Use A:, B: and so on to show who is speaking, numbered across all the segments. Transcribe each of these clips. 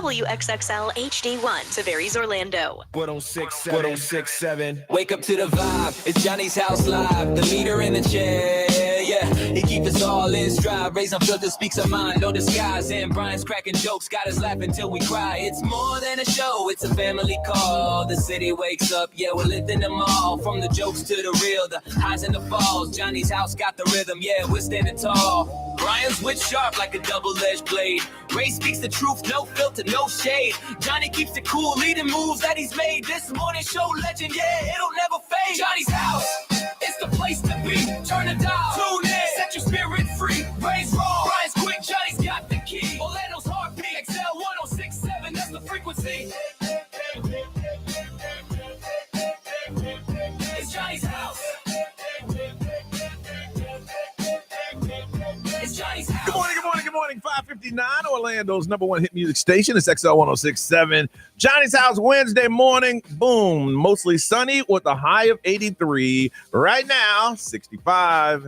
A: WXXL HD1, Tavares, Orlando.
B: 1067. Wake up to the vibe. It's Johnny's house live. The leader in the chair. Yeah, he keeps us all in stride. Raise unfiltered, speaks our mind, no disguise. And Brian's cracking jokes, got us laughing till we cry. It's more than a show, it's a family call. The city wakes up, yeah, we're lifting them all. From the jokes to the real, the highs and the falls. Johnny's house got the rhythm, yeah, we're standing tall. Brian's wit sharp like a double-edged blade. Ray speaks the truth, no filter, no shade. Johnny keeps it cool, leading moves that he's made. This morning show legend, yeah, it'll never fade. Johnny's house, it's the place to be. Turn the dial, tune in, set your spirit free. Ray's raw, Brian's quick, Johnny's got the key. Orlando's heartbeat, XL 1067, that's the frequency. It's Johnny's house. It's Johnny's house.
C: Good morning. 5:59, Orlando's number one hit music station. It's XL 1067. Johnny's house Wednesday morning. Boom. Mostly sunny with a high of 83. Right now, 65.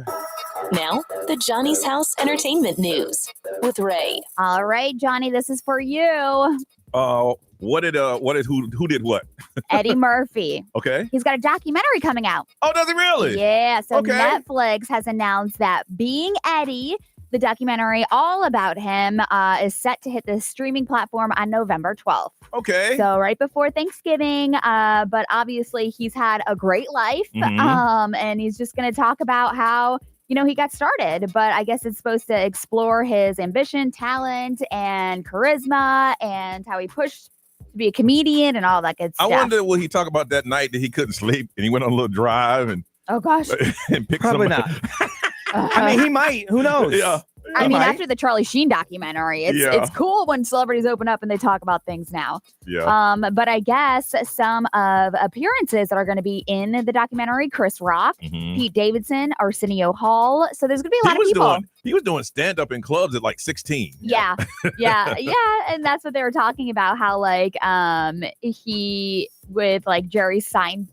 A: Now, the Johnny's House Entertainment News with Ray.
D: All right, Johnny, this is for you.
C: Who did what?
D: Eddie Murphy.
C: Okay.
D: He's got a documentary coming out.
C: Oh, does he really?
D: Yeah. So
C: Okay.
D: Netflix has announced that Being Eddie, the documentary all about him, is set to hit the streaming platform on November 12th.
C: Okay.
D: So right before Thanksgiving, but obviously he's had a great life.
C: Mhm.
D: And he's just going to talk about how, he got started, but I guess it's supposed to explore his ambition, talent, and charisma, and how he pushed to be a comedian and all that good
C: I
D: stuff.
C: wonder will he talk about that night that he couldn't sleep and he went on a little drive and
D: Oh gosh.
C: and picked
E: Probably
C: somebody.
E: not. I mean, he might. Who knows?
C: Yeah.
D: I mean,
E: might.
D: after the Charlie Sheen documentary, it's cool when celebrities open up and they talk about things now.
C: Yeah.
D: But I guess some of appearances that are going to be in the documentary: Chris Rock,
C: Mhm.
D: Pete Davidson, Arsenio Hall. So there's going to be a lot of people.
C: He was doing stand up in clubs at like 16.
D: Yeah. And that's what they were talking about. How he with Jerry Seinfeld.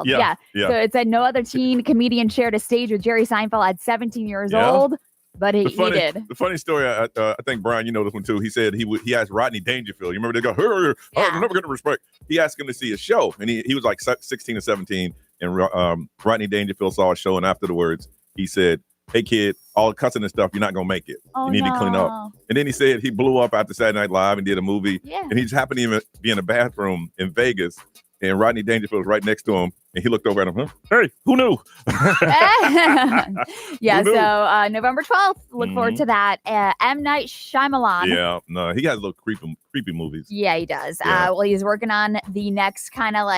C: Yeah.
D: So it said no other teen comedian shared a stage with Jerry Seinfeld at 17 years old, but he did.
C: The funny story, I think, Brian, you know this one too. He said he asked Rodney Dangerfield. You remember they go, I'm never going to respect. He asked him to see a show. And he was like 16 or 17. And Rodney Dangerfield saw a show. And afterwards, he said, hey, kid, all the cussing and stuff, you're not going to make it.
D: Oh,
C: you need to clean up. And then he said he blew up after Saturday Night Live and did a movie.
D: Yeah.
C: And he just happened to even be in a bathroom in Vegas. And Rodney Dangerfield was right next to him. And he looked over at him. Hey, who knew?
D: Yeah.
C: Who knew?
D: So November 12th, look forward to that. M. Night Shyamalan.
C: Yeah, no, he has little creepy movies.
D: Yeah, he does.
C: Yeah.
D: Well, he's working on the next kind of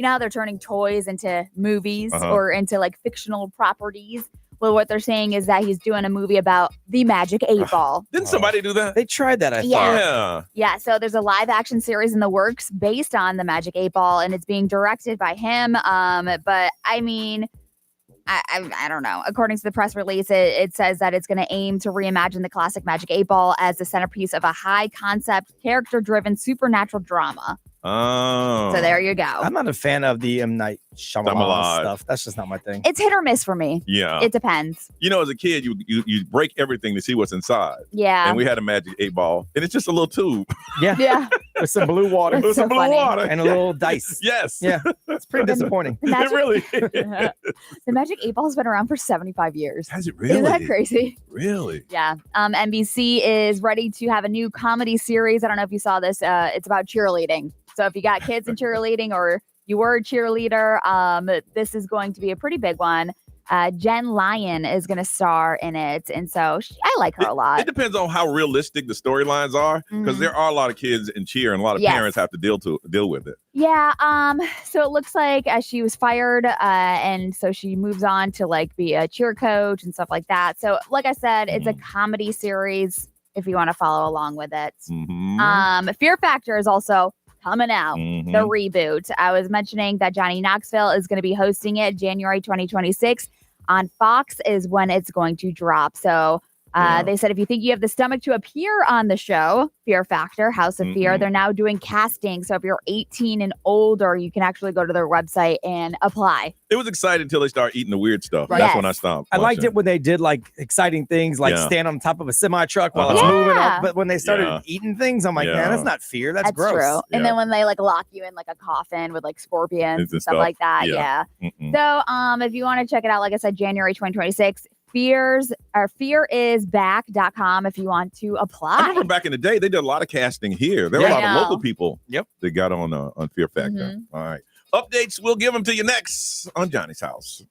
D: how they're turning toys into movies or into fictional properties. Well, what they're saying is that he's doing a movie about the Magic 8 Ball.
C: Didn't somebody do that?
E: They tried that, I
D: Yeah.
E: thought.
D: Yeah, so there's a live action series in the works based on the Magic 8 Ball, and it's being directed by him. But I mean, I don't know. According to the press release, it says that it's going to aim to reimagine the classic Magic 8 Ball as the centerpiece of a high concept, character driven supernatural drama.
C: Oh.
D: So there you go.
E: I'm not a fan of the M. Night Shyamalan stuff. That's just not my thing.
D: It's hit or miss for me.
C: Yeah.
D: It depends.
C: As a kid, you break everything to see what's inside.
D: Yeah.
C: And we had a Magic 8 Ball, and it's just a little tube.
E: Yeah.
D: Yeah.
E: With some blue water.
D: It's so funny.
E: And a little dice.
C: Yes.
E: Yeah. It's pretty disappointing.
C: It really is.
D: The Magic 8 Ball has been around for 75 years.
C: Has it really?
D: Isn't that crazy?
C: Really?
D: Yeah. NBC is ready to have a new comedy series. I don't know if you saw this. It's about cheerleading. So if you got kids in cheerleading or you were a cheerleader, this is going to be a pretty big one. Jen Lyon is going to star in it. And so I like her a lot.
C: It depends on how realistic the storylines are, because there are a lot of kids in cheer and a lot of parents have to deal with it.
D: Yeah. So it looks like she was fired, and so she moves on to be a cheer coach and stuff like that. So like I said, it's a comedy series if you want to follow along with it. Fear Factor is also coming out, the reboot. I was mentioning that Johnny Knoxville is going to be hosting it January 2026. On Fox is when it's going to drop. So They said if you think you have the stomach to appear on the show, Fear Factor, House of Fear, they're now doing casting. So if you're 18 and older, you can actually go to their website and apply.
C: It was exciting until they start eating the weird stuff.
E: Right.
C: That's when I stopped.
E: I liked it when they did like exciting things, like stand on top of a semi truck while it's moving up. But when they started eating things, I'm like, man, that's not fear. That's gross.
D: True. And then when they like lock you in like a coffin with like scorpions and stuff like that. Yeah. So if you want to check it out, like I said, January 2026. fearisback.com if you want to apply.
C: I remember back in the day, they did a lot of casting here. There were a lot of local people that got on Fear Factor. All right. Updates, we'll give them to you next on Johnny's House.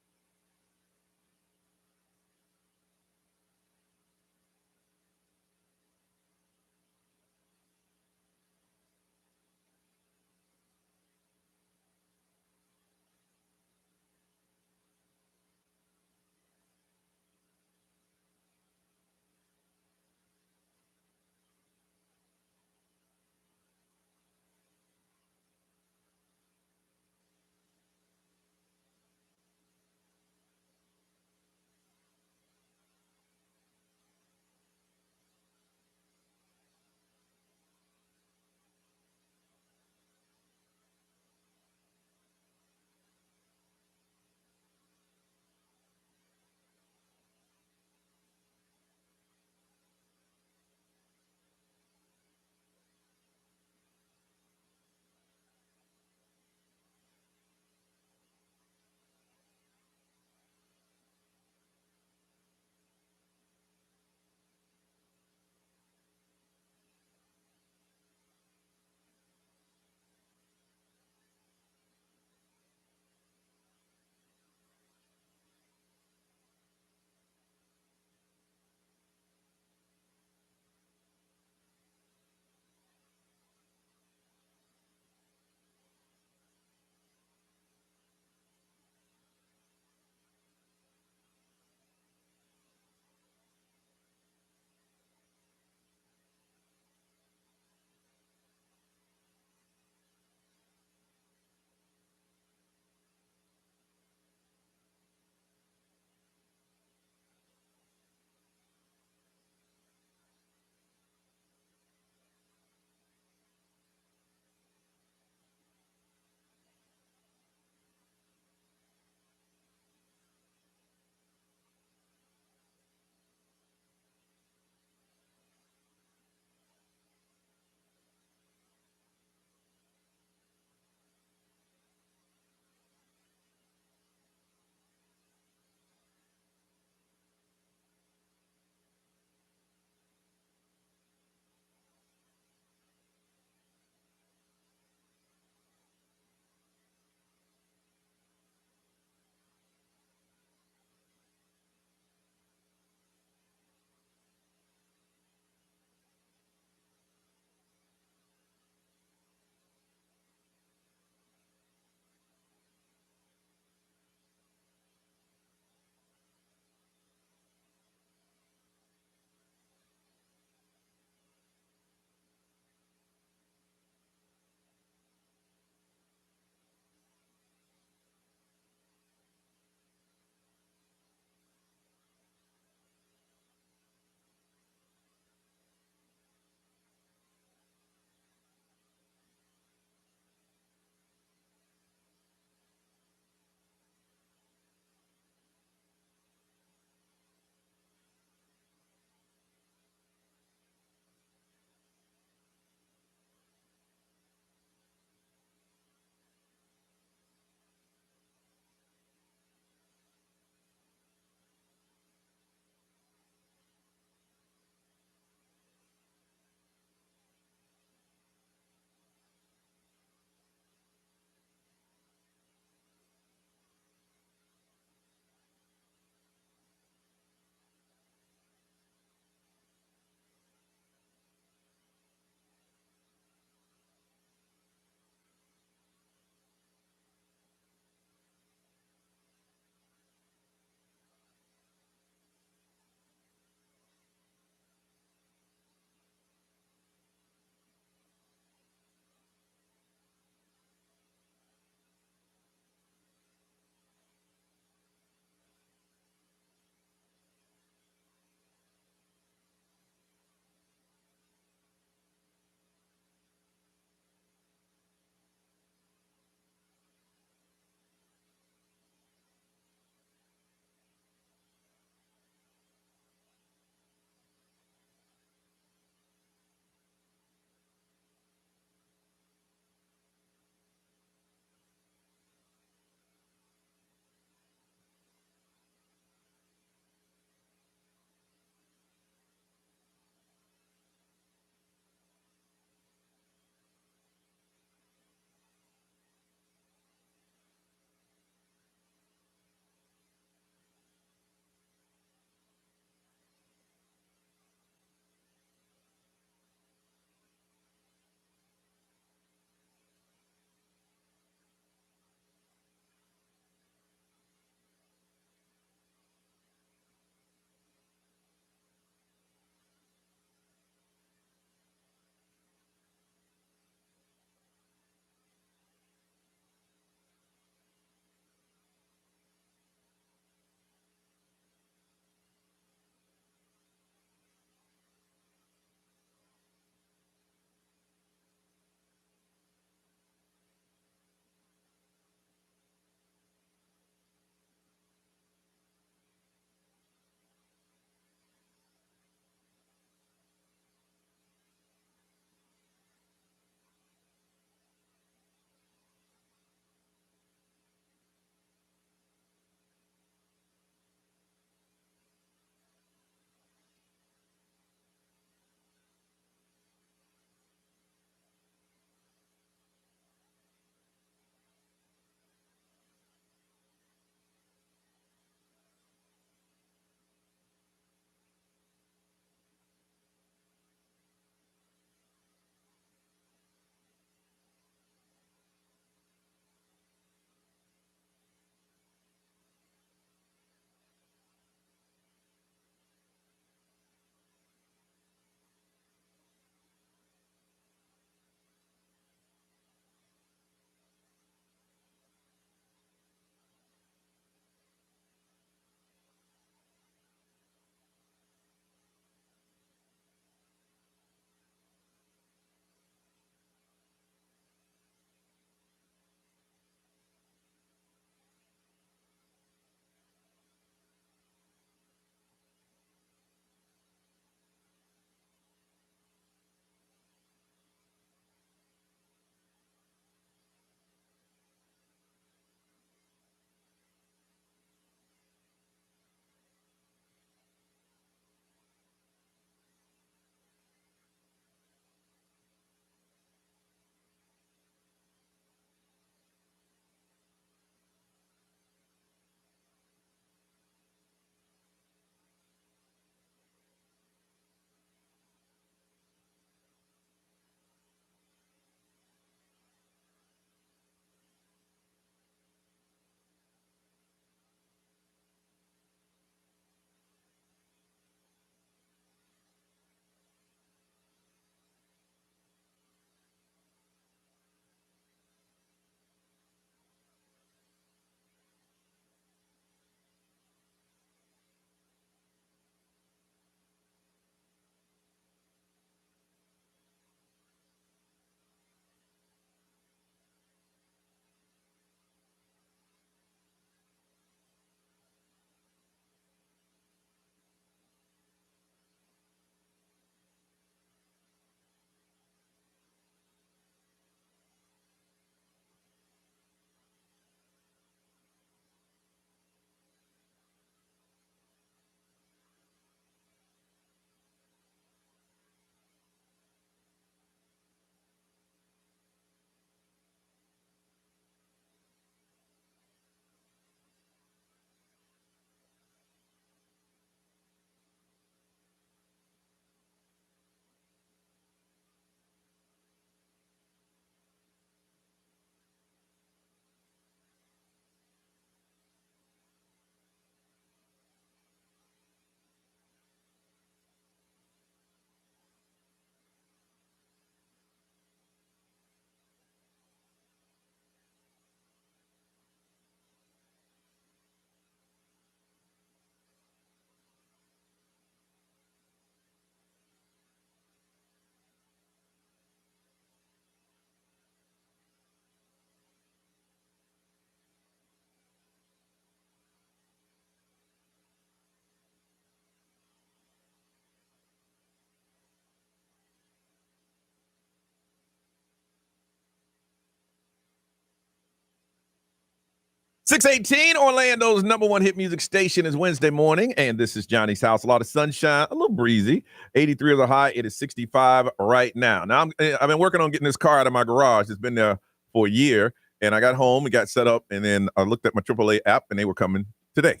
C: 618, Orlando's number one hit music station is Wednesday morning, and this is Johnny's House. A lot of sunshine, a little breezy. 83 is a high. It is 65 right now. Now, I've been working on getting this car out of my garage. It's been there for a year, and I got home and got set up, and then I looked at my AAA app, and they were coming today.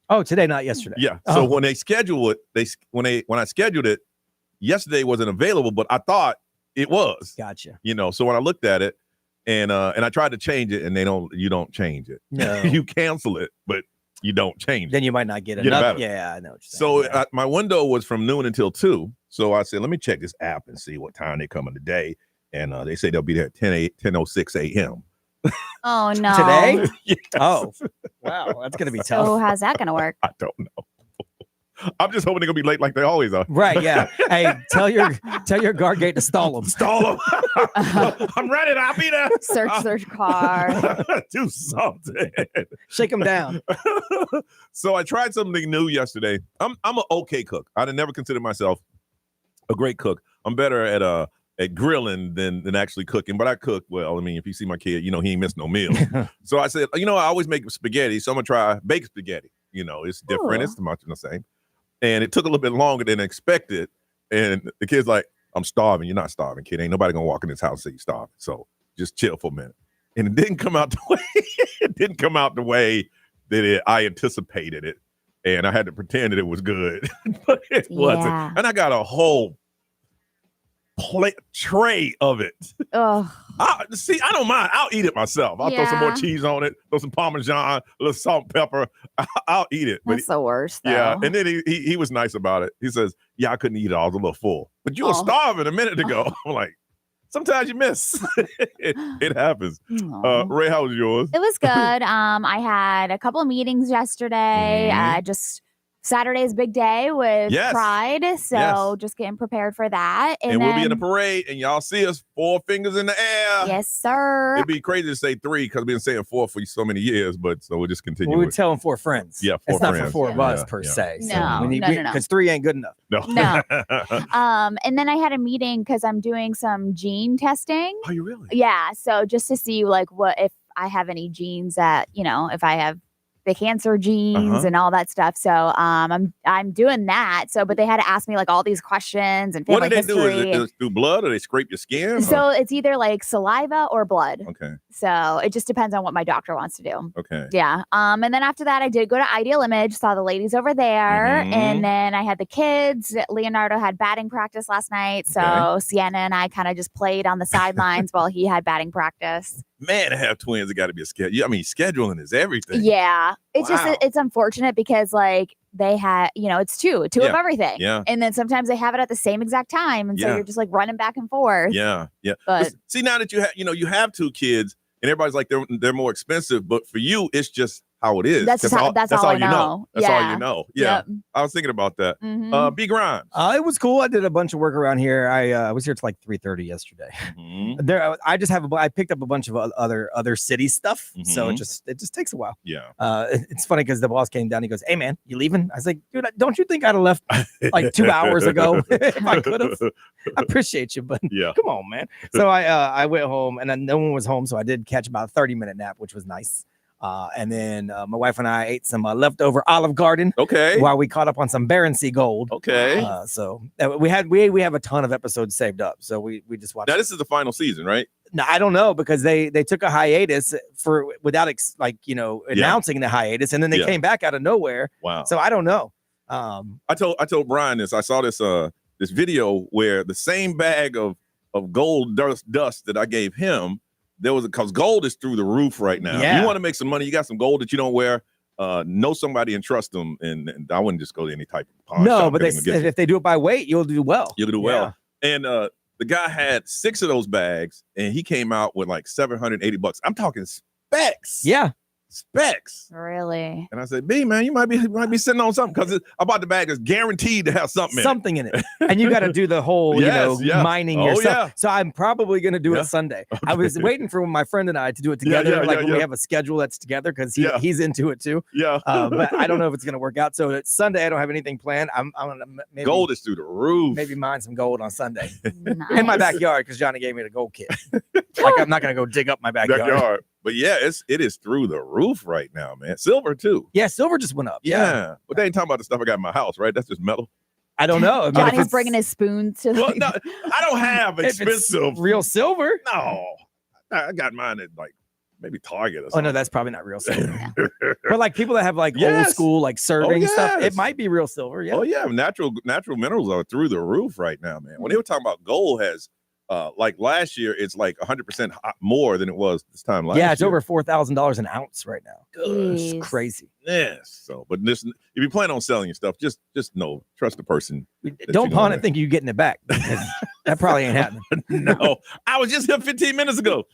E: Oh, today, not yesterday.
C: Yeah. So when they schedule it, when I scheduled it, yesterday wasn't available, but I thought it was.
E: Gotcha.
C: So when I looked at it, and I tried to change it, and you don't change it.
E: No.
C: You cancel it, but you don't change it.
E: Then you might not get
C: enough.
E: Yeah, I know what you're saying.
C: So my window was from noon until 2. So I said, let me check this app and see what time they're coming today. And they say they'll be there at 10:06 a.m.
D: Oh, no.
E: Today?
C: Yes.
E: Oh, wow. That's going to be tough.
D: So how's that going to work?
C: I don't know. I'm just hoping they're going to be late like they always are.
E: Right, yeah. Hey, tell your guard gate to stall them.
C: Stall them. I'm ready. I'll be there.
D: Search car.
C: Do something.
E: Shake them down.
C: So I tried something new yesterday. I'm an okay cook. I'd never considered myself a great cook. I'm better at grilling than actually cooking, but I cook well. I mean, if you see my kid, he ain't missed no meal. So I said, I always make spaghetti, so I'm gonna try baked spaghetti. It's different.
D: Ooh.
C: It's much the same. And it took a little bit longer than expected. And the kid's like, I'm starving. You're not starving, kid. Ain't nobody gonna walk in this house and say you're starving. So just chill for a minute. And it didn't come out the way that I anticipated it. And I had to pretend that it was good, but it wasn't. And I got a whole tray of it.
D: Oh,
C: I don't mind. I'll eat it myself. I'll throw some more cheese on it, throw some Parmesan, a little salt and pepper. I'll eat it.
D: That's the worst, though.
C: Yeah, and then he was nice about it. He says, yeah, I couldn't eat it. I was a little full. But you were starving a minute ago. I'm like, sometimes you miss. It happens. Ray, how was yours?
D: It was good. I had a couple of meetings yesterday. Just Saturday's big day with Pride, so just getting prepared for that.
C: And we'll be in the parade, and y'all see us 4 fingers in the air.
D: Yes, sir.
C: It'd be crazy to say 3 because we've been saying 4 for so many years, but so we'll just continue.
E: We would tell them 4 friends.
C: Yeah, 4
E: it's
C: friends.
E: not for 4 of us per se.
D: No,
E: because 3 ain't good enough.
C: No.
D: And then I had a meeting because I'm doing some gene testing.
C: Oh, you really?
D: Yeah. So just to see what if I have any genes that if I have the cancer genes and all that stuff. So I'm doing that. So, but they had to ask me all these questions and family history.
C: What do they do? Is it through blood or they scrape your skin?
D: So it's either saliva or blood.
C: Okay.
D: So it just depends on what my doctor wants to do.
C: Okay.
D: Yeah. And then after that, I did go to Ideal Image, saw the ladies over there, and then I had the kids. Leonardo had batting practice last night, so Sienna and I kind of just played on the sidelines while he had batting practice.
C: Man, to have twins, it got to be a schedule. I mean, scheduling is everything.
D: Yeah. It's just, it's unfortunate because they had, it's two of everything.
C: Yeah.
D: And then sometimes they have it at the same exact time. And so you're just running back and forth.
C: Yeah. Yeah.
D: But
C: see, now that you have 2 kids and everybody's like, they're more expensive, but for you, it's just how it is.
D: That's all you know.
C: That's all you know. Yeah. Yep. I was thinking about that. B Grimes.
E: It was cool. I did a bunch of work around here. I was here till 3:30 yesterday. I picked up a bunch of other city stuff. So it just takes a while.
C: Yeah.
E: It's funny because the boss came down. He goes, "Hey man, you leaving?" I was like, "Dude, don't you think I'd have left 2 hours ago if I could have?" I appreciate you, but come on, man. So I went home and then no one was home, so I did catch about a 30-minute nap, which was nice. And then my wife and I ate some leftover Olive Garden.
C: Okay.
E: While we caught up on some Baronsea Gold.
C: Okay.
E: So we have a ton of episodes saved up. So we just watched.
C: Now this is the final season, right?
E: No, I don't know because they took a hiatus without announcing the hiatus, and then they came back out of nowhere.
C: Wow.
E: So I don't know.
C: I told Brian this. I saw this video where the same bag of gold dust that I gave him. Because gold is through the roof right now.
E: Yeah.
C: If you want to make some money, you got some gold that you don't wear, know somebody and trust them. And I wouldn't just go to any type of pawn shop.
E: No, but if they do it by weight, you'll do well.
C: You'll do well. And the guy had 6 of those bags and he came out with $780. I'm talking specs.
E: Yeah.
C: Specs.
D: Really?
C: And I said, B, man, you might be sitting on something because I bought the bag is guaranteed to have something
E: in it. And you got to do the whole, mining yourself.
C: Yeah.
E: So I'm probably going to do it Sunday. Okay. I was waiting for my friend and I to do it together. When we have a schedule that's together because he's into it too.
C: Yeah.
E: But I don't know if it's going to work out. So it's Sunday. I don't have anything planned. I'm going to maybe
C: gold is through the roof.
E: Maybe mine some gold on Sunday
D: nice.
E: in my backyard because Johnny gave me the gold kit. I'm not going to go dig up my backyard.
C: But yeah, it is through the roof right now, man. Silver too.
E: Yeah, silver just went up.
C: Yeah. But they ain't talking about the stuff I got in my house, right? That's just metal.
E: I don't know.
D: Johnny's bringing his spoons to.
C: Well, no, I don't have expensive
E: real silver.
C: No, I got mine at like maybe Target or
E: Oh
C: something.
E: no, that's probably not real silver. But like people that have like old school like serving stuff, it might be real silver. Yeah.
C: Oh yeah, natural minerals are through the roof right now, man. When they were talking about gold has like last year, it's like 100% more than it was this time last year.
E: Yeah, it's over $4,000 an ounce right now.
C: Gosh.
E: It's crazy.
C: Yes. So, but listen, if you plan on selling your stuff, just know, trust the person.
E: Don't pawn it thinking you're getting it back. That probably ain't happening.
C: No, I was just here 15 minutes ago.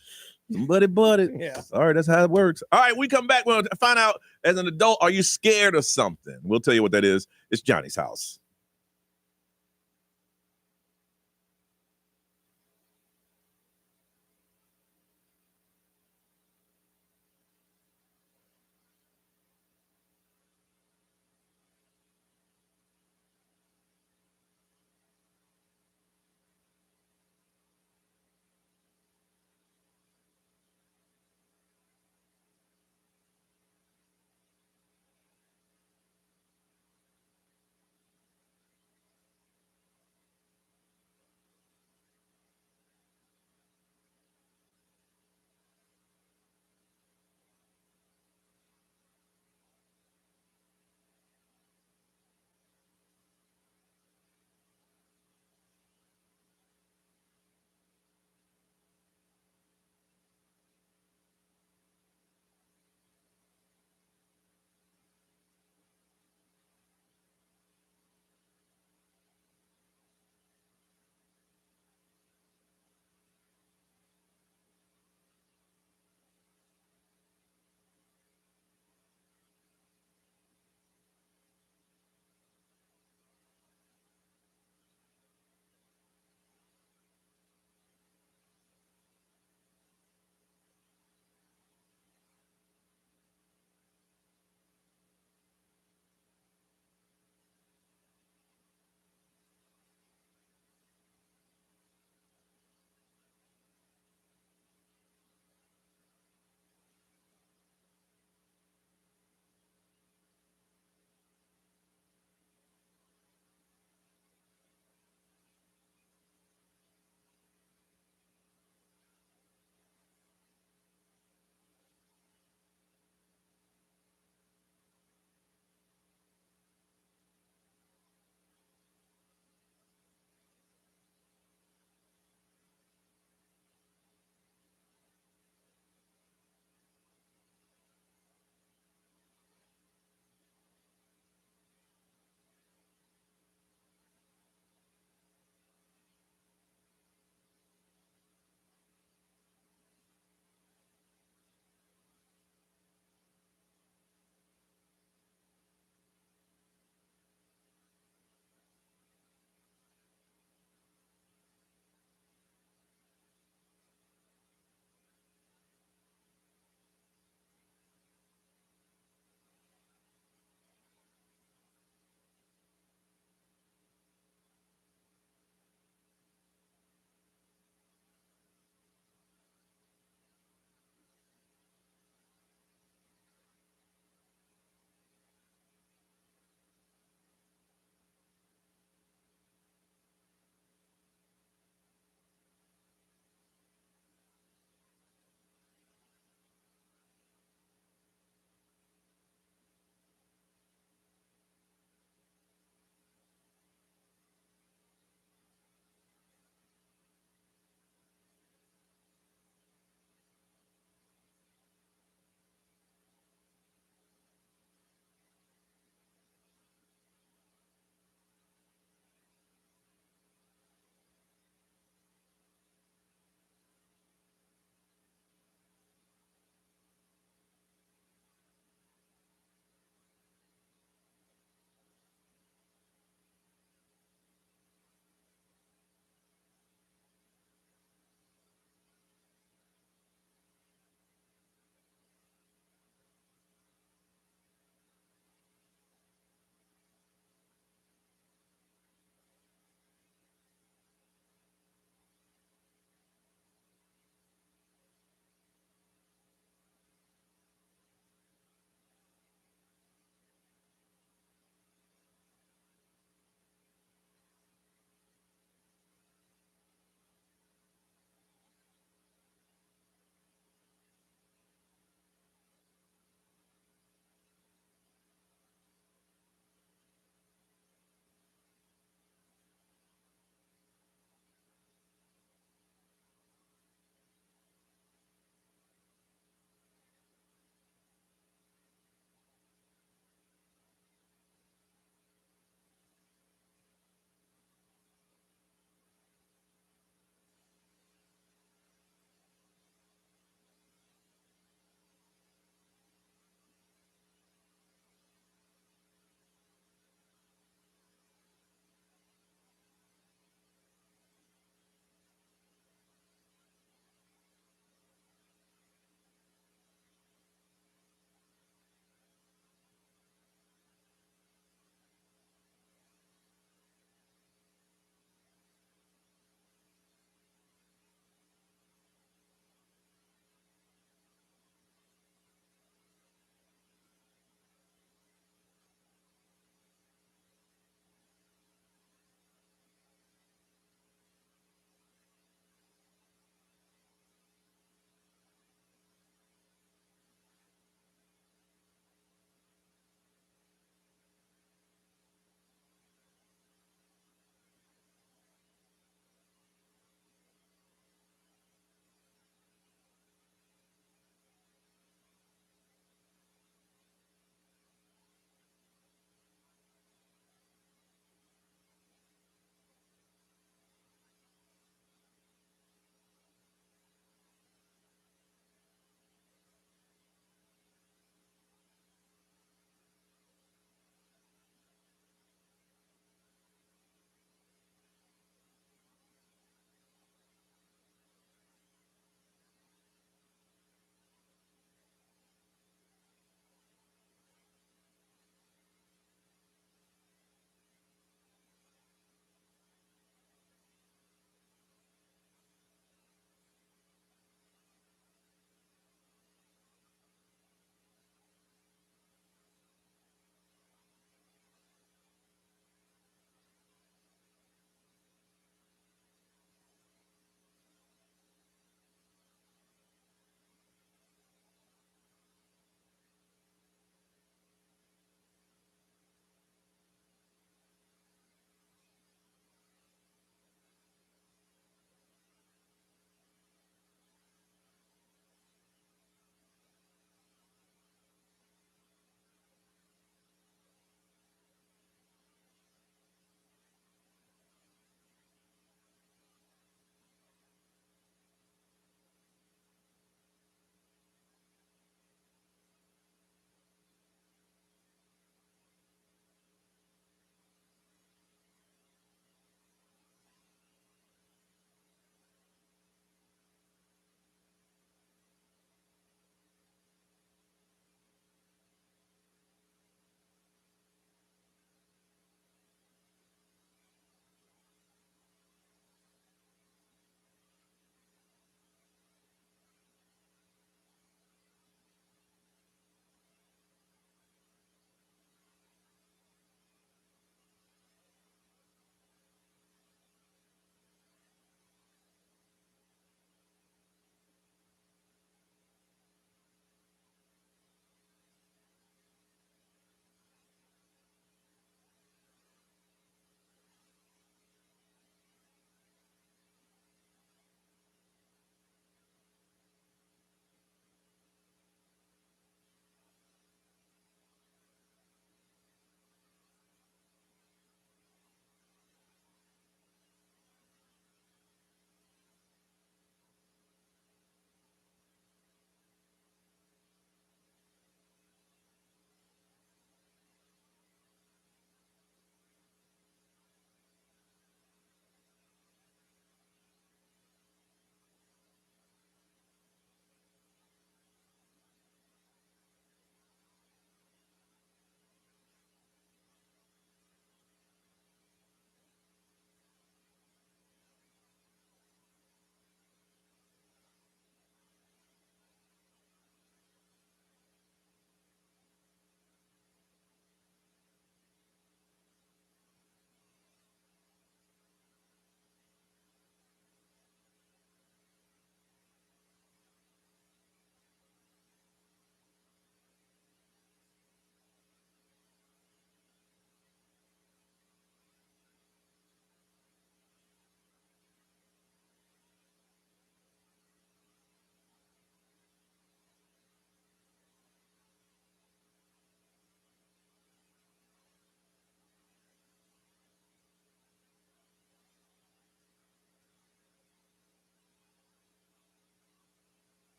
C: Somebody bought it.
E: Yeah.
C: Sorry, that's how it works. All right, we come back. We'll find out as an adult, are you scared of something? We'll tell you what that is. It's Johnny's house.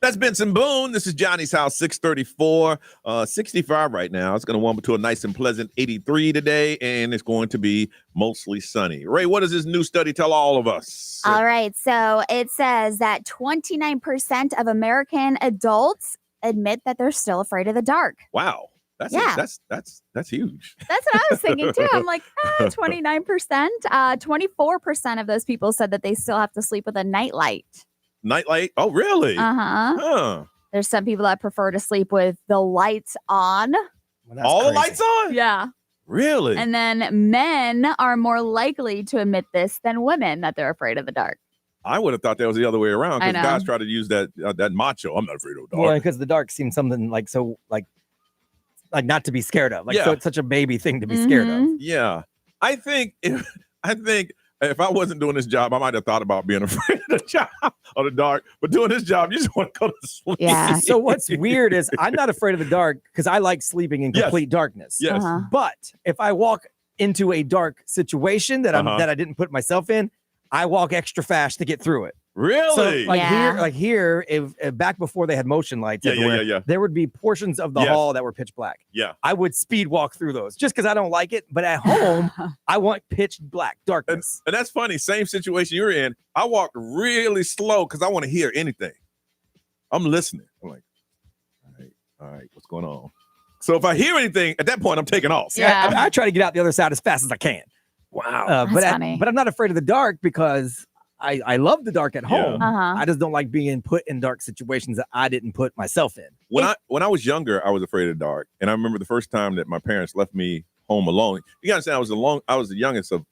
C: That's Benson Boone. This is Johnny's House, 634, 65 right now. It's going to warm up to a nice and pleasant 83 today, and it's going to be mostly sunny. Ray, what does this new study tell all of us?
D: All right. So it says that 29% of American adults admit that they're still afraid of the dark.
C: Wow. That's huge.
D: That's what I was thinking too. I'm like, 29%. 24% of those people said that they still have to sleep with a nightlight.
C: Nightlight? Oh, really?
D: Uh-huh.
C: Huh.
D: There's some people that prefer to sleep with the lights on.
E: Well,
C: all
E: crazy.
C: the lights on?
D: Yeah.
C: Really?
D: And then men are more likely to admit this than women, that they're afraid of the dark.
C: I would have thought that was the other way around,
D: I
C: because
D: know.
C: guys try to use that macho. I'm not afraid of the dark.
E: Well, because the dark seems something like so like not to be scared of. Like so it's such a baby thing to be scared of.
C: Yeah. I think if I wasn't doing this job, I might have thought about being afraid of the job or the dark. But doing this job, you just want to go to sleep.
D: Yeah.
E: So what's weird is I'm not afraid of the dark because I like sleeping in complete darkness.
C: Yes.
D: Uh-huh.
E: But if I walk into a dark situation that I didn't put myself in, I walk extra fast to get through it.
C: Really?
E: So here, if back before they had motion lights everywhere, there would be portions of the hall that were pitch black.
C: Yeah.
E: I would speed walk through those just because I don't like it. But at home, I want pitch black darkness.
C: And that's funny. Same situation you're in. I walk really slow because I want to hear anything. I'm listening. I'm like, all right, what's going on? So if I hear anything, at that point, I'm taking off.
D: Yeah.
E: I try to get out the other side as fast as I can.
C: Wow.
E: But
D: funny.
E: I'm not afraid of the dark because I love the dark at home.
D: Uh-huh.
E: I just don't like being put in dark situations that I didn't put myself in.
C: When I was younger, I was afraid of the dark. And I remember the first time that my parents left me home alone. You gotta understand, I was the youngest of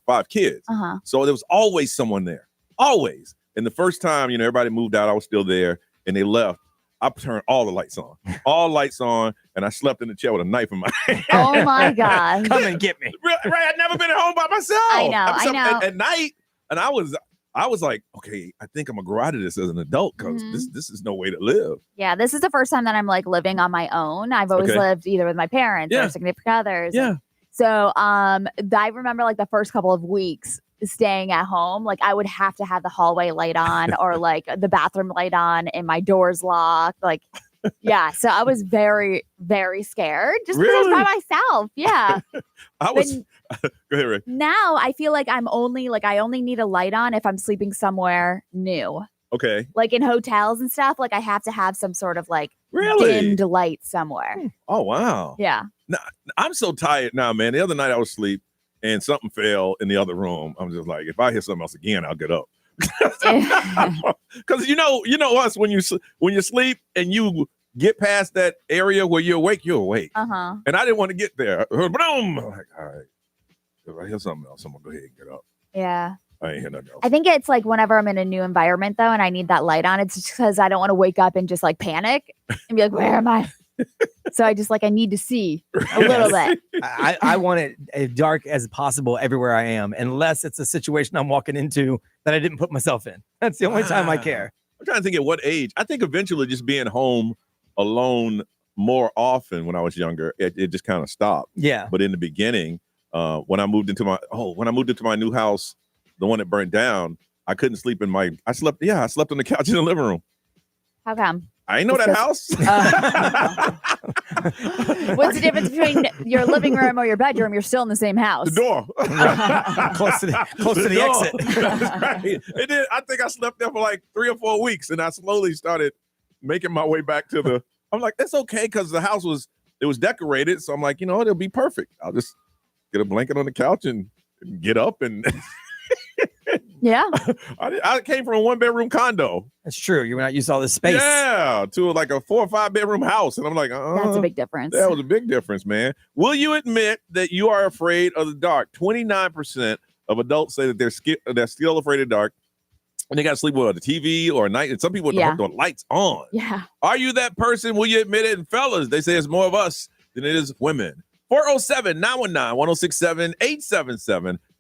C: 5 kids.
D: Uh-huh.
C: So there was always someone there. Always. And the first time, everybody moved out, I was still there, and they left. I turned all the lights on, and I slept in the chair with a knife in my hand.
D: Oh my God.
E: Come and get me.
C: Right, I'd never been at home by myself.
D: I know.
C: At night, and I was like, okay, I think I'm gonna grow out of this as an adult because this is no way to live.
D: Yeah, this is the first time that I'm like living on my own. I've always lived either with my parents or significant others.
C: Yeah.
D: So I remember like the first couple of weeks staying at home, like I would have to have the hallway light on or like the bathroom light on and my doors locked. Like, yeah. So I was very, very scared just because I was by myself. Yeah.
C: Go ahead, Ray.
D: Now I feel like I only need a light on if I'm sleeping somewhere new.
C: Okay.
D: Like in hotels and stuff, like I have to have some sort of like dimmed light somewhere.
C: Oh, wow.
D: Yeah.
C: Now, I'm so tired now, man. The other night I was asleep and something fell in the other room. I'm just like, if I hear something else again, I'll get up. Because you know us, when you sleep and you get past that area where you're awake.
D: Uh-huh.
C: And I didn't want to get there. Boom! I'm like, all right, if I hear something else, I'm gonna go ahead and get up.
D: Yeah.
C: I ain't hear nothing else.
D: I think it's like whenever I'm in a new environment though, and I need that light on, it's just because I don't want to wake up and just like panic and be like, where am I? So I just I need to see a little bit.
E: I want it as dark as possible everywhere I am, unless it's a situation I'm walking into that I didn't put myself in. That's the only time I care.
C: I'm trying to think at what age. I think eventually just being home alone more often when I was younger, it just kind of stopped.
E: Yeah.
C: But in the beginning, when I moved into my new house, the one that burned down, I couldn't sleep I slept on the couch in the living room.
D: How come?
C: I ain't know that house.
D: What's the difference between your living room or your bedroom? You're still in the same house.
C: The door.
E: close to the exit.
C: That's right. It did. I think I slept there for like 3 or 4 weeks, and I slowly started making my way back to the. I'm like, that's okay because the house was decorated, so I'm like, it'll be perfect. I'll just get a blanket on the couch and get up and.
D: Yeah.
C: I came from a 1-bedroom condo.
E: That's true. You're not used to all this space.
C: Yeah, to like a 4 or 5 bedroom house. And I'm like,
D: that's a big difference.
C: That was a big difference, man. Will you admit that you are afraid of the dark? 29% of adults say that they're still afraid of the dark. And they got to sleep with a TV or a night. And some people have the lights on.
D: Yeah.
C: Are you that person? Will you admit it? And fellas, they say it's more of us than it is women. 407-919-1067,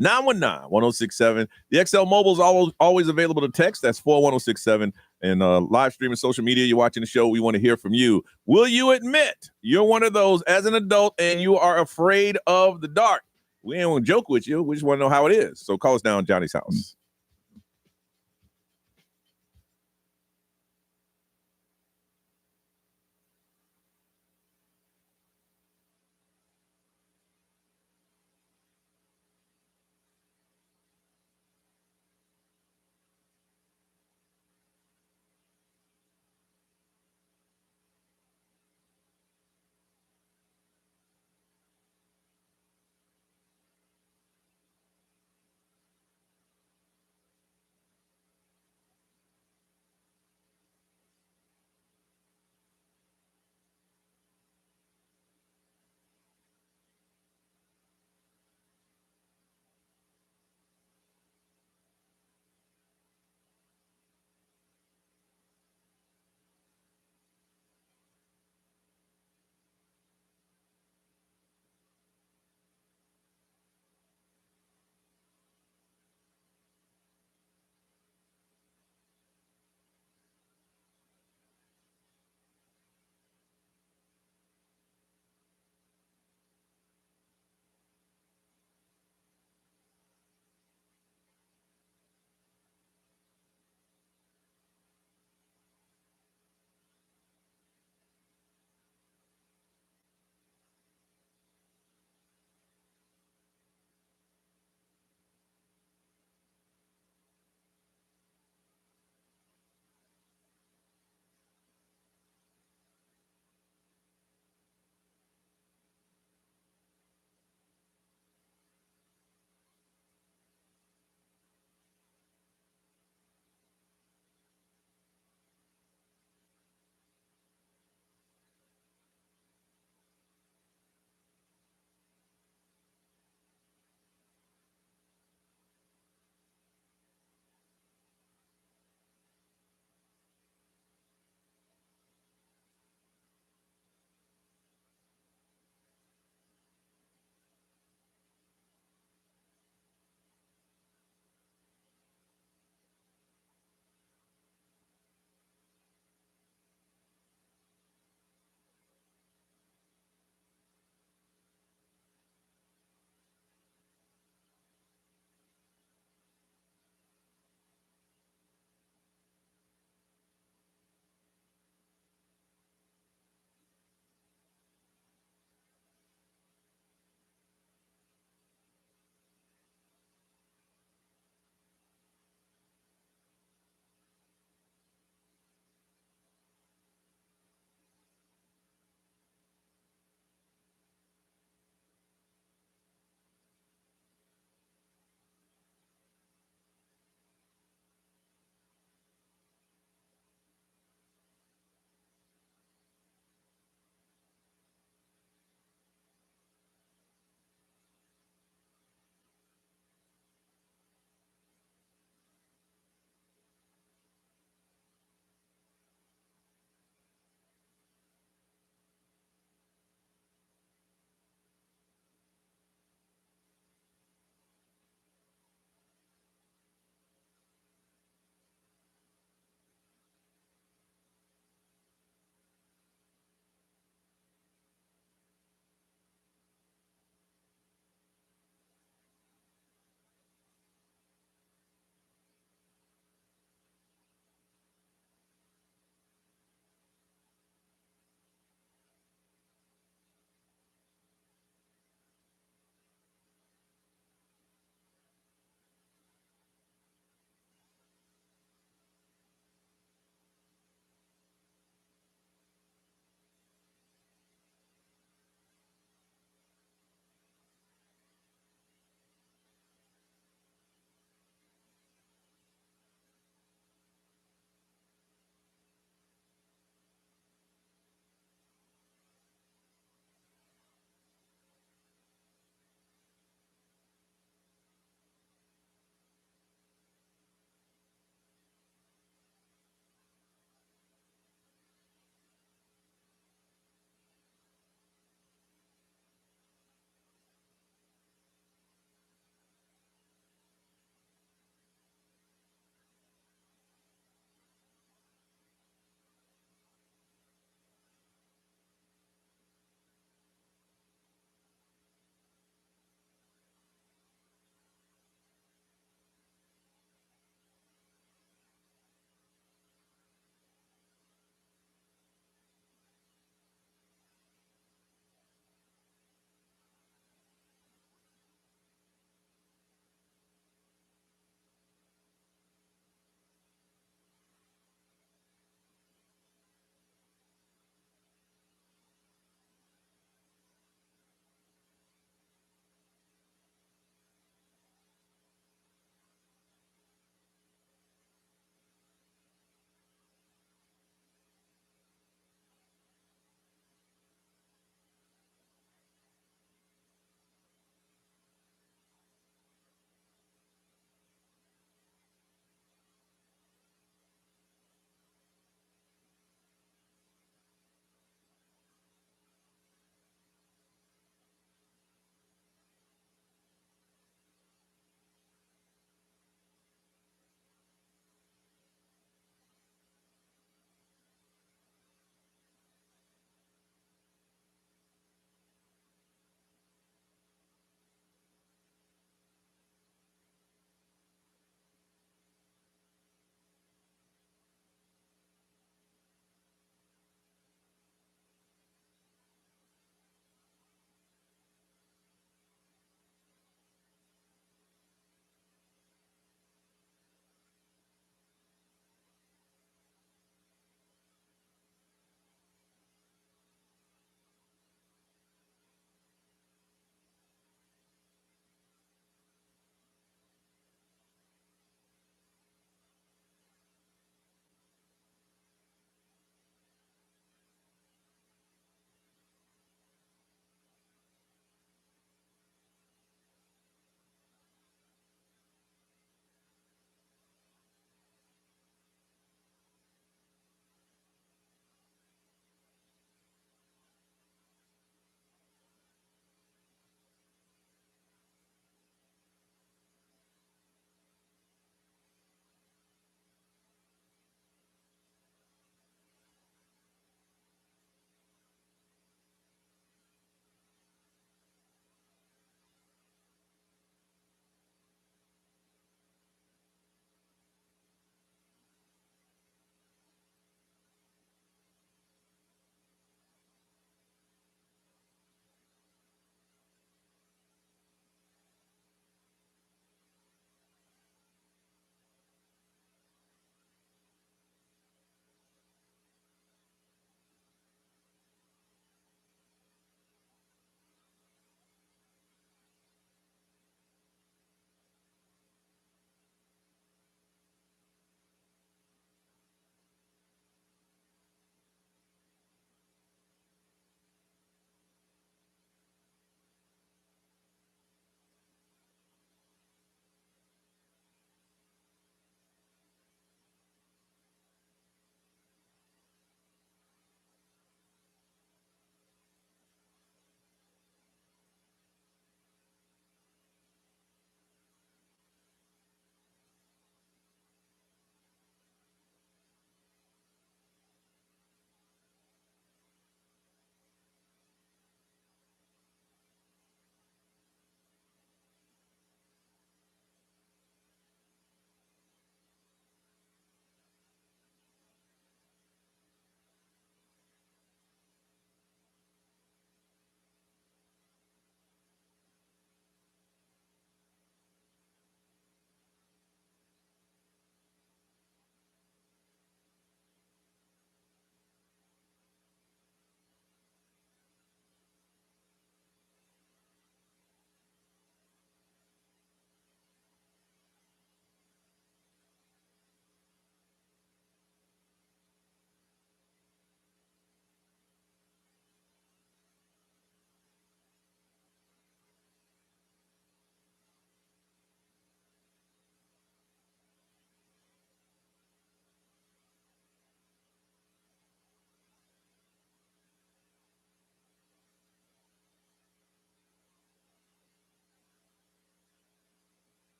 C: 877-919-1067. The XL Mobile is always available to text. That's 41067. And live streaming social media, you're watching the show. We want to hear from you. Will you admit you're one of those as an adult and you are afraid of the dark? We ain't want to joke with you. We just want to know how it is. So call us down, Johnny's house.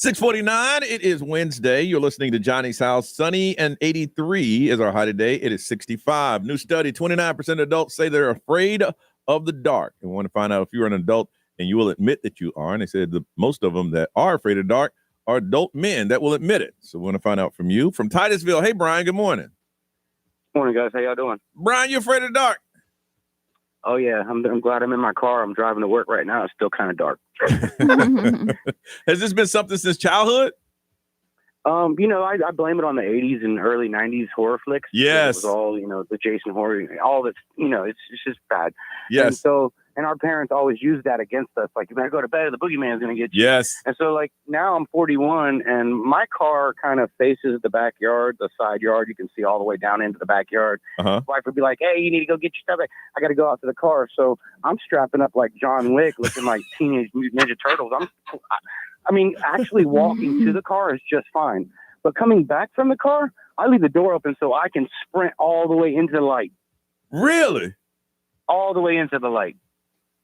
C: 6:49. It is Wednesday. You're listening to Johnny's House. Sunny and 83 is our high today. It is 65. New study: 29% of adults say they're afraid of the dark. And we want to find out if you're an adult and you will admit that you are. And they said most of them that are afraid of dark are adult men that will admit it. So we want to find out from you. From Titusville. Hey, Brian. Good morning.
F: Morning, guys. How y'all doing?
C: Brian, you afraid of the dark?
F: Oh yeah, I'm glad I'm in my car. I'm driving to work right now. It's still kind of dark.
C: Has this been something since childhood?
F: I blame it on the 80s and early 90s horror flicks.
C: Yes.
F: It was all, the Jason horror, all this, it's just bad.
C: Yes.
F: And our parents always used that against us. Like, you better go to bed, the boogeyman's going to get you.
C: Yes.
F: And so, like, now I'm 41, and my car kind of faces the backyard, the side yard. You can see all the way down into the backyard.
C: Uh-huh.
F: Wife would be like, hey, you need to go get your stuff. I got to go out to the car. So I'm strapping up like John Wick, looking like Teenage Mutant Ninja Turtles. Actually walking to the car is just fine. But coming back from the car, I leave the door open so I can sprint all the way into the light.
C: Really?
F: All the way into the light.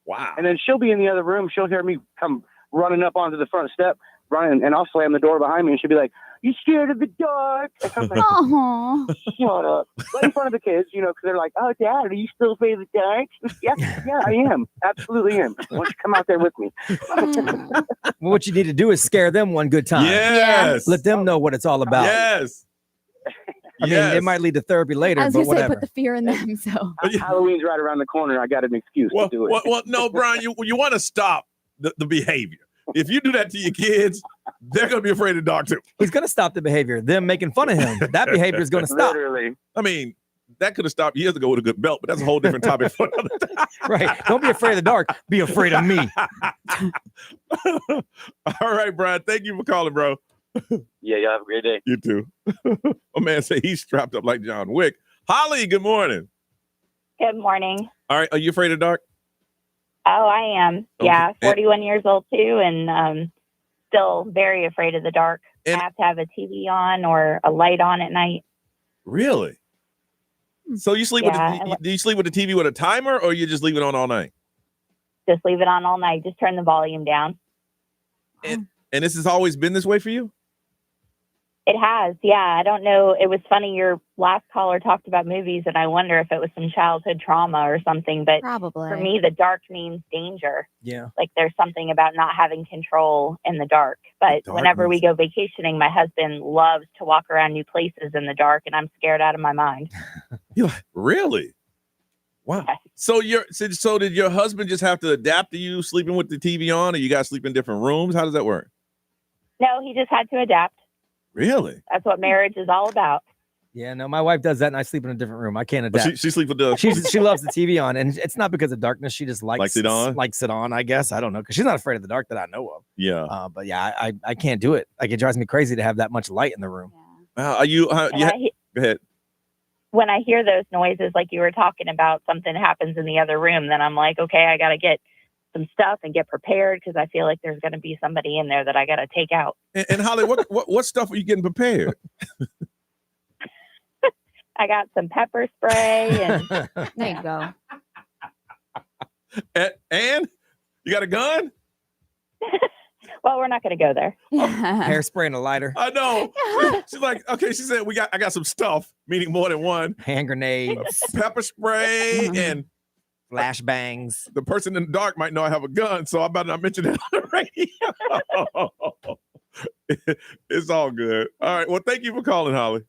C: Wow.
F: And then she'll be in the other room. She'll hear me come running up onto the front step, running, and I'll slam the door behind me, and she'll be like, you scared of the dark? And I'm like, shut up. Right in front of the kids, because they're like, oh, Dad, are you still afraid of the dark? Yeah, I am. Absolutely am. Why don't you come out there with me?
E: Well, what you need to do is scare them one good time.
C: Yes.
E: Let them know what it's all about.
C: Yes.
E: I mean, it might lead to therapy later,
D: I was
E: but
D: going to say,
E: whatever.
D: put the fear in them. So
F: Halloween's right around the corner. I got an excuse to do it.
C: Well, no, Brian, you want to stop the behavior. If you do that to your kids, they're going to be afraid of dark too.
E: He's going to stop the behavior. Them making fun of him. That behavior is going to stop.
F: Literally.
C: I mean, that could have stopped years ago with a good belt, but that's a whole different topic for another time.
E: Right. Don't be afraid of the dark. Be afraid of me.
C: All right, Brian. Thank you for calling, bro.
F: Yeah, y'all have a great day.
C: You too. A man say he's strapped up like John Wick. Holly, good morning.
G: Good morning.
C: All right. Are you afraid of dark?
G: Oh, I am.
C: Okay.
G: Yeah, 41 years old too, and still very afraid of the dark.
C: And-
G: I have to have a TV on or a light on at night.
C: Really? So you sleep do you sleep with the TV with a timer, or you just leave it on all night?
G: Just leave it on all night. Just turn the volume down.
C: And this has always been this way for you?
G: It has. Yeah, I don't know. It was funny. Your last caller talked about movies, and I wonder if it was some childhood trauma or something. But
D: probably
G: for me, the dark means danger.
E: Yeah.
G: Like there's something about not having control in the dark. But whenever we go vacationing, my husband loves to walk around new places in the dark, and I'm scared out of my mind.
C: Really? Wow.
G: Yes.
C: So did your husband just have to adapt to you sleeping with the TV on, or you guys sleep in different rooms? How does that work?
G: No, he just had to adapt.
C: Really?
G: That's what marriage is all about.
E: Yeah, no, my wife does that, and I sleep in a different room. I can't
C: But
E: adapt.
C: she sleeps with the.
E: She loves the TV on, and it's not because of darkness. She just likes
C: it on.
E: Likes it on, I guess. I don't know, because she's not afraid of the dark that I know of.
C: Yeah.
E: But yeah, I can't do it. Like, it drives me crazy to have that much light in the room.
C: Are you? Go ahead.
G: When I hear those noises, like you were talking about, something happens in the other room, then I'm like, okay, I got to get some stuff and get prepared because I feel like there's going to be somebody in there that I got to take out.
C: And Holly, what stuff are you getting prepared?
G: I got some pepper spray and
D: there you go.
C: And you got a gun?
G: Well, we're not going to go there.
E: Hairspray and a lighter.
C: I know. She's like, okay. She said, I got some stuff, meaning more than one.
E: Hand grenades.
C: Pepper spray and
E: flash bangs.
C: The person in the dark might know I have a gun, so I better not mention it on the radio. It's all good. All right. Well, thank you for calling, Holly.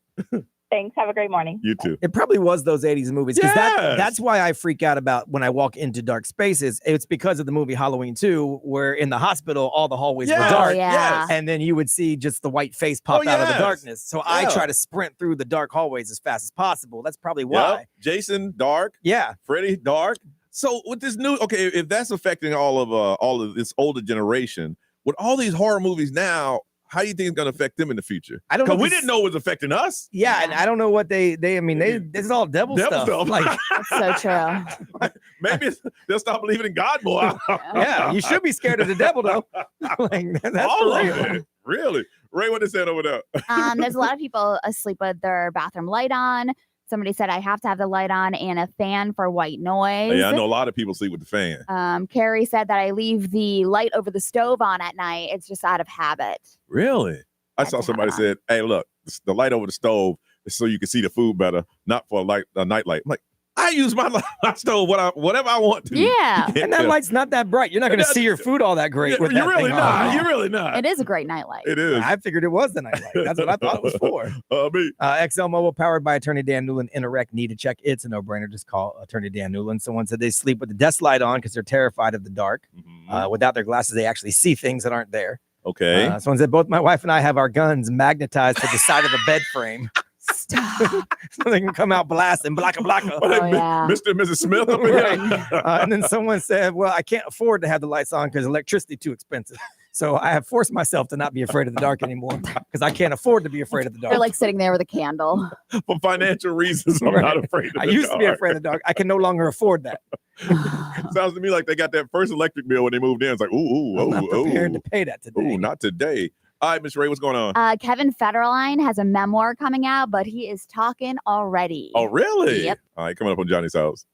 G: Thanks. Have a great morning.
C: You too.
E: It probably was those 80s movies, because
C: Yes!
E: that's why I freak out about when I walk into dark spaces. It's because of the movie Halloween 2, where in the hospital all the hallways were dark.
D: Oh, yeah.
E: And then you would see just the white face pop out of the
C: yes.
E: darkness. So I try to sprint through the dark hallways as fast as possible. That's probably why.
C: Yep. Jason, dark.
E: Yeah.
C: Freddy, dark. So with this new, okay, if that's affecting all of this older generation, with all these horror movies now, how do you think it's going to affect them in the future?
E: I don't know.
C: Because we didn't know it was affecting us.
E: Yeah, and I don't know what they this is all devil stuff. Like,
D: That's so true.
C: Maybe they'll stop believing in God more.
E: yeah, you should be scared of the devil though. Like, that's
C: all
E: for
C: of
E: real.
C: it. Really? Ray, what they said over there?
D: There's a lot of people asleep with their bathroom light on. Somebody said I have to have the light on and a fan for white noise.
C: Yeah, I know a lot of people sleep with the fan.
D: Carrie said that I leave the light over the stove on at night. It's just out of habit.
C: Really? I saw somebody said, "Hey, look, the light over the stove is so you can see the food better, not for a night light." I'm like, I use my stove whatever I want to.
D: Yeah.
E: And that light's not that bright. You're not going to see your food all that great. With
C: You're
E: that
C: really
E: thing
C: not.
E: on.
C: You're really not.
D: It is a great nightlight.
C: It is.
E: I figured it was the nightlight. That's what I thought it was for.
C: Me.
E: XL Mobile, powered by Attorney Dan Newland. Interact, need to check. It's a no-brainer. Just call Attorney Dan Newland. Someone said they sleep with the desk light on because they're terrified of the dark. Without their glasses, they actually see things that aren't there.
C: Okay.
E: Someone said both my wife and I have our guns magnetized to the side of the bed frame.
D: Stop.
E: So they can come out blasting, blocka.
C: Mr. and Mrs. Smith.
E: Right. And then someone said, well, I can't afford to have the lights on because electricity too expensive. So I have forced myself to not be afraid of the dark anymore because I can't afford to be afraid of the dark.
D: You're like sitting there with a candle.
C: For financial reasons, I'm not afraid of the dark.
E: I used to be afraid of the dark. I can no longer afford that.
C: Sounds to me like they got that first electric bill when they moved in. It's like,
E: I'm not prepared to pay that today.
C: Ooh, not today. All right, Miss Ray, what's going on?
D: Kevin Federline has a memoir coming out, but he is talking already.
C: Oh, really?
D: Yep.
C: All right, coming up on Johnny's House.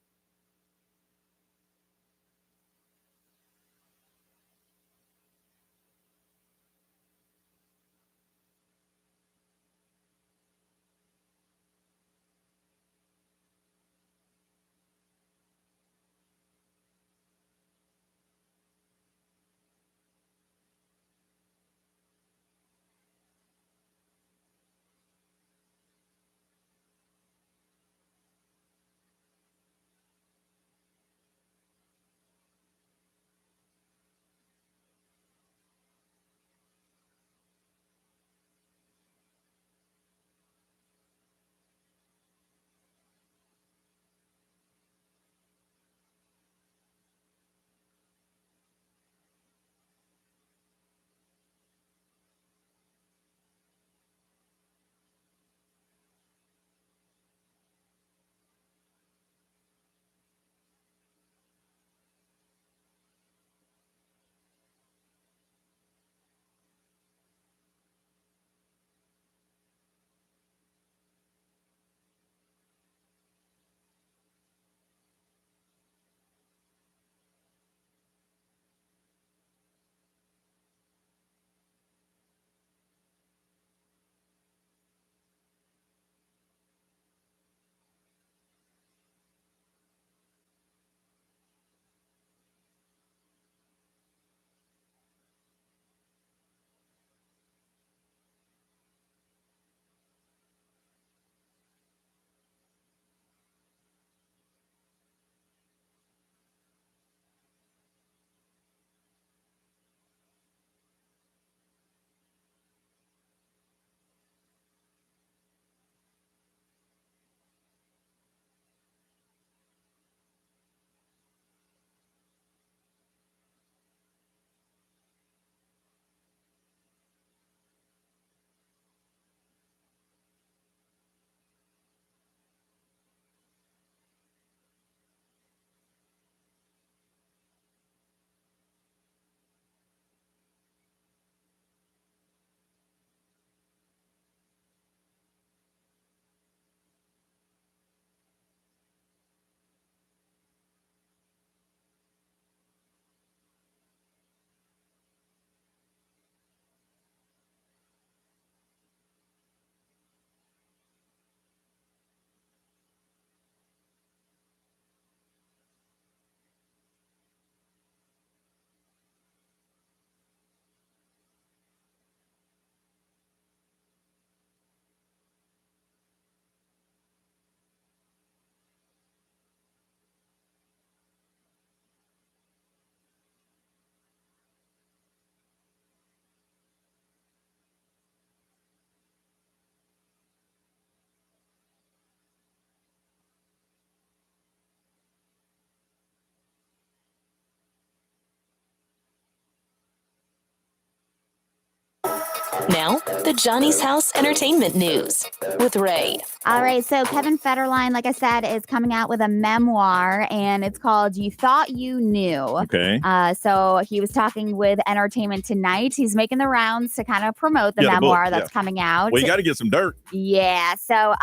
A: Now, the Johnny's House Entertainment News with Ray.
D: All right, so Kevin Federline, like I said, is coming out with a memoir, and it's called You Thought You Knew.
C: Okay.
D: So he was talking with Entertainment Tonight. He's making the rounds to kind of promote the memoir that's coming out.
C: Well, you got to get some dirt.
D: Yeah, so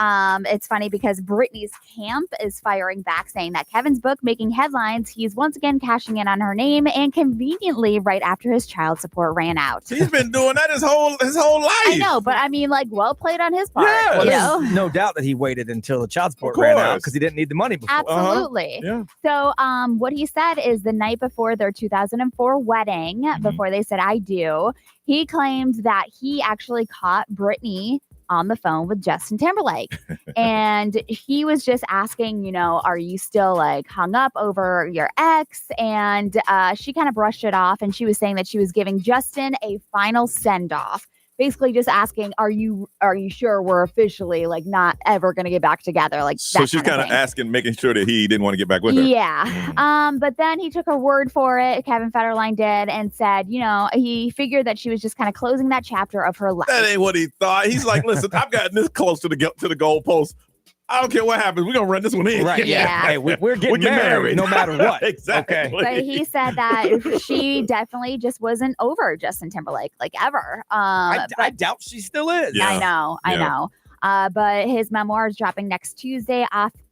D: it's funny because Britney's camp is firing back, saying that Kevin's book making headlines. He's once again cashing in on her name, and conveniently right after his child support ran out.
C: He's been doing that his whole life.
D: I know, but I mean, like, well played on his part.
C: Yeah,
D: you
E: Well,
D: know?
E: there's no doubt that he waited until the child support ran out because he didn't need the money before.
D: Absolutely.
C: Yeah.
D: So what he said is the night before their 2004 wedding, before they said I do, he claimed that he actually caught Britney on the phone with Justin Timberlake. And he was just asking, you know, are you still like hung up over your ex? And she kind of brushed it off, and she was saying that she was giving Justin a final send off. Basically just asking, are you sure we're officially like not ever going to get back together? Like,
C: so she's kind of asking, making sure that he didn't want to get back with her.
D: Yeah. But then he took her word for it, Kevin Federline did, and said, you know, he figured that she was just kind of closing that chapter of her life.
C: That ain't what he thought. He's like, listen, I've gotten this close to the goalpost. I don't care what happens. We're going to run this one in.
E: Right.
D: Yeah.
E: Hey, we're getting married no matter what.
C: Exactly.
E: Okay.
D: But he said that she definitely just wasn't over Justin Timberlake, like ever.
E: I doubt she still is.
C: Yeah.
D: I know. But his memoir is dropping next Tuesday.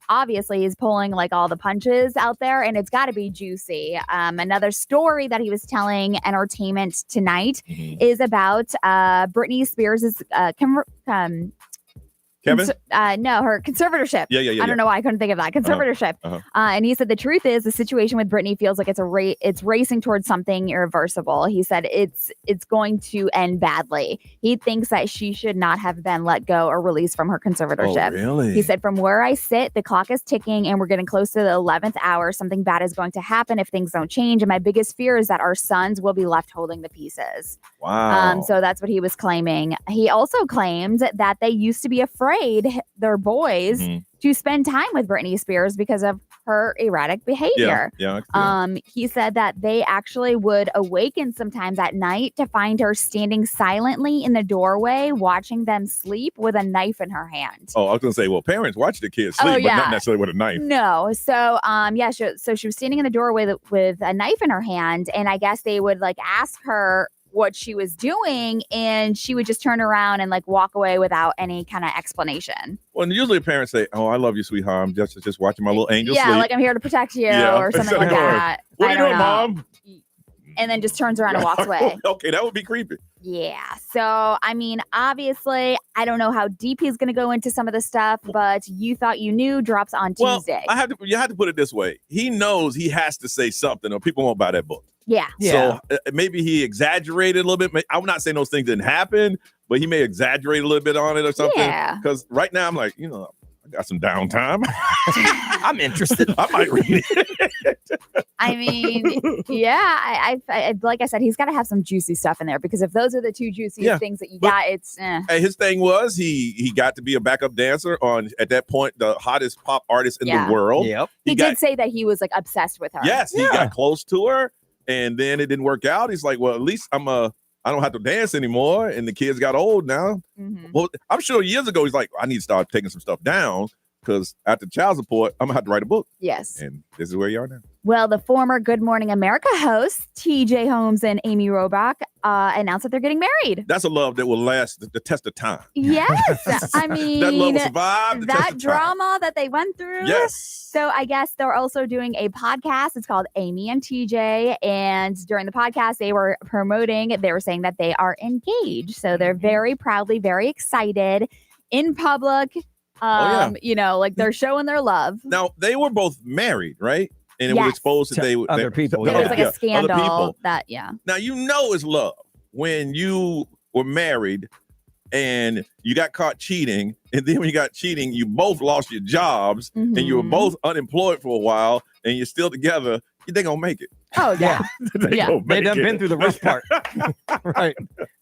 D: Obviously, he's pulling like all the punches out there, and it's got to be juicy. Another story that he was telling Entertainment Tonight is about Britney Spears'
C: Kevin?
D: No, her conservatorship.
C: Yeah.
D: I don't know why I couldn't think of that. Conservatorship. And he said the truth is the situation with Britney feels like it's racing towards something irreversible. He said it's going to end badly. He thinks that she should not have been let go or released from her conservatorship.
C: Oh, really?
D: He said, from where I sit, the clock is ticking and we're getting close to the 11th hour. Something bad is going to happen if things don't change. And my biggest fear is that our sons will be left holding the pieces.
C: Wow.
D: So that's what he was claiming. He also claimed that they used to be afraid, their boys, to spend time with Britney Spears because of her erratic behavior.
C: Yeah.
D: He said that they actually would awaken sometimes at night to find her standing silently in the doorway, watching them sleep with a knife in her hand.
C: Oh, I was going to say, well, parents watch the kids sleep, but not necessarily with a knife.
D: No. So, so she was standing in the doorway with a knife in her hand, and I guess they would like ask her what she was doing, and she would just turn around and like walk away without any kind of explanation.
C: Well, usually parents say, "Oh, I love you, sweetheart. I'm just watching my little angel sleep."
D: Yeah, like I'm here to protect you or something like that.
C: What are you doing, Mom?
D: And then just turns around and walks away.
C: Okay, that would be creepy.
D: Yeah. So, I mean, obviously, I don't know how deep he's going to go into some of the stuff, but You Thought You Knew drops on Tuesday.
C: You have to put it this way. He knows he has to say something or people won't buy that book.
D: Yeah.
C: So maybe he exaggerated a little bit. I'm not saying those things didn't happen, but he may exaggerate a little bit on it or something.
D: Yeah.
C: Because right now I'm like, I got some downtime.
E: I'm interested.
C: I might read it.
D: I mean, yeah, I like I said, he's got to have some juicy stuff in there, because if those are the two juiciest things that you got, it's
C: His thing was he got to be a backup dancer on, at that point, the hottest pop artist in the world.
E: Yep.
D: He did say that he was like obsessed with her.
C: Yes, he got close to her, and then it didn't work out. He's like, well, at least I don't have to dance anymore, and the kids got old now. Well, I'm sure years ago he's like, I need to start taking some stuff down, because after child support, I'm gonna have to write a book.
D: Yes.
C: And this is where you are now.
D: Well, the former Good Morning America hosts, TJ Holmes and Amy Robach, announced that they're getting married.
C: That's a love that will last the test of time.
D: Yes. I mean,
C: that love will survive the test
D: that
C: of
D: drama that they went through.
C: Yes.
D: So I guess they're also doing a podcast. It's called Amy and TJ. And during the podcast, they were saying that they are engaged. So they're very proudly, very excited in public. Like they're showing their love.
C: Now, they were both married, right? And it was exposed that they were
E: other people.
D: It was like a scandal.
C: Other people.
D: Now,
C: it's love when you were married and you got caught cheating. And then when you got cheating, you both lost your jobs and you were both unemployed for a while and you're still together. They're going to make it.
D: Oh, yeah.
E: They done been through the rough part. Right.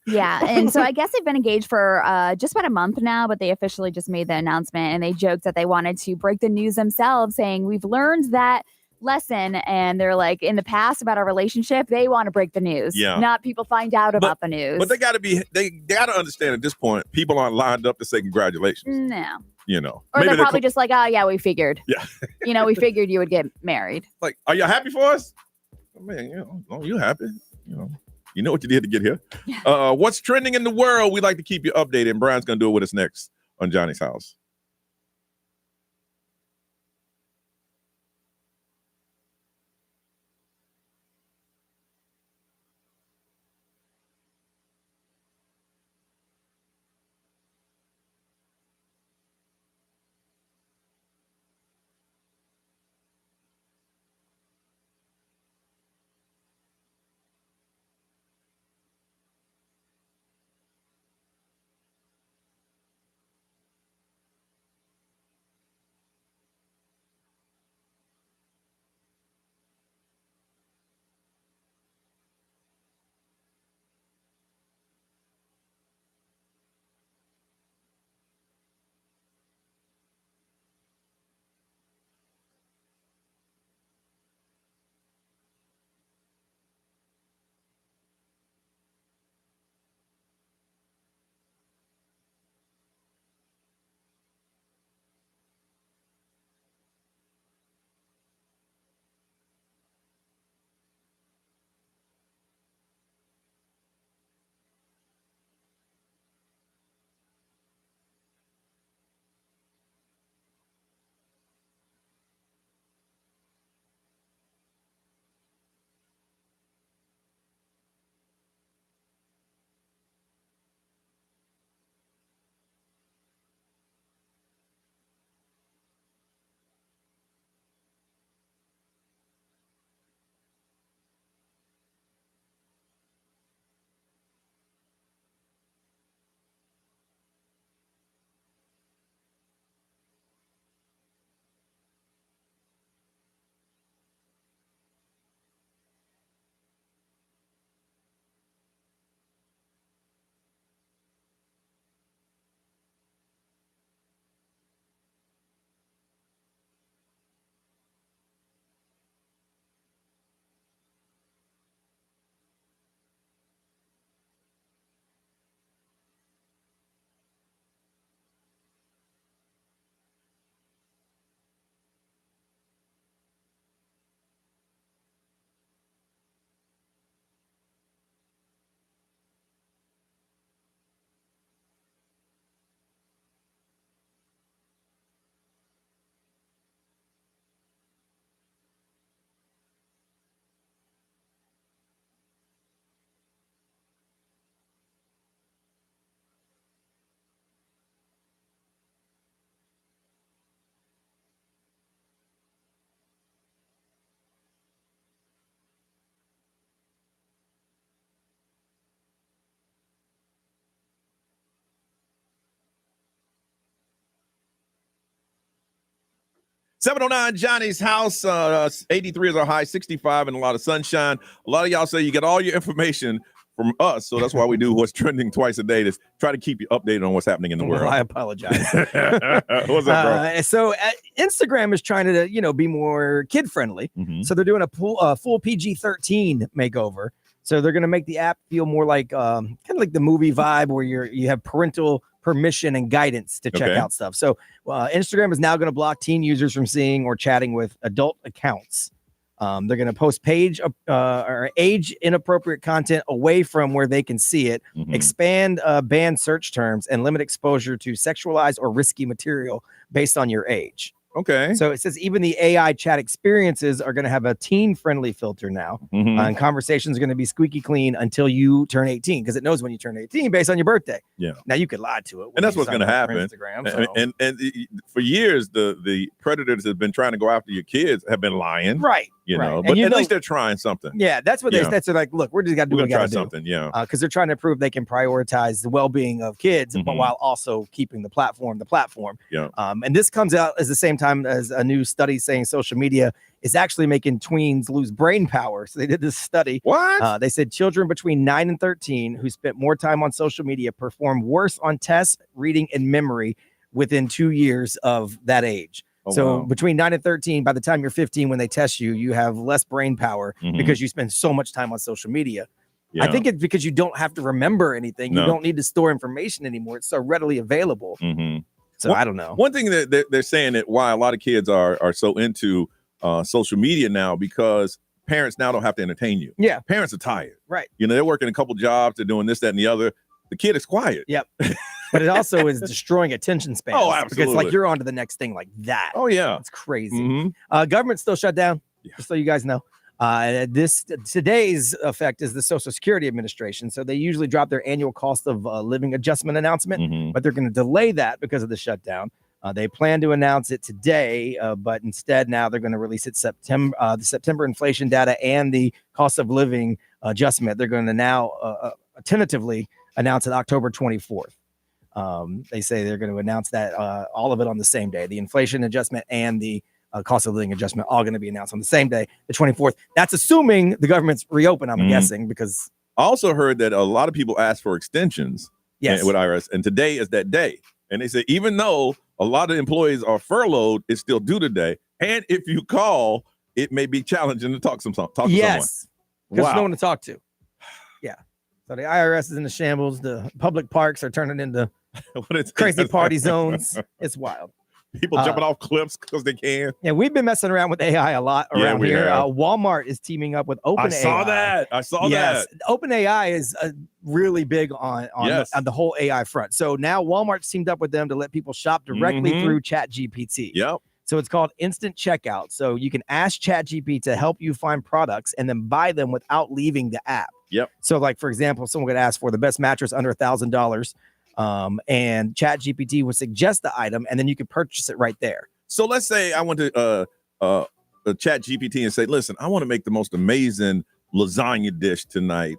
D: Yeah. And so I guess they've been engaged for just about a month now, but they officially just made the announcement, and they joked that they wanted to break the news themselves, saying, we've learned that lesson, and they're like, in the past about our relationship, they want to break the news, not people find out about the news.
C: But they got to understand at this point, people aren't lined up to say congratulations.
D: No.
C: You know,
D: or they're probably just like, oh yeah, we figured.
C: Yeah.
D: You know, we figured you would get married.
C: Like, are you happy for us? Oh, man, you happy? You know what you did to get here. Yeah. What's trending in the world? We'd like to keep you updated, and Brian's gonna do it with us next on Johnny's House. $709 Johnny's House. 83 is our high, 65 and a lot of sunshine. A lot of y'all say you get all your information from us, so that's why we do what's trending twice a day to try to keep you updated on what's happening in the world.
E: Well, I apologize.
C: What's up, bro?
E: So Instagram is trying to be more kid friendly. Mm-hmm. So they're doing a full PG-13 makeover. So they're going to make the app feel more like kind of like the movie vibe, where you have parental permission and guidance to check out stuff. So Instagram is now going to block teen users from seeing or chatting with adult accounts. They're going to post page or age inappropriate content away from where they can see it, expand ban search terms, and limit exposure to sexualized or risky material based on your age.
C: Okay.
E: So it says even the AI chat experiences are going to have a teen-friendly filter now, and conversations are going to be squeaky clean until you turn 18, because it knows when you turn 18 based on your birthday.
C: Yeah.
E: Now you could lie to it,
C: and that's what's going to happen.
E: Instagram, so.
C: And for years, the predators that have been trying to go after your kids have been lying,
E: right?
C: But at least they're trying something.
E: Yeah, that's what that's like. Look, we're just got to do what we got to do.
C: Something,
E: because they're trying to prove they can prioritize the well-being of kids, but while also keeping the platform. Yeah. And this comes out at the same time as a new study saying social media is actually making tweens lose brain power. So they did this study.
C: What?
E: They said children between 9 and 13 who spent more time on social media perform worse on tests, reading, and memory within 2 years of that age. So between 9 and 13, by the time you're 15, when they test you, you have less brain power because you spend so much time on social media. Yeah. I think it's because you don't have to remember anything. You don't need to store information anymore. It's so readily available. So I don't know.
C: One thing that they're saying that why a lot of kids are so into social media now, because parents now don't have to entertain you.
E: Yeah.
C: Parents are tired.
E: Right.
C: You know, they're working a couple jobs, they're doing this, that, and the other. The kid is quiet.
E: Yep. But it also is destroying attention spans.
C: Oh, absolutely.
E: Because like you're on to the next thing like that.
C: Oh, yeah.
E: It's crazy. Government's still shut down, just so you guys know. Today's effect is the Social Security Administration. So they usually drop their annual cost of living adjustment announcement, but they're going to delay that because of the shutdown. They plan to announce it today, but instead now they're going to release it September. The September inflation data and the cost of living adjustment. They're going to now tentatively announce it October 24th. They say they're going to announce that all of it on the same day. The inflation adjustment and the cost of living adjustment all going to be announced on the same day, the 24th. That's assuming the government's reopen, I'm guessing, because
C: I also heard that a lot of people ask for extensions with IRS, and today is that day. And they say even though a lot of employees are furloughed, it's still due today. And if you call, it may be challenging to talk to someone.
E: Because there's no one to talk to. Yeah. So the IRS is in the shambles. The public parks are turning into crazy party zones. It's wild.
C: People jumping off cliffs because they can.
E: Yeah, we've been messing around with AI a lot around here. Walmart is teaming up with OpenAI.
C: I saw that.
E: OpenAI is really big on the whole AI front. So now Walmart's teamed up with them to let people shop directly through ChatGPT.
C: Yep.
E: So it's called instant checkout. So you can ask ChatGPT to help you find products and then buy them without leaving the app.
C: Yep.
E: So like, for example, someone could ask for the best mattress under $1,000. And ChatGPT would suggest the item, and then you can purchase it right there.
C: So let's say I went to ChatGPT and say, listen, I want to make the most amazing lasagna dish tonight.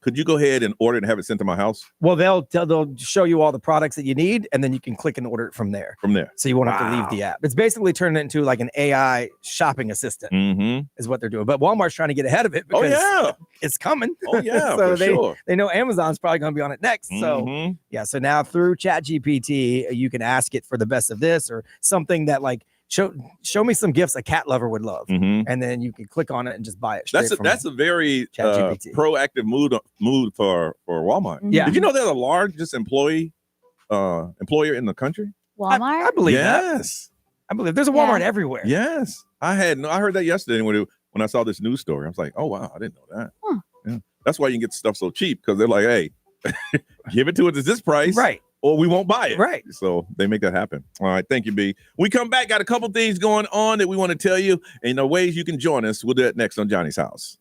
C: Could you go ahead and order it and have it sent to my house?
E: Well, they'll show you all the products that you need, and then you can click and order it from there. So you won't have to leave the app. It's basically turning it into like an AI shopping assistant is what they're doing. But Walmart's trying to get ahead of it because it's coming. So they know Amazon's probably going to be on it next. So so now through ChatGPT, you can ask it for the best of this or something that like show me some gifts a cat lover would love, and then you can click on it and just buy it.
C: That's a very proactive mood for Walmart.
E: Yeah.
C: Did you know they're the largest employer in the country?
D: Walmart?
E: I believe that.
C: Yes.
E: I believe there's a Walmart everywhere.
C: Yes. I heard that yesterday when I saw this news story. I was like, oh wow, I didn't know that. Yeah. That's why you can get stuff so cheap, because they're like, hey, give it to us at this price.
E: Right.
C: Or we won't buy it.
E: Right.
C: So they make that happen. All right. Thank you, B. We come back, got a couple things going on that we want to tell you, and ways you can join us. We'll do that next on Johnny's House.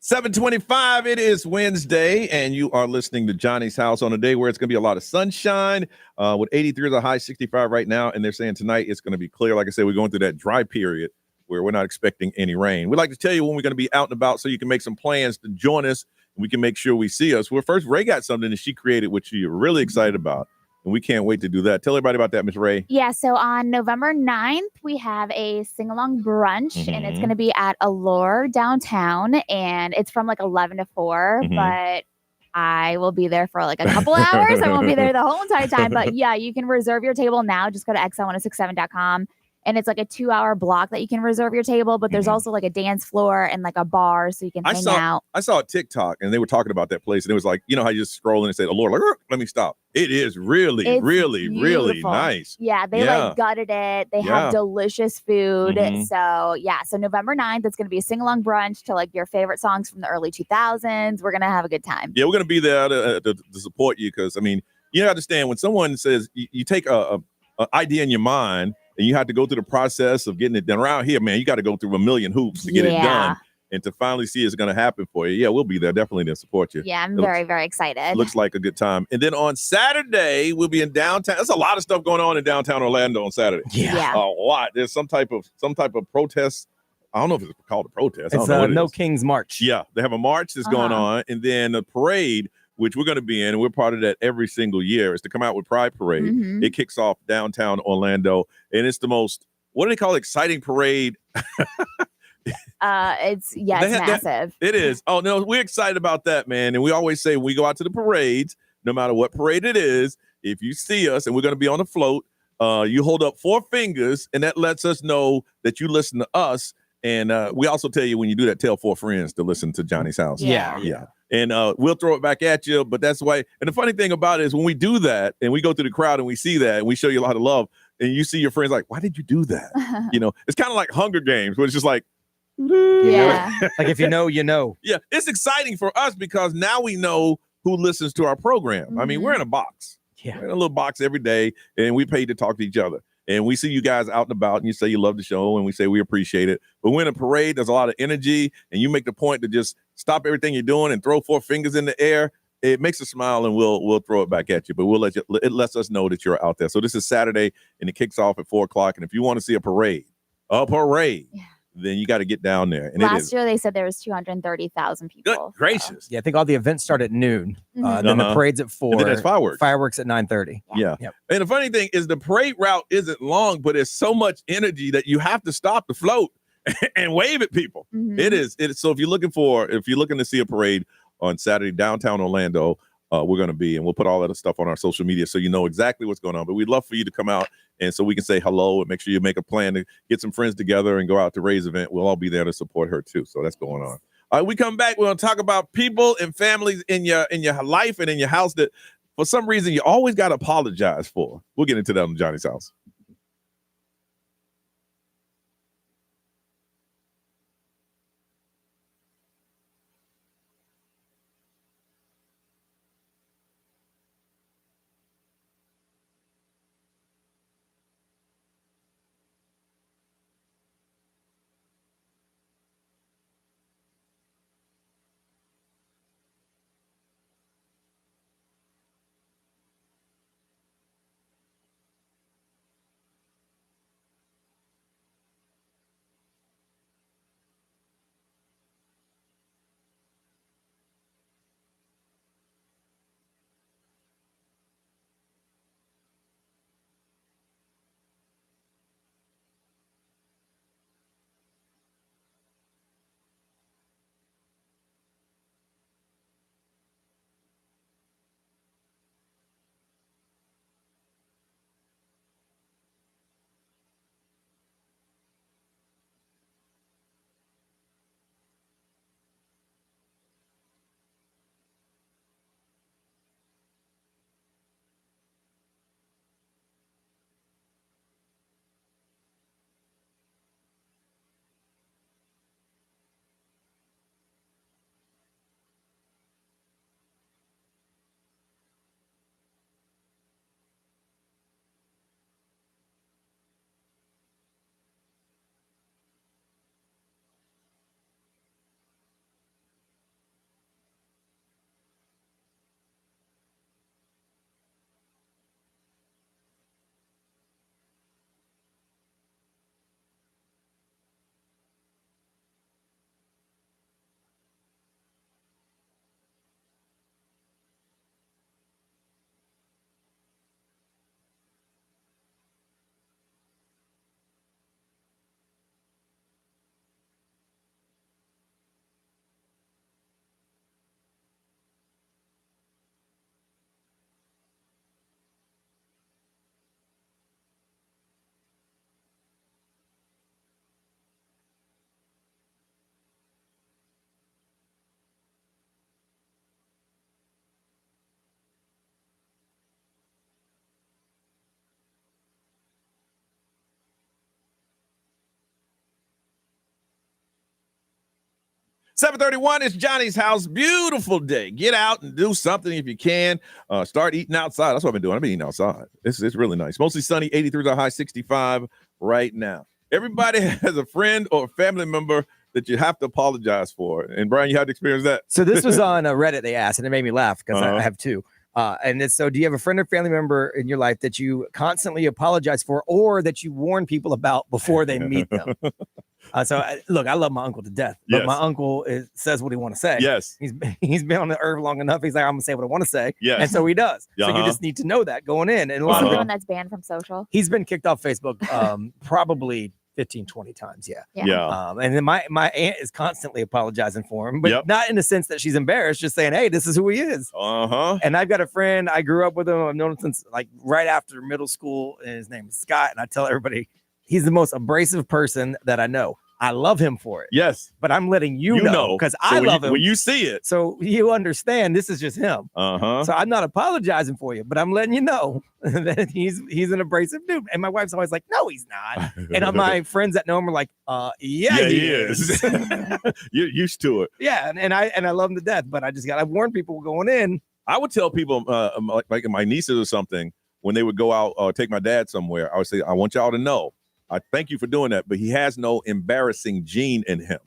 C: 7:25. It is Wednesday, and you are listening to Johnny's House on a day where it's going to be a lot of sunshine with 83 as a high, 65 right now. And they're saying tonight it's going to be clear. Like I said, we're going through that dry period where we're not expecting any rain. We'd like to tell you when we're going to be out and about so you can make some plans to join us. And we can make sure we see us. Well, first, Ray got something that she created, which you're really excited about. And we can't wait to do that. Tell everybody about that, Miss Ray.
D: Yeah, so on November 9th, we have a sing-along brunch, and it's going to be at Allure downtown, and it's from like 11 to 4, but I will be there for like a couple hours. I won't be there the whole entire time, but yeah, you can reserve your table now. Just go to xl1067.com. And it's like a 2-hour block that you can reserve your table, but there's also like a dance floor and like a bar so you can hang out.
C: I saw a TikTok and they were talking about that place, and it was like, you know how you just scroll and say, "Oh Lord, like, let me stop." It is really nice.
D: Yeah, they like gutted it. They have delicious food. So November 9th, it's going to be a sing-along brunch to like your favorite songs from the early 2000s. We're going to have a good time.
C: Yeah, we're going to be there to support you because, I mean, you understand when someone says you take a idea in your mind, and you have to go through the process of getting it done. Around here, man, you got to go through a million hoops to get it done. And to finally see it's going to happen for you. Yeah, we'll be there definitely to support you.
D: Yeah, I'm very, very excited.
C: Looks like a good time. And then on Saturday, we'll be in downtown. There's a lot of stuff going on in downtown Orlando on Saturday.
D: Yeah.
C: A lot. There's some type of protest. I don't know if it's called a protest.
E: It's a No King's March.
C: Yeah, they have a march that's going on. And then a parade, which we're going to be in, and we're part of that every single year. It's to come out with Pride Parade. It kicks off downtown Orlando, and it's the most, what do they call it, exciting parade?
D: It's massive.
C: It is. Oh, no, we're excited about that, man. And we always say when we go out to the parades, no matter what parade it is, if you see us and we're going to be on the float, you hold up 4 fingers, and that lets us know that you listen to us. And we also tell you when you do that, tell 4 friends to listen to Johnny's House.
E: Yeah.
C: And we'll throw it back at you. But that's why. And the funny thing about it is when we do that and we go through the crowd and we see that and we show you a lot of love and you see your friends like, why did you do that? It's kind of like Hunger Games, where it's just like,
E: like if you know, you know.
C: Yeah, it's exciting for us because now we know who listens to our program. I mean, we're in a box.
E: Yeah.
C: We're in a little box every day, and we pay to talk to each other. And we see you guys out and about, and you say you love the show, and we say we appreciate it. But when a parade, there's a lot of energy, and you make the point to just stop everything you're doing and throw 4 fingers in the air. It makes us smile, and we'll throw it back at you. But it lets us know that you're out there. So this is Saturday, and it kicks off at 4:00. And if you want to see a parade, then you got to get down there. And
D: last year they said there was 230,000 people.
C: Good gracious.
E: Yeah, I think all the events start at noon. Then the parade's at 4.
C: And then there's fireworks.
E: Fireworks at 9:30.
C: Yeah.
E: Yep.
C: And the funny thing is the parade route isn't long, but it's so much energy that you have to stop the float and wave at people. It is. So if you're looking to see a parade on Saturday, downtown Orlando, we're going to be, and we'll put all that stuff on our social media so you know exactly what's going on. But we'd love for you to come out, and so we can say hello and make sure you make a plan to get some friends together and go out to Ray's event. We'll all be there to support her too. So that's going on. All right, we come back. We're going to talk about people and families in your life and in your house that for some reason you always got to apologize for. We'll get into that on Johnny's House. 7:31 is Johnny's house. Beautiful day. Get out and do something if you can. Start eating outside. That's what I've been doing. I've been eating outside. It's really nice. Mostly sunny, 83 to a high 65 right now. Everybody has a friend or family member that you have to apologize for. And Brian, you had to experience that.
E: So this was on Reddit, they asked, and it made me laugh because I have two. And it's, so do you have a friend or family member in your life that you constantly apologize for or that you warn people about before they meet them? Look, I love my uncle to death, but my uncle says what he want to say.
C: Yes.
E: He's been on the earth long enough. He's like, I'm going to say what I want to say.
C: Yes.
E: And so he does. So you just need to know that going in. And
D: Is he the one that's banned from social?
E: He's been kicked off Facebook probably 15, 20 times.
C: Yeah.
E: And then my aunt is constantly apologizing for him, but not in the sense that she's embarrassed, just saying, hey, this is who he is. And I've got a friend, I grew up with him. I've known him since like right after middle school, and his name is Scott. And I tell everybody, he's the most abrasive person that I know. I love him for it.
C: Yes.
E: But I'm letting you know because I love him.
C: When you see it.
E: So you understand this is just him. So I'm not apologizing for you, but I'm letting you know that he's an abrasive dude. And my wife's always like, no, he's not. And my friends that know him are like, yeah, he is.
C: You're used to it.
E: Yeah. And I love him to death, but I warn people going in.
C: I would tell people like my nieces or something, when they would go out take my dad somewhere, I would say, I want y'all to know, I thank you for doing that, but he has no embarrassing gene in him.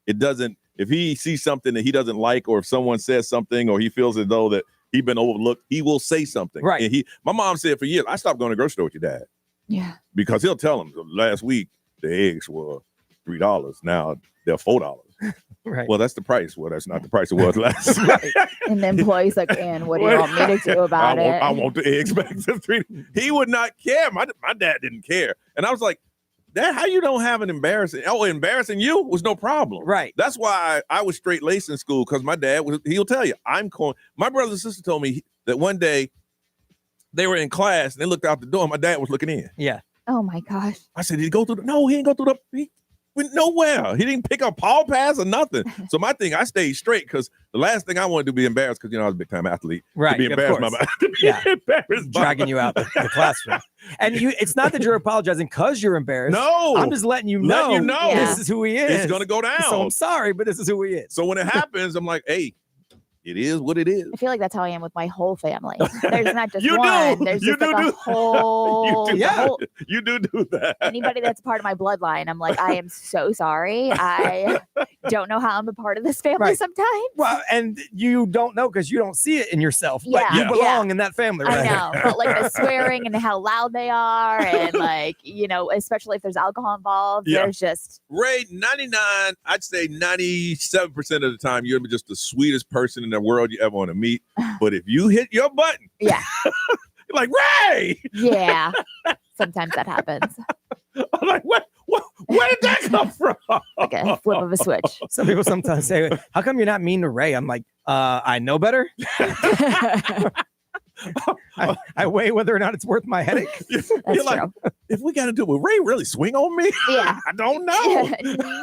C: It doesn't, if he sees something that he doesn't like, or if someone says something, or he feels as though that he's been overlooked, he will say something.
E: Right.
C: And my mom said for years, I stopped going to the grocery store with your dad.
D: Yeah.
C: Because he'll tell him, last week, the eggs were $3. Now they're $4.
E: Right.
C: Well, that's the price. Well, that's not the price it was last.
D: And the employee's like, and what do you want me to do about it?
C: I want the eggs back to $3. He would not care. My dad didn't care. And I was like, Dad, how you don't have an embarrassing? Oh, embarrassing you was no problem.
E: Right.
C: That's why I was straight laced in school, because my dad he'll tell you, my brother and sister told me that one day they were in class and they looked out the door and my dad was looking in.
E: Yeah.
D: Oh my gosh.
C: I said, did he go through no, he didn't go through he went nowhere. He didn't pick up Paul pass or nothing. So my thing, I stayed straight, because the last thing I wanted to be embarrassed, because I was a big time athlete.
E: Right.
C: To be embarrassed
E: embarrassed dragging you out the classroom. And it's not that you're apologizing because you're embarrassed.
C: No.
E: I'm just letting you know, this is who he is.
C: It's gonna go down.
E: So I'm sorry, but this is who he is.
C: So when it happens, I'm like, hey, it is what it is.
D: I feel like that's how I am with my whole family. There's not just
C: You
D: one.
C: do.
D: There's
C: You
D: just like a whole.
C: You do that.
D: Anybody that's part of my bloodline, I'm like, I am so sorry. I don't know how I'm a part of this family sometimes.
E: Well, and you don't know because you don't see it in yourself.
D: Yeah,
E: but you belong in that family, right?
D: I know. But like the swearing and how loud they are, and like, especially if there's alcohol involved, there's just.
C: Ray, 99, I'd say 97% of the time, you're just the sweetest person in the world you ever want to meet. But if you hit your button, you're like, Ray!
D: Yeah. Sometimes that happens.
C: I'm like, what? Where did that come from?
D: Like a flip of a switch.
E: Some people sometimes say, how come you're not mean to Ray? I'm like, I know better. I weigh whether or not it's worth my headache.
C: You're like, if we got into it, will Ray really swing on me?
D: Yeah.
C: I don't know.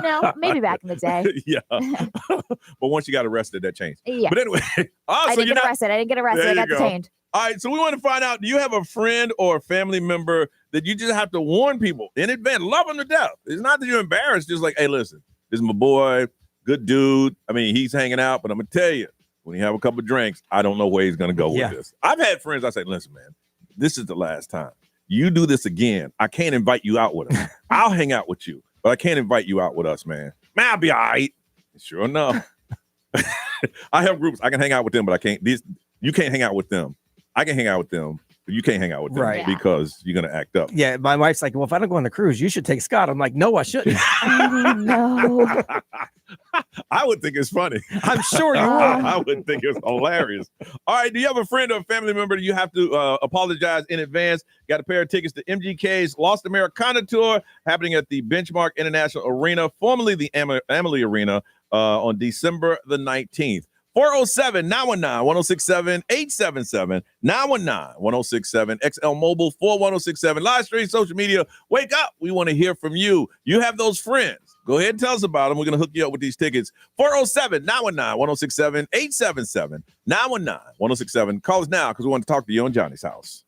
D: No, maybe back in the day.
C: Yeah. But once you got arrested, that changed.
D: Yeah.
C: But anyway.
D: I didn't get arrested. I got detained.
C: All right. So we want to find out, do you have a friend or a family member that you just have to warn people in advance? Love them to death. It's not that you're embarrassed. Just like, hey, listen, this is my boy. Good dude. I mean, he's hanging out, but I'm going to tell you, when you have a couple of drinks, I don't know where he's going to go with this. I've had friends, I say, listen, man, this is the last time. You do this again, I can't invite you out with us. I'll hang out with you, but I can't invite you out with us, man. Man, I'll be all right. Sure enough. I have groups. I can hang out with them, but I can't. You can't hang out with them. I can hang out with them, but you can't hang out with them because you're going to act up.
E: Yeah, my wife's like, well, if I don't go on the cruise, you should take Scott. I'm like, no, I shouldn't.
D: Oh, no.
C: I would think it's funny.
E: I'm sure you would.
C: I would think it's hilarious. All right, do you have a friend or a family member that you have to apologize in advance? Got a pair of tickets to MGK's Lost Americana Tour happening at the Benchmark International Arena, formerly the Amalie Arena, on December the 19th. 407-919-1067, 877-919-1067, XL Mobile 41067, live stream, social media. Wake up. We want to hear from you. You have those friends. Go ahead and tell us about them. We're going to hook you up with these tickets. 407-919-1067, 877-919-1067. Call us now because we want to talk to you on Johnny's house.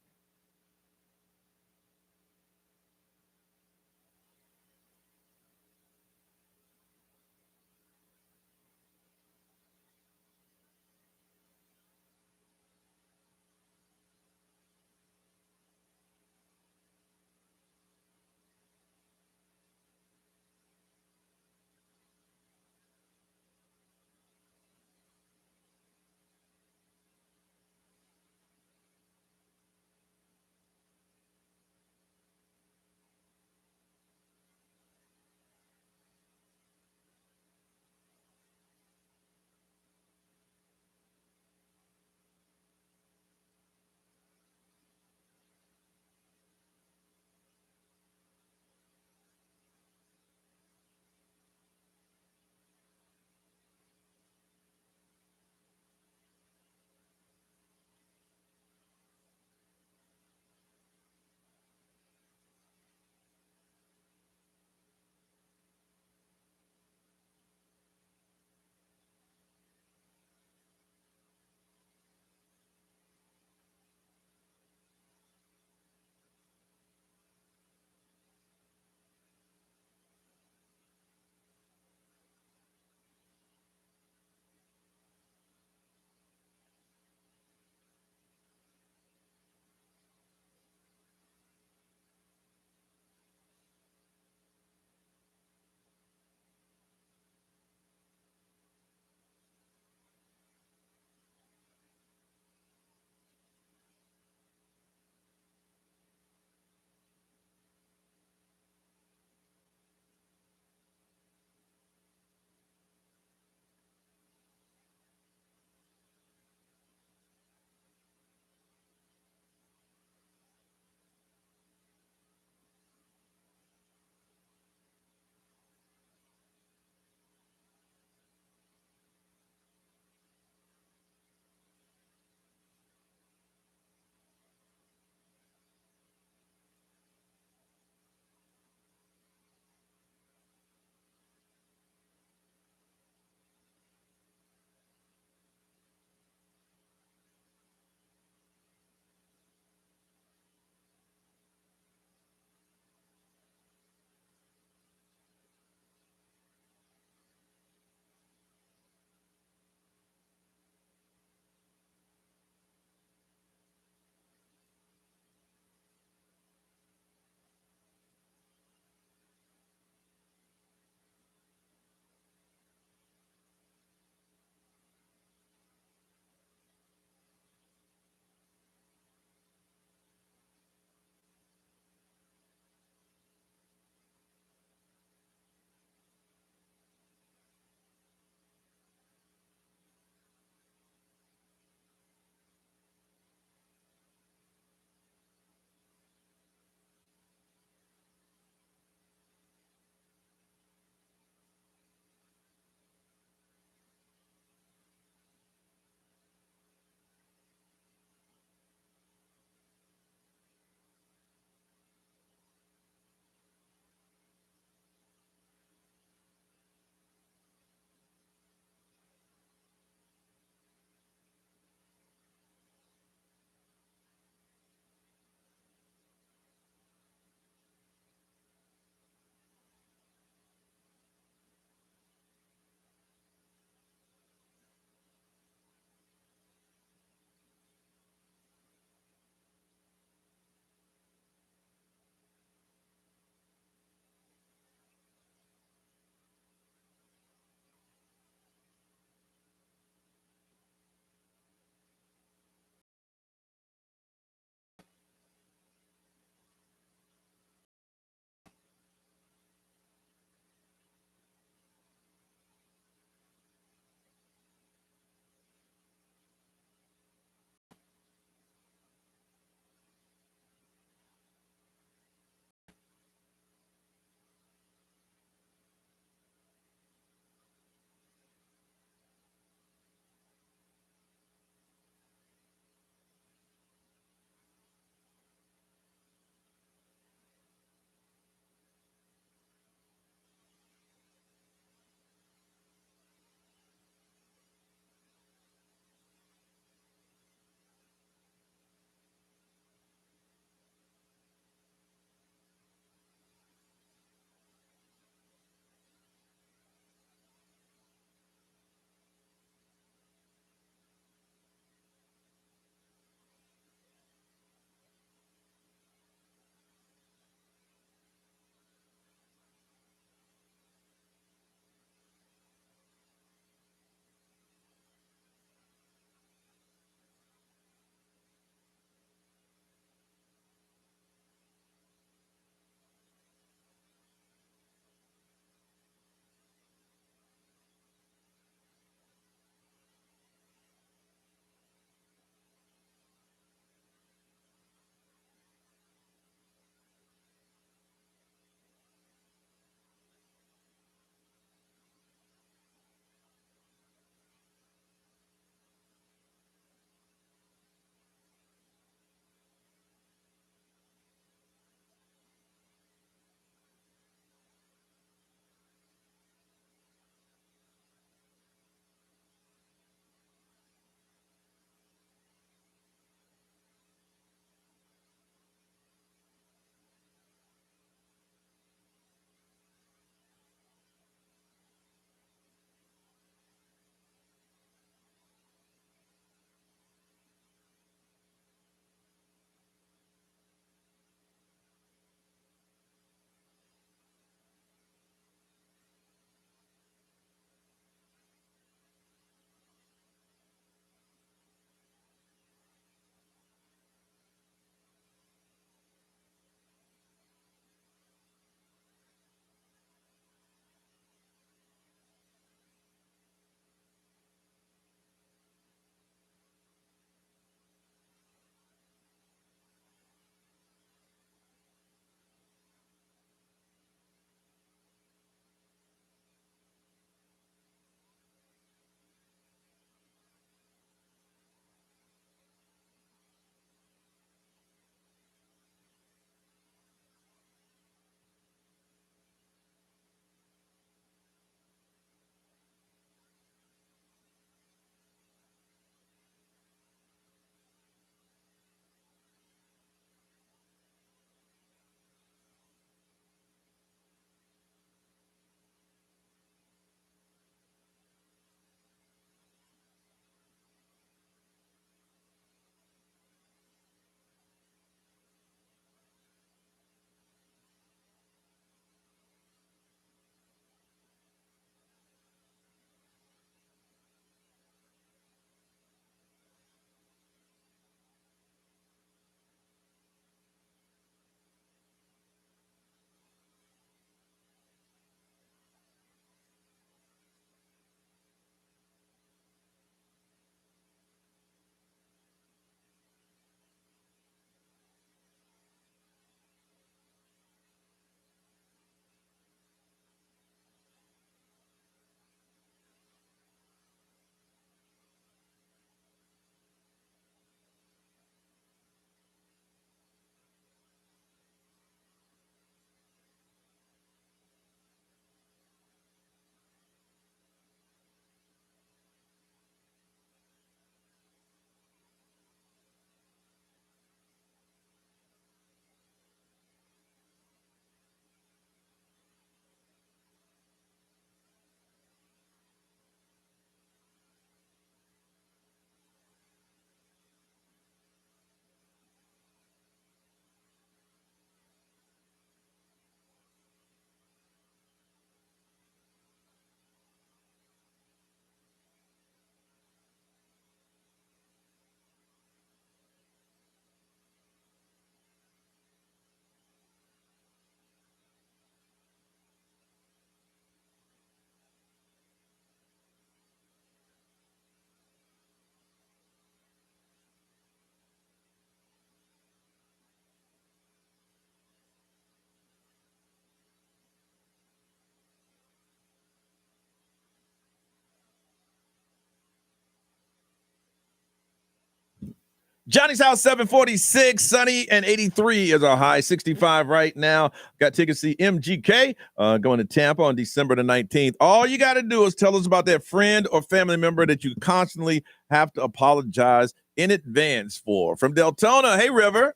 C: Johnny's House 746, sunny and 83 is our high, 65 right now. Got tickets to see MGK going to Tampa on December the 19th. All you got to do is tell us about that friend or family member that you constantly have to apologize in advance for. From Deltona, hey, River.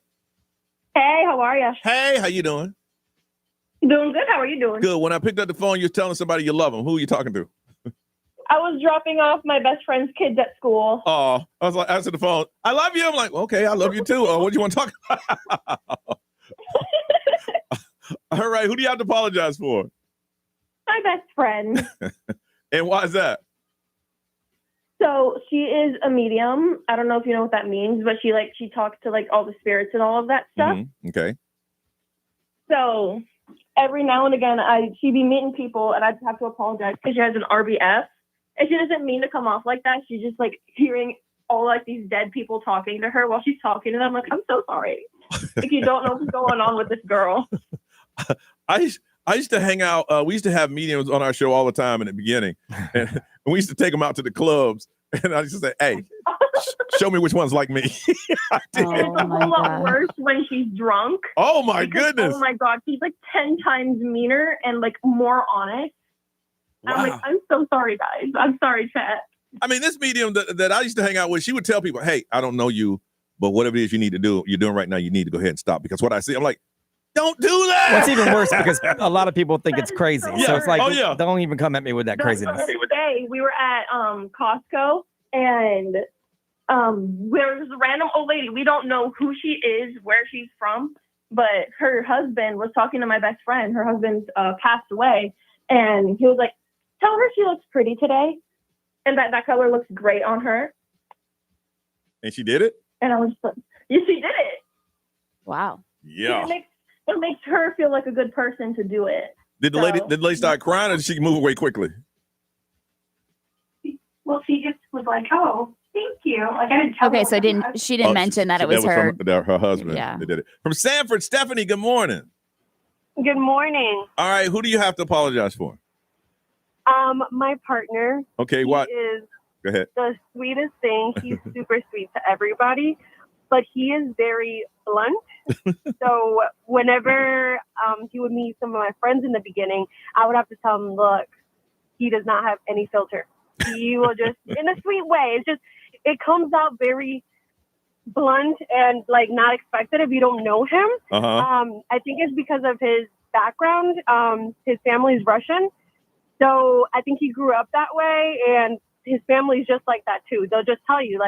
H: Hey, how are you?
C: Hey, how you doing?
H: Doing good. How are you doing?
C: Good. When I picked up the phone, you're telling somebody you love them. Who are you talking to?
H: I was dropping off my best friend's kids at school.
C: Oh, I was like, answer the phone. I love you. I'm like, okay, I love you too. What do you want to talk about? All right. Who do you have to apologize for?
H: My best friend.
C: And why is that?
H: So she is a medium. I don't know if you know what that means, but she talks to all the spirits and all of that stuff.
C: Mm-hmm. Okay.
H: So every now and again, she'd be meeting people and I'd have to apologize because she has an RBF. And she doesn't mean to come off like that. She's just hearing all these dead people talking to her while she's talking to them. Like, I'm so sorry. If you don't know what's going on with this girl.
C: I used to hang out. We used to have mediums on our show all the time in the beginning. And we used to take them out to the clubs. And I used to say, hey, show me which one's like me.
H: It's a whole lot worse when she's drunk.
C: Oh, my goodness.
H: Oh, my God. She's 10 times meaner and more honest. Wow. I'm I'm so sorry, guys. I'm sorry, chat.
C: I mean, this medium that I used to hang out with, she would tell people, hey, I don't know you, but whatever it is you need to do, you're doing right now, you need to go ahead and stop. Because what I see, I'm like, don't do that.
E: What's even worse because a lot of people think it's crazy.
C: Yeah.
E: So it's like,
C: oh, yeah.
E: Don't even come at me with that craziness.
H: Today, we were at Costco, and there's a random old lady. We don't know who she is, where she's from, but her husband was talking to my best friend. Her husband passed away, and he was like, tell her she looks pretty today, and that color looks great on her.
C: And she did it?
H: And I was like, yes, she did it.
D: Wow.
C: Yeah.
H: It makes her feel like a good person to do it.
C: Did the lady start crying, or did she move away quickly?
H: Well, she just was like, "Oh, thank you." I didn't tell her.
D: Okay, so she didn't mention that it was her.
C: Her husband.
D: Yeah.
C: That did it. From Sanford, Stephanie. Good morning.
I: Good morning.
C: All right, who do you have to apologize for?
I: My partner.
C: Okay, what?
I: Is
C: Go ahead.
I: the sweetest thing. He's super sweet to everybody, but he is very blunt. So whenever he would meet some of my friends in the beginning, I would have to tell him, look, he does not have any filter. He will just, in a sweet way, it comes out very blunt and not expected if you don't know him.
C: Uh-huh.
I: I think it's because of his background. His family's Russian. So I think he grew up that way, and his family's just like that too. They'll just tell you,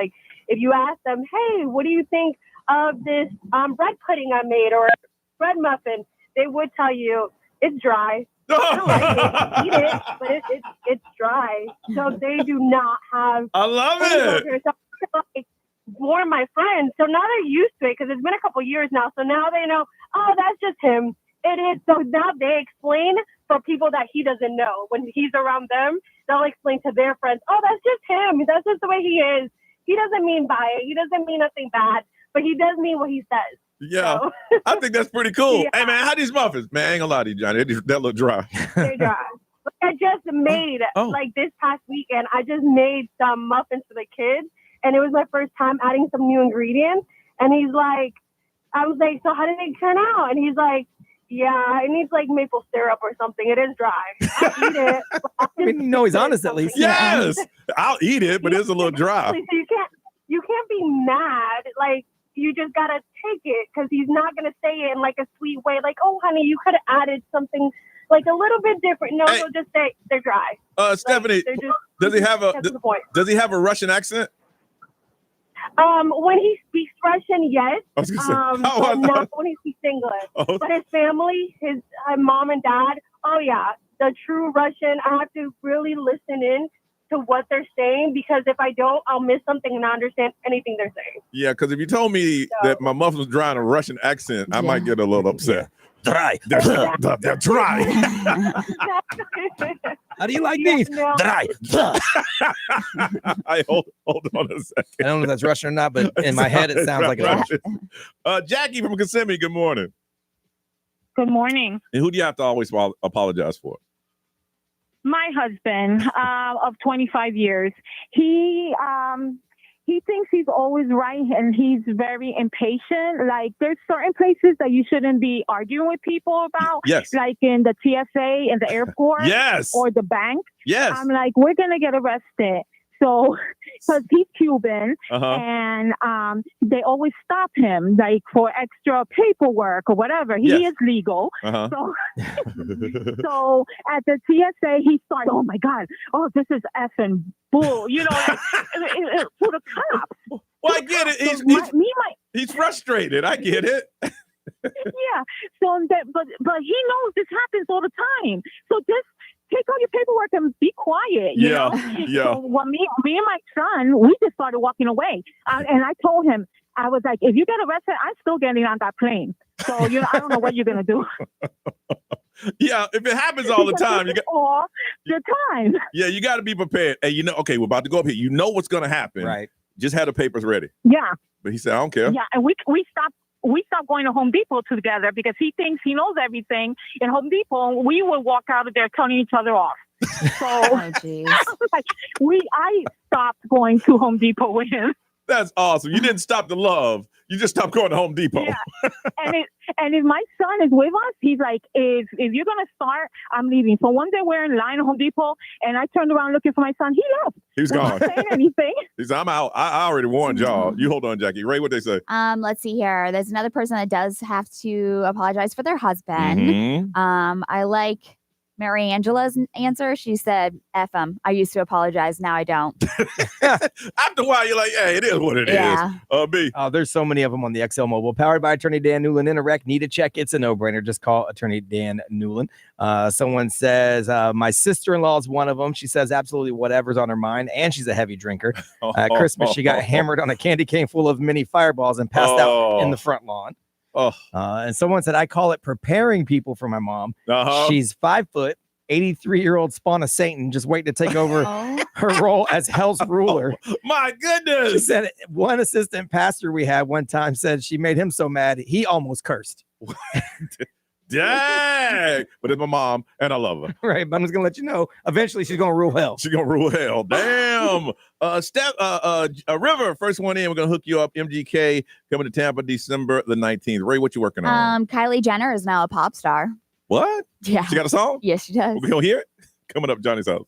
I: if you ask them, hey, what do you think of this bread pudding I made or bread muffin? They would tell you it's dry. I don't like it. Eat it, but it's dry. So they do not have.
C: I love it.
I: So, more of my friends. So now they're used to it because it's been a couple years now. So now they know, oh, that's just him. It is. So now they explain for people that he doesn't know. When he's around them, they'll explain to their friends, oh, that's just him. That's just the way he is. He doesn't mean by it. He doesn't mean nothing bad, but he does mean what he says.
C: Yeah,
I: so.
C: I think that's pretty cool.
I: Yeah.
C: Hey, man, how these muffins? Man, I ain't gonna lie to you, Johnny. That look dry.
I: They're dry. I just made, this past weekend, I just made some muffins for the kids, and it was my first time adding some new ingredients. And he's like, I was like, so how did it turn out? And he's like, yeah, it needs maple syrup or something. It is dry. I'll eat it.
E: I mean, he's honest at least.
C: Yes, I'll eat it, but it's a little dry.
I: So you can't be mad. You just gotta take it because he's not gonna say it in a sweet way. Oh, honey, you could have added something a little bit different. No, he'll just say they're dry.
C: Stephanie, does he have a Russian accent?
I: When he speaks Russian, yes.
C: I was gonna say,
I: but not when he speaks English.
C: Oh.
I: But his family, his mom and dad, oh yeah, the true Russian. I have to really listen in to what they're saying because if I don't, I'll miss something and not understand anything they're saying.
C: Yeah, because if you told me that my muffin was dry in a Russian accent, I might get a little upset. Dry. They're dry.
E: How do you like these?
I: No.
E: Dry.
C: I hold on a second.
E: I don't know if that's Russian or not, but in my head it sounds like it's
C: Jackie from Kissimmee, good morning.
J: Good morning.
C: And who do you have to always apologize for?
J: My husband of 25 years. He he thinks he's always right and he's very impatient. Like there's certain places that you shouldn't be arguing with people about.
C: Yes.
J: Like in the TSA, in the airport.
C: Yes.
J: Or the bank.
C: Yes.
J: I'm like, we're going to get arrested. So, because he's Cuban,
C: Uh-huh.
J: and they always stop him, like for extra paperwork or whatever. He
C: Yes.
J: is legal.
C: Uh-huh.
J: So, so at the TSA, he started, oh my God, oh, this is effing bull, you know, like, for the cops.
C: Well, I get it. He's frustrated. I get it.
J: Yeah. So, but he knows this happens all the time. So just take all your paperwork and be quiet. You know?
C: Yeah.
J: So when me and my son, we just started walking away, and I told him, I was like, if you get arrested, I'm still getting on that plane. So I don't know what you're gonna do.
C: Yeah, if it happens all the time, you got
J: all the time.
C: Yeah, you got to be prepared. Hey, okay, we're about to go up here. You know what's gonna happen.
E: Right.
C: Just have the papers ready.
J: Yeah.
C: But he said, I don't care.
J: Yeah, and we stopped going to Home Depot together because he thinks he knows everything in Home Depot. We would walk out of there turning each other off. So I stopped going to Home Depot with him.
C: That's awesome. You didn't stop the love. You just stopped going to Home Depot.
J: Yeah. And if my son is with us, he's like, if you're gonna start, I'm leaving. So one day we're in line at Home Depot, and I turned around looking for my son. He left.
C: He was gone.
J: Not saying anything.
C: He said, I'm out. I already warned y'all. You hold on, Jackie. Ray, what they say?
D: Let's see here. There's another person that does have to apologize for their husband.
C: Mhm.
D: I like Mary Angela's answer. She said, F him. I used to apologize. Now I don't.
C: After a while, you're like, hey, it is what it is. B.
E: Oh, there's so many of them on the XL Mobile. Powered by Attorney Dan Newland. In a wreck, need a check. It's a no-brainer. Just call Attorney Dan Newland. Someone says, my sister-in-law is one of them. She says absolutely whatever's on her mind, and she's a heavy drinker. At Christmas, she got hammered on a candy cane full of mini fireballs and passed out in the front lawn. And someone said, I call it preparing people for my mom. She's 5 foot, 83-year-old spawn of Satan, just waiting to take over her role as hell's ruler.
C: My goodness.
E: She said one assistant pastor we had one time said she made him so mad he almost cursed.
C: Dang. But it's my mom, and I love her.
E: Right, but I'm just gonna let you know, eventually she's gonna rule hell.
C: She's gonna rule hell. Damn. River, first one in. We're gonna hook you up. MGK coming to Tampa December the 19th. Ray, what you working on?
D: Kylie Jenner is now a pop star.
C: What?
D: Yeah.
C: She got a song?
D: Yes, she does.
C: We gonna hear it? Coming up, Johnny's house.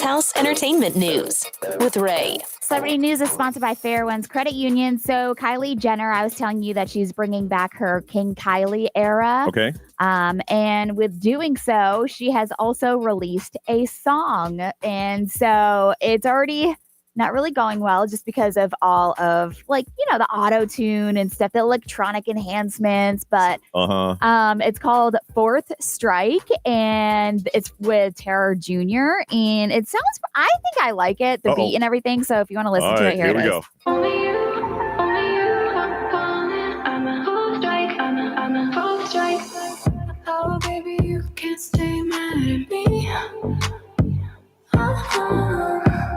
A: House Entertainment News with Ray.
D: Celebrity News is sponsored by Fairwinds Credit Union. So Kylie Jenner, I was telling you that she's bringing back her King Kylie era.
C: Okay.
D: And with doing so, she has also released a song. And so it's already not really going well just because of all of the auto tune and stuff, the electronic enhancements. But it's called Fourth Strike and it's with Terror Jr. And it sounds, I think I like it, the beat and everything. So if you want to listen to it, here we go.
K: Only you, I'm calling. I'm a whole strike, I'm a whole strike. Oh, baby, you can't stay mad at me.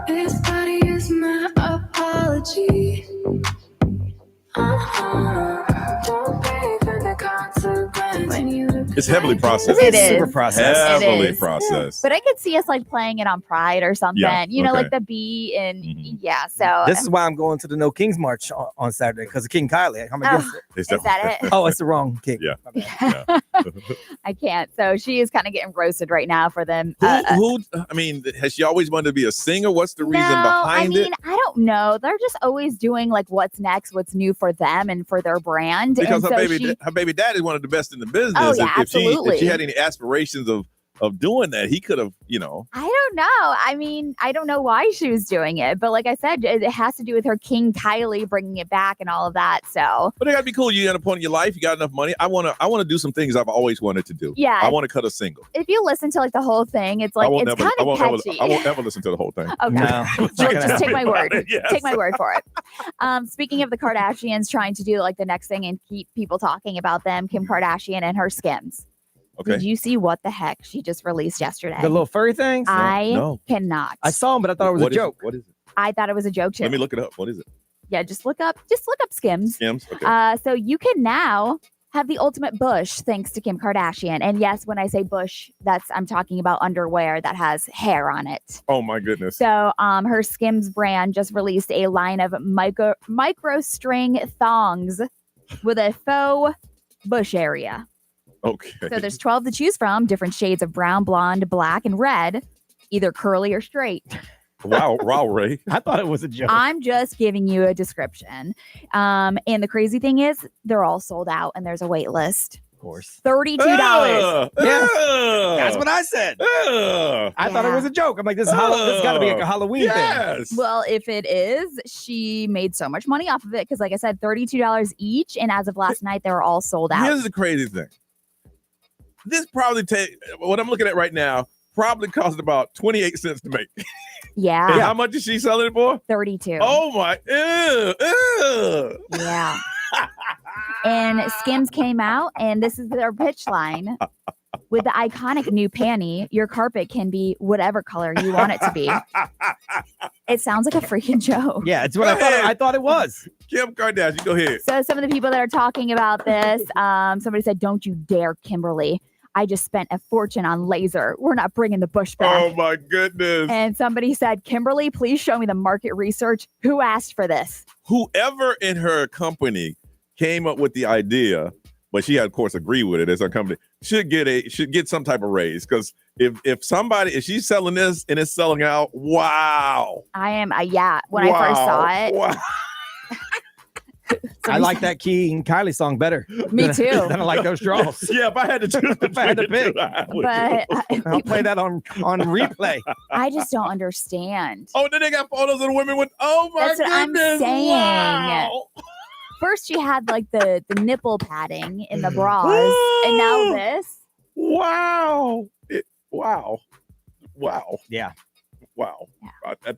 K: This body is my apology. Don't pay for the consequence.
C: It's heavily processed.
D: It is.
E: Super processed.
C: Heavily processed.
D: But I could see us playing it on Pride or something, like the beat and so.
E: This is why I'm going to the No Kings March on Saturday because of King Kylie. I'm against it.
D: Is that it?
E: Oh, it's the wrong king.
C: Yeah.
D: I can't. So she is kind of getting roasted right now for them.
C: Who? I mean, has she always wanted to be a singer? What's the reason behind it?
D: I don't know. They're just always doing what's next, what's new for them and for their brand.
C: Because
D: and
C: her baby dad is one of the best in the business.
D: Oh, yeah, absolutely.
C: If she had any aspirations of doing that, he could have,
D: I don't know. I mean, I don't know why she was doing it, but like I said, it has to do with her King Kylie bringing it back and all of that. So,
C: but it gotta be cool. You at a point in your life, you got enough money. I want to do some things I've always wanted to do.
D: Yeah,
C: I want to cut a single.
D: If you listen to the whole thing, it's kind of catchy.
C: I won't ever listen to the whole thing.
D: Okay,
E: no,
D: just take my word.
C: Yes.
D: Take my word for it. Speaking of the Kardashians trying to do the next thing and keep people talking about them, Kim Kardashian and her Skims.
C: Okay.
D: Did you see what the heck she just released yesterday?
E: The little furry things?
D: I cannot.
E: I saw them, but I thought it was a joke.
C: What is it?
D: I thought it was a joke too.
C: Let me look it up. What is it?
D: Yeah, just look up Skims.
C: Skims. Okay.
D: So you can now have the ultimate bush thanks to Kim Kardashian. And yes, when I say bush, I'm talking about underwear that has hair on it.
C: Oh my goodness.
D: So her Skims brand just released a line of micro string thongs with a faux bush area.
C: Okay.
D: So there's 12 to choose from, different shades of brown, blonde, black, and red, either curly or straight.
C: Wow, Ray.
E: I thought it was a joke.
D: I'm just giving you a description. And the crazy thing is, they're all sold out, and there's a wait list.
E: Of course.
D: $32.
E: Yeah. That's what I said. I thought it was a joke. I'm like, this has got to be a Halloween thing.
D: Well, if it is, she made so much money off of it because, like I said, $32 each. And as of last night, they were all sold out.
C: Here's the crazy thing. This probably what I'm looking at right now probably cost about 28 cents to make.
D: Yeah.
C: And how much is she selling it for?
D: 32.
C: Oh my.
D: Yeah. And Skims came out, and this is their pitch line. With the iconic new panty, your carpet can be whatever color you want it to be. It sounds like a freaking joke.
E: Yeah, it's what I thought it was.
C: Kim Kardashian, go ahead.
D: So some of the people that are talking about this, somebody said, "Don't you dare, Kimberly. I just spent a fortune on laser. We're not bringing the bush back."
C: Oh my goodness.
D: And somebody said, "Kimberly, please show me the market research. Who asked for this?"
C: Whoever in her company came up with the idea, but she had, of course, agreed with it as her company, should get some type of raise. Because if she's selling this and it's selling out, wow.
D: I am, when I first saw it.
C: Wow.
E: I like that King Kylie song better.
D: Me too.
E: Than I like those draws.
C: Yeah, if I had to choose,
E: if I had to pick,
D: but
E: I'll play that on replay.
D: I just don't understand.
C: Oh, then they got photos of the women with. Oh my
D: That's
C: goodness!
D: what I'm saying.
C: Wow.
D: First, you had the nipple padding in the bras, and now this.
C: Wow! Wow!
E: Yeah.
C: Wow.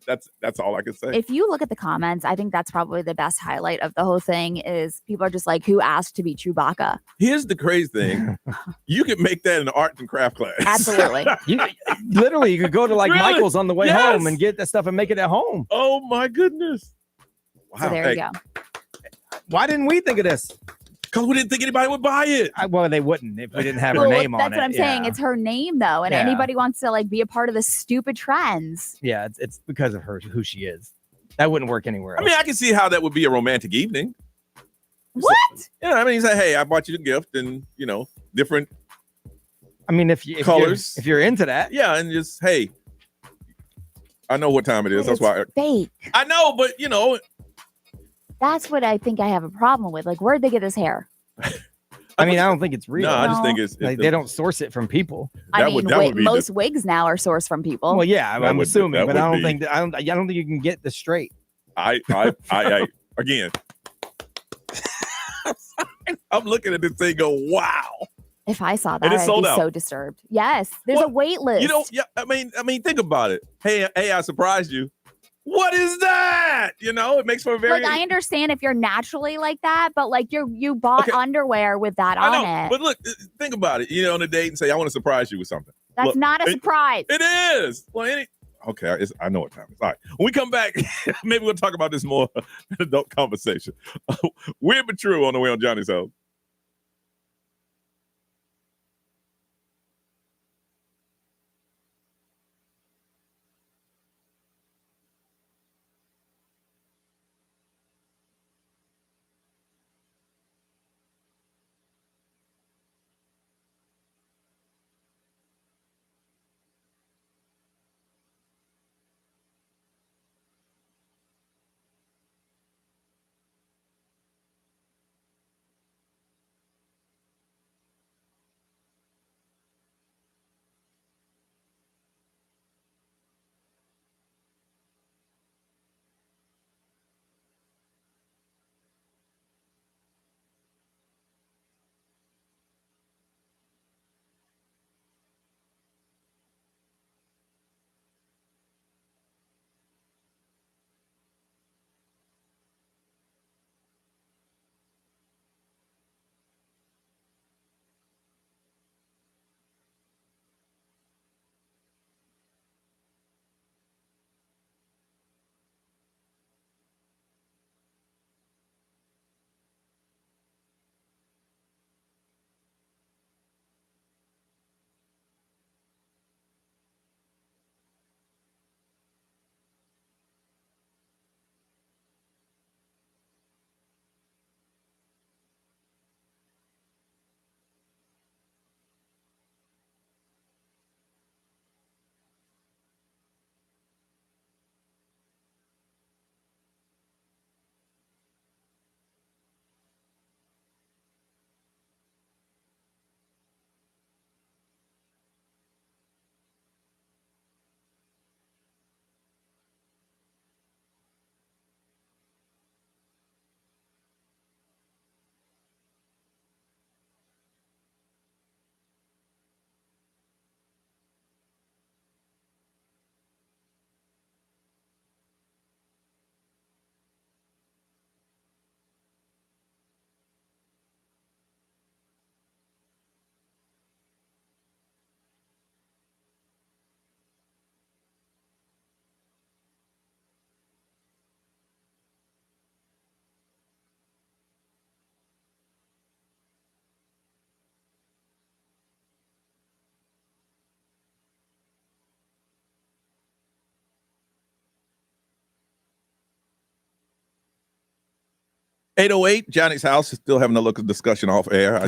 C: That's all I can say.
D: If you look at the comments, I think that's probably the best highlight of the whole thing is people are just like, who asked to be Chewbacca?
C: Here's the crazy thing. You could make that in an art and craft class.
D: Absolutely.
E: Literally, you could go to
C: Really?
E: Michael's on the way
C: Yes.
E: home and get that stuff and make it at home.
C: Oh my goodness. Wow.
D: So there you go.
E: Why didn't we think of this?
C: Because we didn't think anybody would buy it.
E: Well, they wouldn't if we didn't have her
D: Well,
E: name on it.
D: that's what I'm saying.
E: Yeah.
D: It's her name though, and
E: Yeah.
D: anybody wants to be a part of the stupid trends.
E: Yeah, it's because of her, who she is. That wouldn't work anywhere else.
C: I mean, I can see how that would be a romantic evening.
D: What?
C: Yeah, I mean, you say, hey, I bought you the gift and, different
E: I mean, if
C: colors.
E: if you're into that,
C: yeah, and just, hey, I know what time it is. That's why.
D: Fake.
C: I know, but
D: That's what I think I have a problem with. Like, where'd they get this hair?
E: I mean, I don't think it's real.
C: No, I just think it's
E: like they don't source it from people.
D: I mean, most wigs now are sourced from people.
E: Well, yeah, I'm assuming, but I don't think you can get this straight.
C: I again, I'm looking at this thing. Go, wow.
D: If I saw that, I'd be so disturbed. Yes, there's a wait list.
C: Yeah. I mean, think about it. Hey, I surprised you. What is that? It makes for a very.
D: Like, I understand if you're naturally like that, but like you bought underwear with that on it.
C: But look, think about it. On a date and say, I want to surprise you with something.
D: That's not a surprise.
C: It is. Well, okay, I know what time it is. All right. When we come back, maybe we'll talk about this more in adult conversation. Weird but true on the way on Johnny's House. .808 Johnny's House. Still having a look at discussion off air.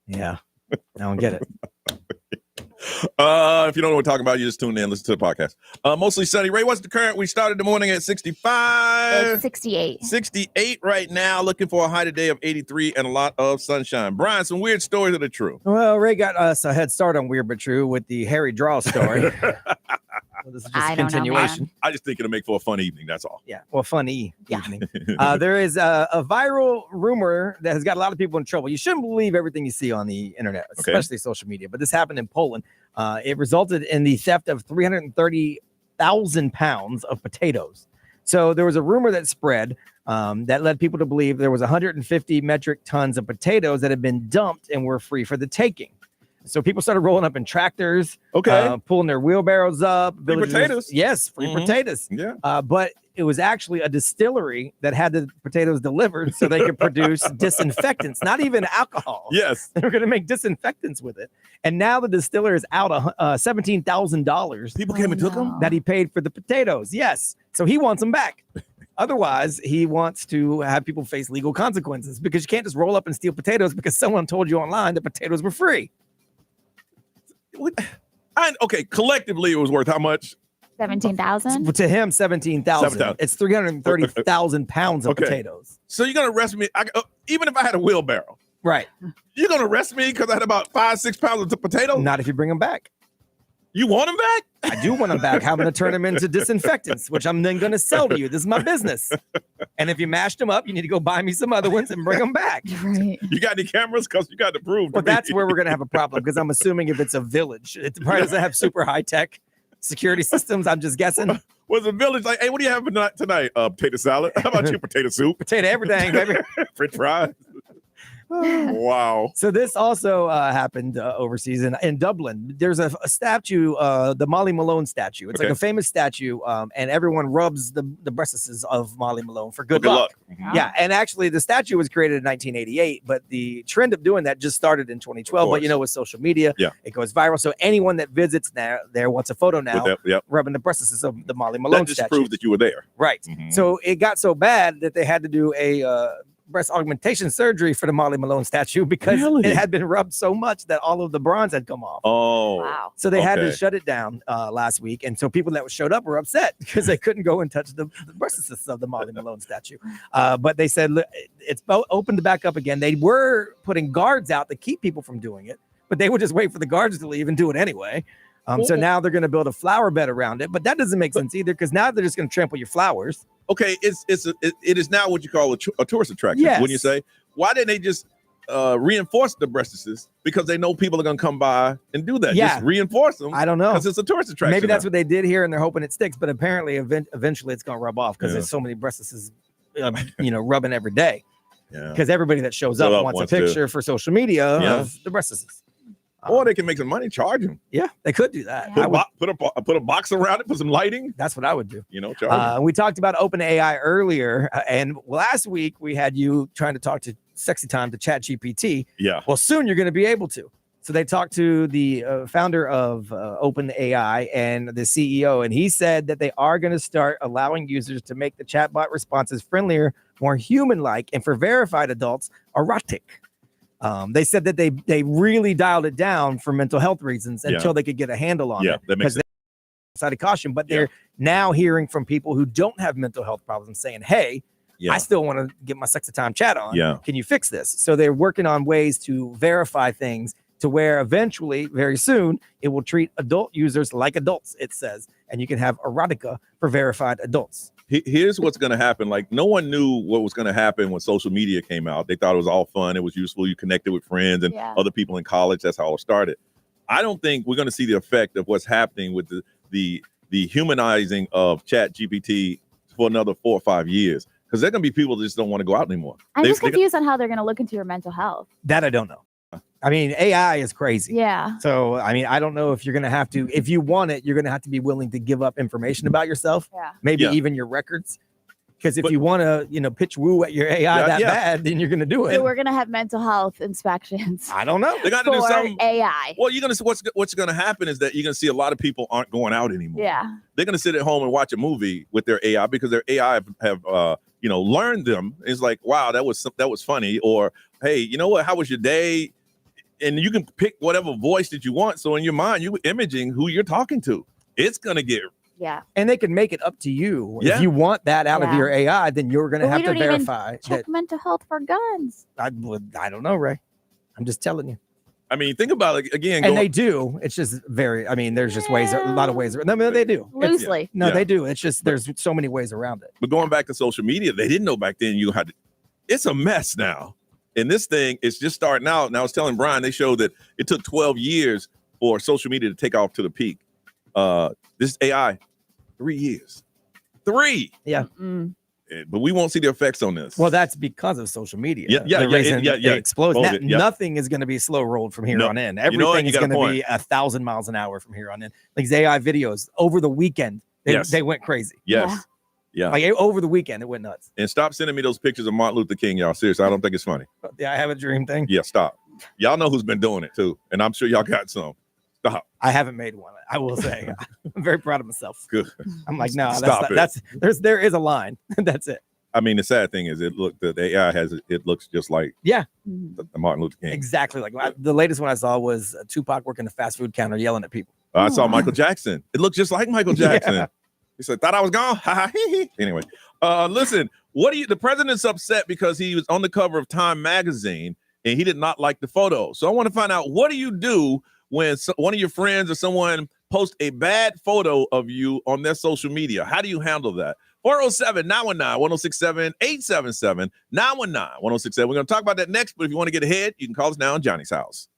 E: Yeah, I don't get it.
C: If you don't know what we're talking about, you just tune in, listen to the podcast. Mostly sunny. Ray, what's the current? We started the morning at 65.
D: It's 68.
C: 68 right now. Looking for a high today of 83 and a lot of sunshine. Brian, some weird stories that are true.
E: Well, Ray got us a head start on Weird But True with the Harry Draw story. Well, this is just a continuation.
C: I just think it'll make for a fun evening. That's all.
E: Yeah. Well, funny evening. There is a viral rumor that has got a lot of people in trouble. You shouldn't believe everything you see on the internet, especially social media. But this happened in Poland. It resulted in the theft of 330,000 pounds of potatoes. So there was a rumor that spread that led people to believe there was 150 metric tons of potatoes that had been dumped and were free for the taking. So people started rolling up in tractors, pulling their wheelbarrows up.
C: Free potatoes.
E: Yes, free potatoes.
C: Yeah.
E: But it was actually a distillery that had the potatoes delivered so they could produce disinfectants, not even alcohol.
C: Yes.
E: They were going to make disinfectants with it. And now the distiller is out $17,000.
C: People came and took them?
E: That he paid for the potatoes. Yes. So he wants them back. Otherwise, he wants to have people face legal consequences because you can't just roll up and steal potatoes because someone told you online that potatoes were free.
C: Okay, collectively it was worth how much?
D: 17,000?
E: To him, 17,000.
C: 7,000.
E: It's 330,000 pounds of
C: Okay.
E: potatoes.
C: So you're gonna arrest me? Even if I had a wheelbarrow,
E: right?
C: You're gonna arrest me because I had about 5-6 pounds of potatoes?
E: Not if you bring them back.
C: You want them back?
E: I do want them back. I'm going to turn them into disinfectants, which I'm then going to sell to you. This is my business. And if you mashed them up, you need to go buy me some other ones and bring them back.
D: Right.
C: You got any cameras? Because you got to prove.
E: Well, that's where we're going to have a problem because I'm assuming if it's a village, it probably doesn't have super high tech security systems. I'm just guessing.
C: Was a village like, hey, what do you have tonight? Potato salad. How about you, potato soup?
E: Potato everything, baby.
C: French fries. Wow.
E: So this also happened overseas in Dublin. There's a statue, the Molly Malone statue. It's like a famous statue, and everyone rubs the breasts of Molly Malone for good luck.
C: Mm-hmm.
E: Yeah, and actually the statue was created in 1988, but the trend of doing that just started in 2012. But with social media, it goes viral. So anyone that visits there wants a photo now, rubbing the breasts of the Molly Malone
C: that just
E: statue.
C: proves that you were there.
E: Right.
C: Mm-hmm.
E: So it got so bad that they had to do a breast augmentation surgery for the Molly Malone statue because it had been rubbed so much that all of the bronze had come off.
C: Oh,
D: wow.
E: So they had to shut it down last week. And so people that showed up were upset because they couldn't go and touch the breasts of the Molly Malone statue. But they said, look, it's opened back up again. They were putting guards out to keep people from doing it, but they would just wait for the guards to leave and do it anyway. So now they're going to build a flower bed around it, but that doesn't make sense either because now they're just going to trample your flowers.
C: Okay, it is now what you call a tourist attraction.
E: Yes.
C: When you say, why didn't they just reinforce the breasts? Because they know people are going to come by and do that.
E: Yeah.
C: Just reinforce them.
E: I don't know.
C: Because it's a tourist attraction.
E: Maybe that's
C: now.
E: what they did here and they're hoping it sticks, but apparently eventually it's going to rub off because there's so many breasts, rubbing every day.
C: Yeah.
E: Because everybody that shows up wants a picture for social media of the breasts.
C: Or they can make some money, charge them.
E: Yeah, they could do that.
C: Put a box around it, put some lighting.
E: That's what I would do.
C: Charge them.
E: We talked about OpenAI earlier, and last week we had you trying to talk to Sexy Time to ChatGPT.
C: Yeah.
E: Well, soon you're going to be able to. So they talked to the founder of OpenAI and the CEO, and he said that they are going to start allowing users to make the chatbot responses friendlier, more human-like, and for verified adults, erotic. They said that they really dialed it down for mental health reasons until they could get a handle on it.
C: That makes sense.
E: Decided caution, but they're now hearing from people who don't have mental health problems saying, hey, I still want to get my Sexy Time chat on.
C: Yeah.
E: Can you fix this? So they're working on ways to verify things to where eventually, very soon, it will treat adult users like adults, it says, and you can have erotica for verified adults.
C: Here's what's going to happen. Like, no one knew what was going to happen when social media came out. They thought it was all fun. It was useful. You connected with friends and other people in college. That's how it started. I don't think we're going to see the effect of what's happening with the humanizing of ChatGPT for another 4 or 5 years, because there are going to be people that just don't want to go out anymore.
D: I'm just confused on how they're going to look into your mental health.
E: That I don't know. I mean, AI is crazy.
D: Yeah.
E: So, I mean, I don't know if you're going to have to, if you want it, you're going to have to be willing to give up information about yourself.
D: Yeah.
E: Maybe even your records. Because if you want to, pitch woo at your AI bad, then you're going to do it.
D: So we're going to have mental health inspections.
E: I don't know.
C: They got to do something.
D: AI.
C: Well, you're going to see what's going to happen is that you're going to see a lot of people aren't going out anymore.
D: Yeah.
C: They're going to sit at home and watch a movie with their AI because their AI have learned them. It's like, wow, that was funny. Or, hey, you know what? How was your day? And you can pick whatever voice that you want. So in your mind, you're imaging who you're talking to. It's going to get.
D: Yeah.
E: And they can make it up to you. If you want that out of your AI, then you're going to have to verify.
D: Check mental health for guns.
E: I don't know, Ray. I'm just telling you.
C: I mean, think about it again.
E: And they do. It's just there's just ways, a lot of ways. No, they do.
D: Loosely.
E: They do. It's just, there's so many ways around it.
C: But going back to social media, they didn't know back then it's a mess now. And this thing is just starting out. And I was telling Brian, they showed that it took 12 years for social media to take off to the peak. This AI, 3 years. 3.
E: Yeah.
C: But we won't see the effects on this.
E: Well, that's because of social media.
C: Yeah.
E: It explodes. Nothing is going to be slow rolled from here on in. Everything is going to be 1,000 miles an hour from here on in. Like these AI videos over the weekend, they went crazy.
C: Yes. Yeah.
E: Like over the weekend, it went nuts.
C: And stop sending me those pictures of Martin Luther King, y'all. Seriously, I don't think it's funny.
E: Yeah, I have a dream thing.
C: Yeah, stop. Y'all know who's been doing it too. And I'm sure y'all got some. Stop.
E: I haven't made one. I will say I'm very proud of myself.
C: Good.
E: I'm like, no,
C: Stop
E: there is a line. That's it.
C: I mean, the sad thing is the AI it looks just like the Martin Luther King.
E: Exactly. Like the latest one I saw was Tupac working the fast food counter yelling at people.
C: I saw Michael Jackson. It looked just like Michael Jackson. Yeah. He said, "Thought I was gone." Anyway, listen. The president's upset because he was on the cover of Time magazine and he did not like the photo. So I want to find out, what do you do when one of your friends or someone posts a bad photo of you on their social media? How do you handle that? 407-919-1067, 877-919-1067. We're going to talk about that next, but if you want to get ahead, you can call us now on Johnny's House.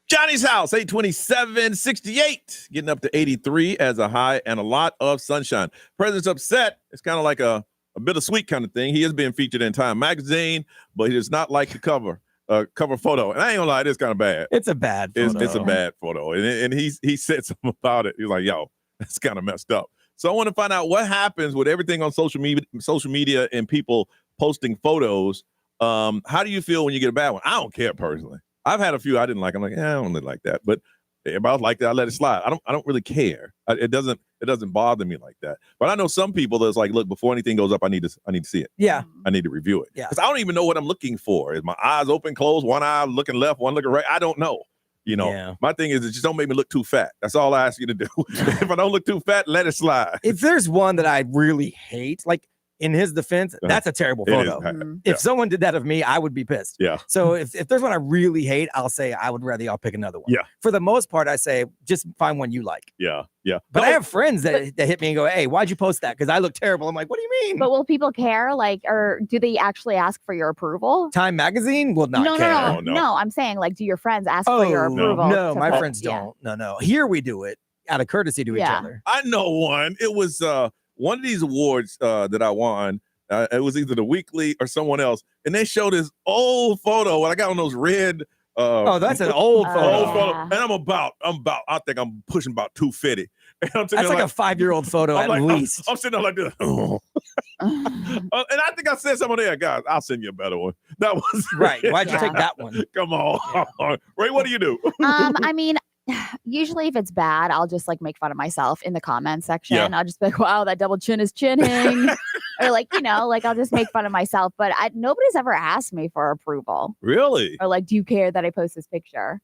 C: Johnny's house, 827, 68, getting up to 83 as a high and a lot of sunshine. President's upset. It's kind of like a bittersweet kind of thing. He is being featured in Time magazine, but he does not like the cover photo. And I ain't gonna lie, it's kind of bad.
E: It's a bad photo.
C: It's a bad photo. And he said something about it. He's like, yo, that's kind of messed up. So I want to find out what happens with everything on social media and people posting photos. How do you feel when you get a bad one? I don't care personally. I've had a few I didn't like. I'm like, I don't really like that. But if I was like that, I let it slide. I don't really care. It doesn't bother me like that. But I know some people that's like, look, before anything goes up, I need to see it.
E: Yeah.
C: I need to review it.
E: Yeah.
C: Because I don't even know what I'm looking for. Is my eyes open, closed, one eye looking left, one looking right? I don't know. My thing is just don't make me look too fat. That's all I ask you to do. If I don't look too fat, let it slide.
E: If there's one that I really hate, like in his defense, that's a terrible photo. If someone did that of me, I would be pissed.
C: Yeah.
E: So if there's one I really hate, I'll say I would rather y'all pick another one.
C: Yeah.
E: For the most part, I say just find one you like.
C: Yeah. Yeah.
E: But I have friends that hit me and go, hey, why'd you post that? Because I look terrible. I'm like, what do you mean?
D: But will people care? Like, or do they actually ask for your approval?
E: Time magazine will not care.
D: No, I'm saying, like, do your friends ask for your approval?
E: No, my friends don't. No. Here we do it out of courtesy to each other.
C: I know one. It was one of these awards that I won. It was either the Weekly or someone else, and they showed this old photo. And I got on those red.
E: That's an old photo.
C: Old photo, and I'm about. I think I'm pushing about 250. And I'm
E: That's like a 5-year-old photo at least.
C: I'm sitting there like this. And I think I said something there, guys. I'll send you a better one. That was
E: right. Why'd you take that one?
C: Come on, Ray. What do you do?
D: I mean, usually if it's bad, I'll just like make fun of myself in the comment section.
C: Yeah.
D: I'll just be like, wow, that double chin is chinning. Or like, like I'll just make fun of myself. But nobody's ever asked me for approval.
C: Really?
D: Or like, do you care that I post this picture?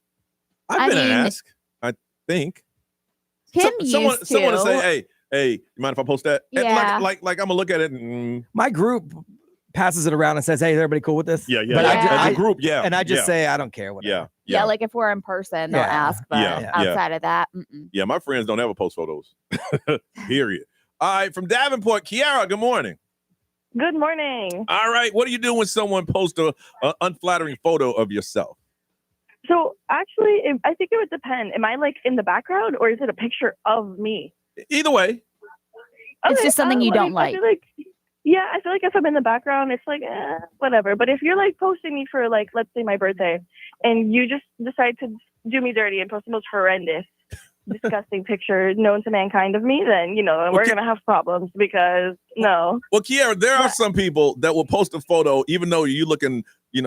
C: I've been asked, I think.
D: Kim
C: someone
D: used to.
C: to say, hey, you mind if I post that? And
D: Yeah.
C: like I'm gonna look at it and
E: my group passes it around and says, hey, is everybody cool with this?
C: Yeah.
E: But
C: As a group, yeah.
E: And I just say, I don't care. Whatever.
D: Yeah, like if we're in person, they'll ask. But outside of that,
C: Yeah, my friends don't ever post photos. Period. All right, from Davenport, Kiara, good morning.
L: Good morning.
C: All right, what do you do when someone posts a unflattering photo of yourself?
L: So actually, I think it would depend. Am I like in the background or is it a picture of me?
C: Either way.
D: It's just something you don't like.
L: I feel like if I'm in the background, it's like, whatever. But if you're like posting me for like, let's say my birthday, and you just decide to do me dirty and post the most horrendous, disgusting picture known to mankind of me, then, we're going to have problems because no.
C: Well, Kiara, there are some people that will post a photo, even though you're looking,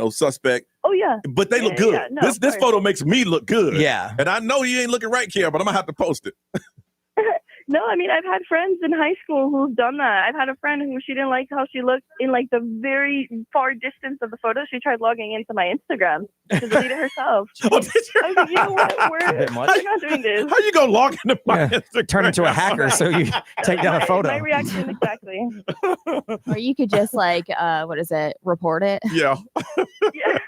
C: suspect.
L: Oh, yeah.
C: But they look good.
L: Yeah, no,
C: this photo makes me look good.
E: Yeah.
C: And I know you ain't looking right, Kiara, but I'm going to have to post it.
L: No, I mean, I've had friends in high school who've done that. I've had a friend who she didn't like how she looked in like the very far distance of the photo. She tried logging into my Instagram to delete it herself. I was like, you know what? We're not doing this.
C: How you going to log into my Instagram?
E: Turn into a hacker so you take down a photo.
L: My reaction, exactly.
D: Or you could just like, report it.
C: Yeah.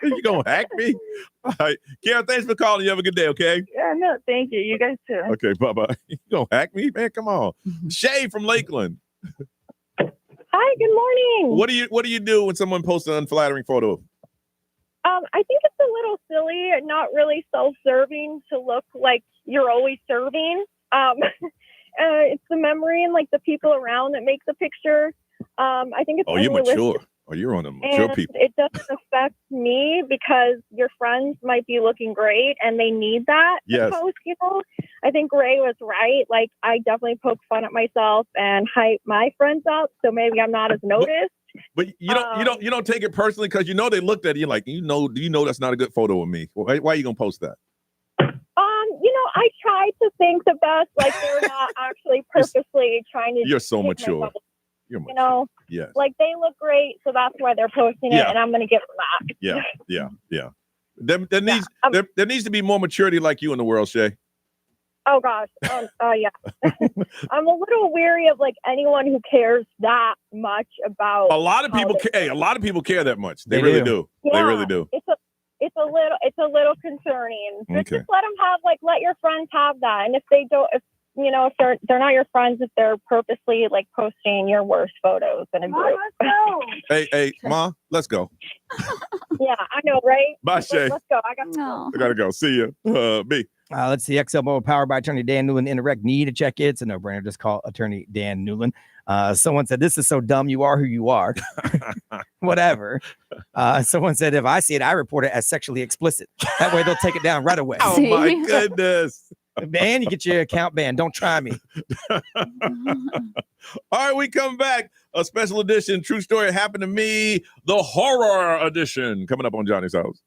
C: You going to hack me? All right. Kiara, thanks for calling. You have a good day, okay?
L: Yeah, no, thank you. You guys too.
C: Okay, bye-bye. You going to hack me, man? Come on. Shay from Lakeland.
M: Hi, good morning.
C: What do you do when someone posts an unflattering photo?
M: I think it's a little silly and not really self-serving to look like you're always serving. It's the memory and like the people around that make the picture. I think it's
C: you're
M: unrealistic.
C: mature. Oh, you're on the mature
M: And
C: people.
M: it doesn't affect me because your friends might be looking great and they need that
C: Yes.
M: to post, I think Ray was right. Like, I definitely poke fun at myself and hype my friends up, so maybe I'm not as noticed.
C: But you don't take it personally because they looked at it. You're like, do you know that's not a good photo of me? Why are you gonna post that?
M: I try to think the best, like they're not actually purposely trying to.
C: You're so
M: take my
C: mature.
M: bubble.
C: You're mature. Yes.
M: Like they look great, so that's why they're posting it,
C: Yeah.
M: and I'm gonna give them that.
C: Yeah. There needs to be more maturity like you in the world, Shay.
M: Oh gosh. Yeah. I'm a little weary of like anyone who cares that much about.
C: A lot of people care that much. They really do. They really do.
M: It's a little concerning.
C: Okay.
M: Just let them let your friends have that, and if you know, if they're not your friends, if they're purposely like posting your worst photos in a group.
C: Hey, Ma, let's go.
M: Yeah, I know, right?
C: Bye, Shay.
M: Let's go. I gotta
C: go. See you. B.
E: Let's see. XL Mobile powered by attorney Dan Newland. Interact need to check it. It's a no-brainer. Just call attorney Dan Newland. Someone said, this is so dumb. You are who you are. Whatever. Someone said, if I see it, I report it as sexually explicit. That way they'll take it down right away.
C: Oh, my goodness.
E: Man, you get your account banned. Don't try me.
C: All right, we come back. A special edition, True Story Happened to Me, the horror edition, coming up on Johnny's House.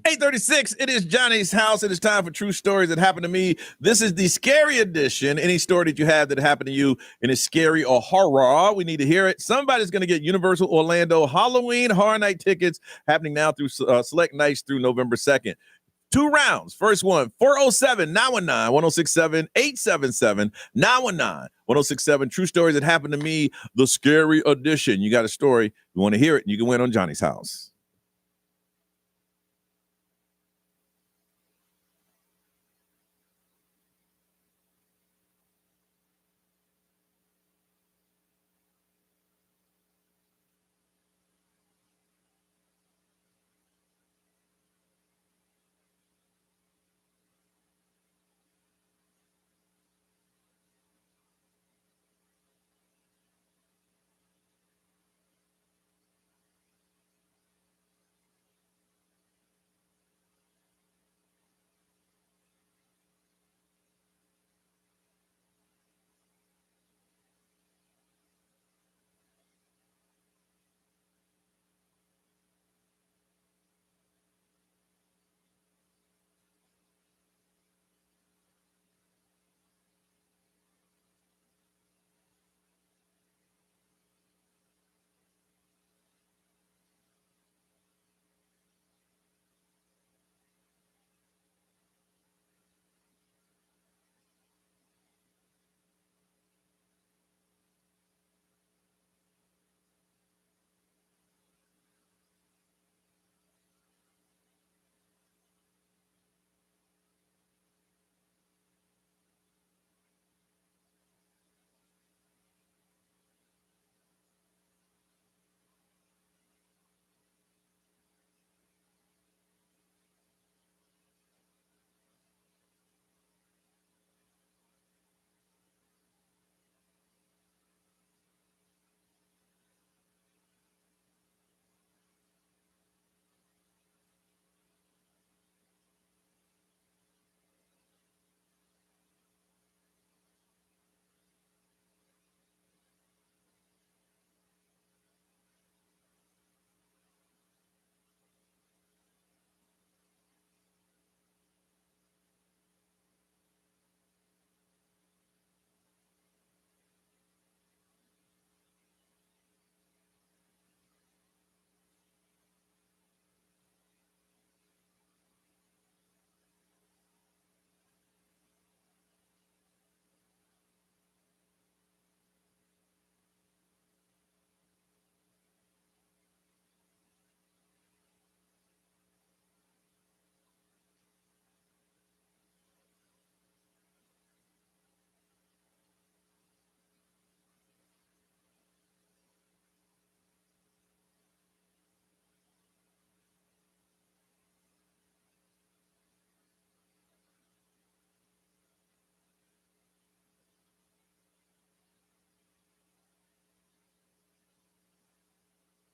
C: $8:36. It is Johnny's House. It is time for True Stories That Happened to Me. This is the scary edition. Any story that you have that happened to you and is scary or horror, we need to hear it. Somebody's going to get Universal Orlando Halloween Horror Night tickets happening now through select nights through November 2nd. 2 rounds. First one, 407-919-1067, 877-919-1067. True Stories That Happened to Me, the scary edition. You got a story, you want to hear it, you can win on Johnny's House.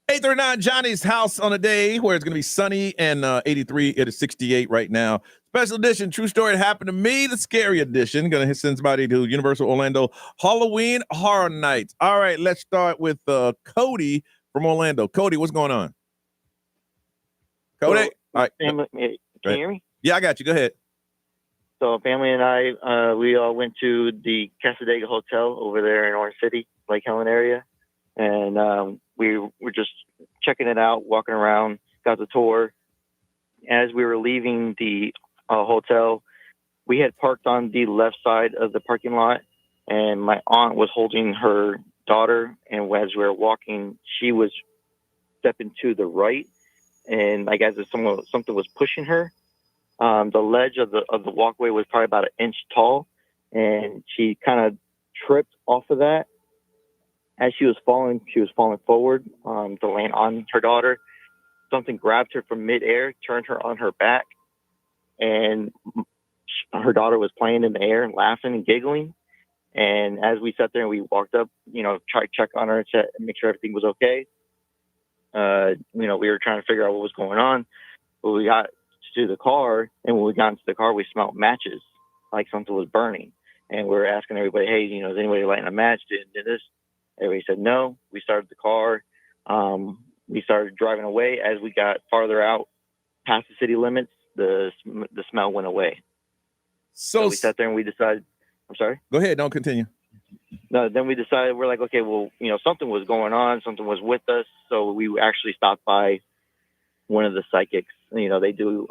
C: 839 Johnny's house on a day where it's going to be sunny and 83. It is 68 right now. Special edition, true story. It happened to me, the scary edition. Going to send somebody to Universal Orlando Halloween Horror Nights. All right, let's start with Cody from Orlando. Cody, what's going on? Cody?
N: So,
C: all right.
N: Can you hear me?
C: Yeah, I got you. Go ahead.
N: So family and I, we all went to the Casadega Hotel over there in Orange City, Lake Helen area. And we were just checking it out, walking around, got the tour. As we were leaving the hotel, we had parked on the left side of the parking lot, and my aunt was holding her daughter. And as we were walking, she was stepping to the right, and like as if something was pushing her. The ledge of the walkway was probably about 1 inch tall, and she kind of tripped off of that. As she was falling forward to land on her daughter. Something grabbed her from midair, turned her on her back, and her daughter was playing in the air and laughing and giggling. And as we sat there and we walked up, tried to check on her and make sure everything was okay. We were trying to figure out what was going on. But we got to the car, and when we got into the car, we smelled matches, like something was burning. And we were asking everybody, hey, is anybody lighting a match? Did this? Everybody said no. We started the car. We started driving away. As we got farther out past the city limits, the smell went away. So we sat there and we decided, I'm sorry?
C: Go ahead. Don't continue.
N: No, then we decided, we're like, okay, well, something was going on. Something was with us. So we actually stopped by one of the psychics. They do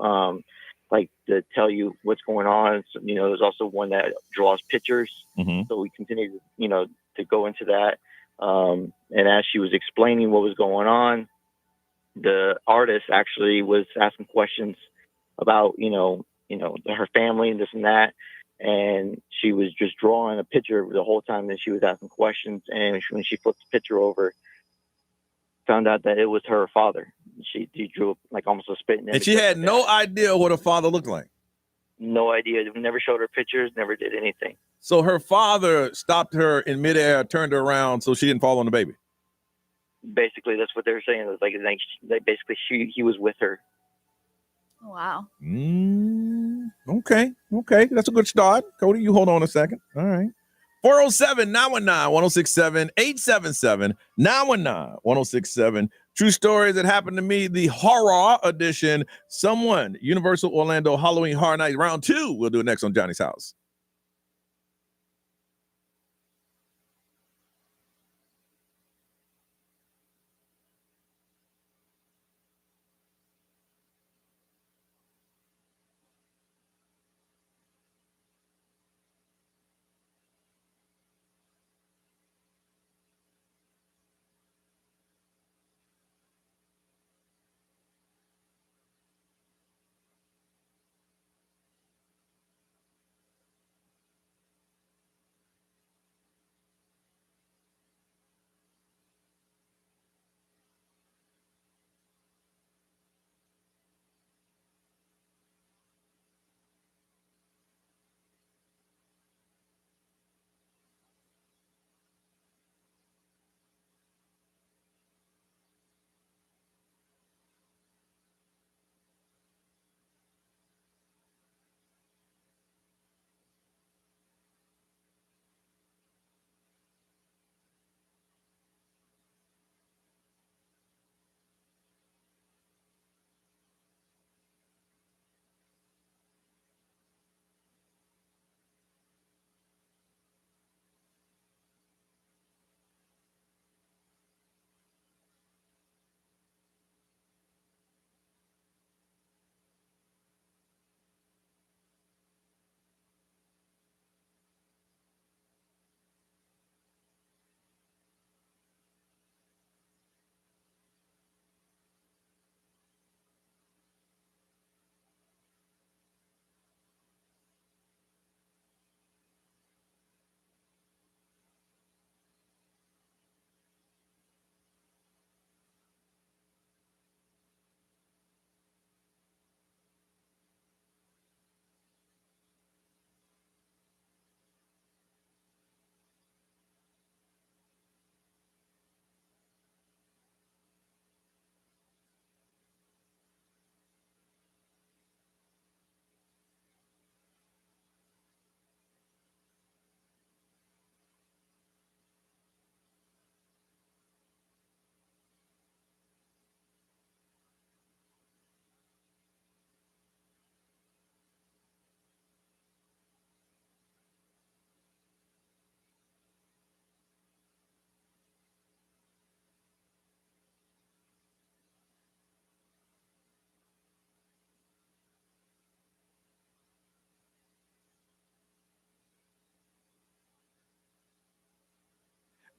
N: like to tell you what's going on. So, there's also one that draws pictures.
C: Mm-hmm.
N: So we continued, to go into that. And as she was explaining what was going on, the artist actually was asking questions about, her family and this and that. And she was just drawing a picture the whole time that she was asking questions. And when she flipped the picture over, found out that it was her father. She drew like almost a spit.
C: And she had no idea what her father looked like.
N: No idea. Never showed her pictures, never did anything.
C: So her father stopped her in midair, turned her around so she didn't fall on the baby.
N: Basically, that's what they were saying. It was like basically he was with her.
D: Oh, wow.
C: Okay. That's a good start. Cody, you hold on a second. All right. 407-919-1067, 877-919-1067. True stories that happened to me, the horror edition. Someone, Universal Orlando Halloween Horror Night, round 2. We'll do it next on Johnny's House.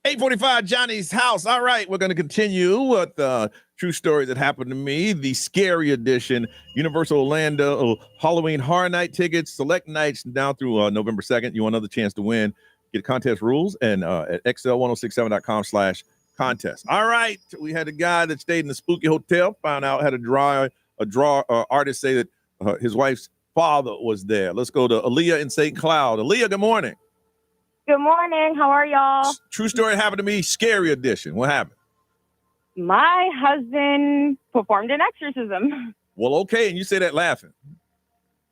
C: 8:45, Johnny's house. All right, we're going to continue with the true story that happened to me, the scary edition, Universal Orlando Halloween Horror Night tickets, select nights down through November 2nd. You want another chance to win. Get contest rules and at xl1067.com/contest. All right, we had a guy that stayed in the spooky hotel, found out had a artist say that his wife's father was there. Let's go to Aaliyah in St. Cloud. Aaliyah, good morning.
O: Good morning. How are y'all?
C: True story happened to me, scary edition. What happened?
O: My husband performed an exorcism.
C: Well, okay, and you say that laughing.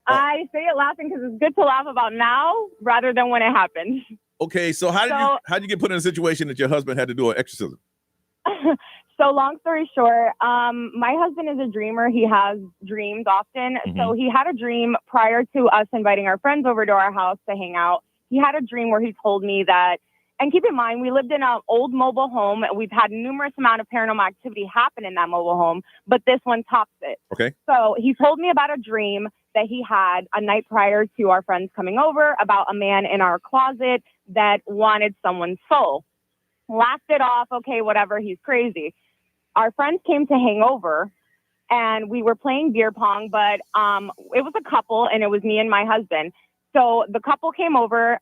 O: I say it laughing because it's good to laugh about now rather than when it happened.
C: Okay, so how did you get put in a situation that your husband had to do an exorcism?
O: So long story short, my husband is a dreamer. He has dreams often.
C: Mm-hmm.
O: So he had a dream prior to us inviting our friends over to our house to hang out. He had a dream where he told me that, and keep in mind, we lived in an old mobile home. We've had numerous amount of paranormal activity happen in that mobile home, but this one tops it.
C: Okay.
O: So he told me about a dream that he had a night prior to our friends coming over about a man in our closet that wanted someone's soul. Laughed it off. Okay, whatever. He's crazy. Our friends came to hang over and we were playing beer pong, but it was a couple and it was me and my husband. So the couple came over.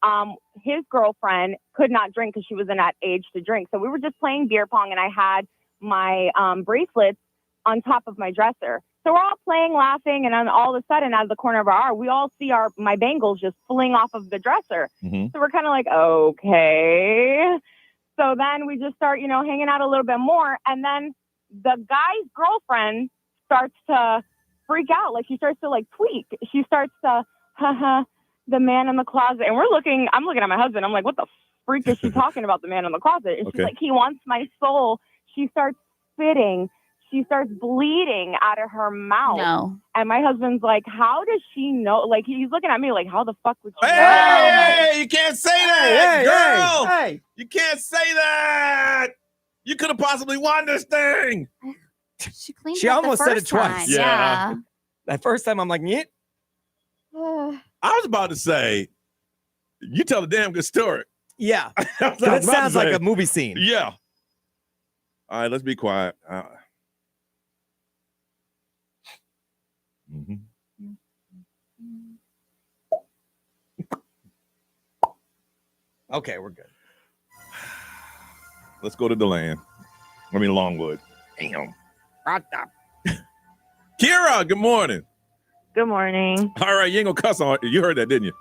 O: His girlfriend could not drink because she wasn't at age to drink. So we were just playing beer pong and I had my bracelets on top of my dresser. So we're all playing, laughing, and then all of a sudden, out of the corner of our eye, we all see my bangles just fling off of the dresser.
C: Mm-hmm.
O: So we're kind of like, okay. So then we just start, hanging out a little bit more. And then the guy's girlfriend starts to freak out. Like, she starts to, tweak. She starts to, the man in the closet. And I'm looking at my husband. I'm like, what the freak is she talking about, the man in the closet? And she's like, he wants my soul. She starts spitting. She starts bleeding out of her mouth.
D: No.
O: And my husband's like, how does she know? Like, he's looking at me like, how the fuck would she know?
C: Hey, you can't say that, girl.
E: Hey.
C: You can't say that. You could have possibly won this thing.
D: She
E: almost said it twice.
D: time. Yeah.
E: That first time, I'm like, yeah.
C: I was about to say, you tell a damn good story.
E: Yeah.
C: That
E: That sounds like a movie scene.
C: Yeah. All right, let's be quiet. Mm-hmm.
E: Okay, we're good.
C: Let's go to DeLand. Longwood. Damn. Kira, good morning.
L: Good morning.
C: All right, you ain't gonna cuss on it. You heard that, didn't you?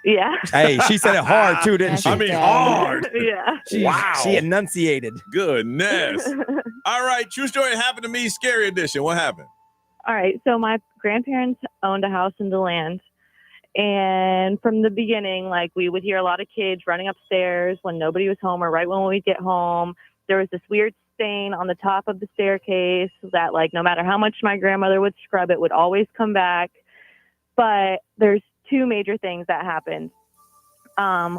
L: Yeah.
E: Hey, she said it hard too, didn't she?
C: I mean, hard.
L: Yeah.
E: She enunciated.
C: Goodness. All right, true story happened to me, scary edition. What happened?
L: All right. So my grandparents owned a house in DeLand. And from the beginning, we would hear a lot of kids running upstairs when nobody was home or right when we'd get home. There was this weird stain on the top of the staircase that, no matter how much my grandmother would scrub, it would always come back. But there's two major things that happened. I